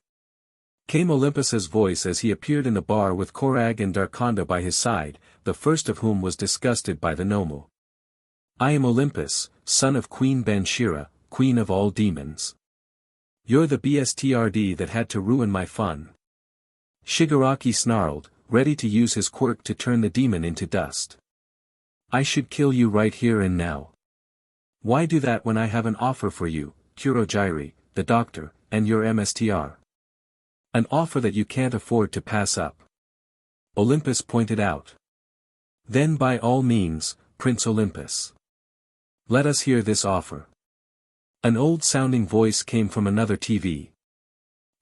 Came Olympus's voice as he appeared in the bar with Koragg and Darkonda by his side, the first of whom was disgusted by the Nomu. I am Olympus, son of Queen Banshira, queen of all demons. You're the BSTRD that had to ruin my fun. Shigaraki snarled, ready to use his quirk to turn the demon into dust. I should kill you right here and now. Why do that when I have an offer for you, Kurogyri, the doctor, and your MSTR? An offer that you can't afford to pass up. Olympus pointed out. Then by all means, Prince Olympus. Let us hear this offer. An old-sounding voice came from another TV.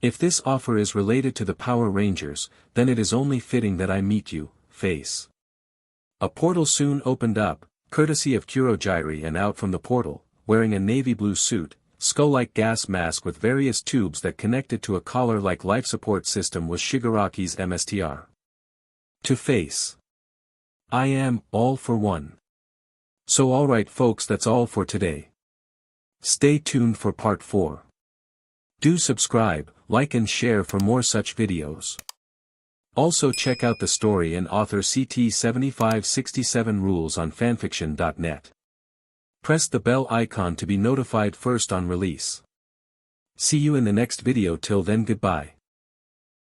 If this offer is related to the Power Rangers, then it is only fitting that I meet you, face. A portal soon opened up, courtesy of Kurogyri, and out from the portal, wearing a navy blue suit, skull-like gas mask with various tubes that connected to a collar-like life support system was Shigaraki's MSTR. To face. I am, all for one. So alright folks, that's all for today. Stay tuned for part 4. Do subscribe, like and share for more such videos. Also check out the story and author CT7567 rules on fanfiction.net. Press the bell icon to be notified first on release. See you in the next video. Till then, goodbye.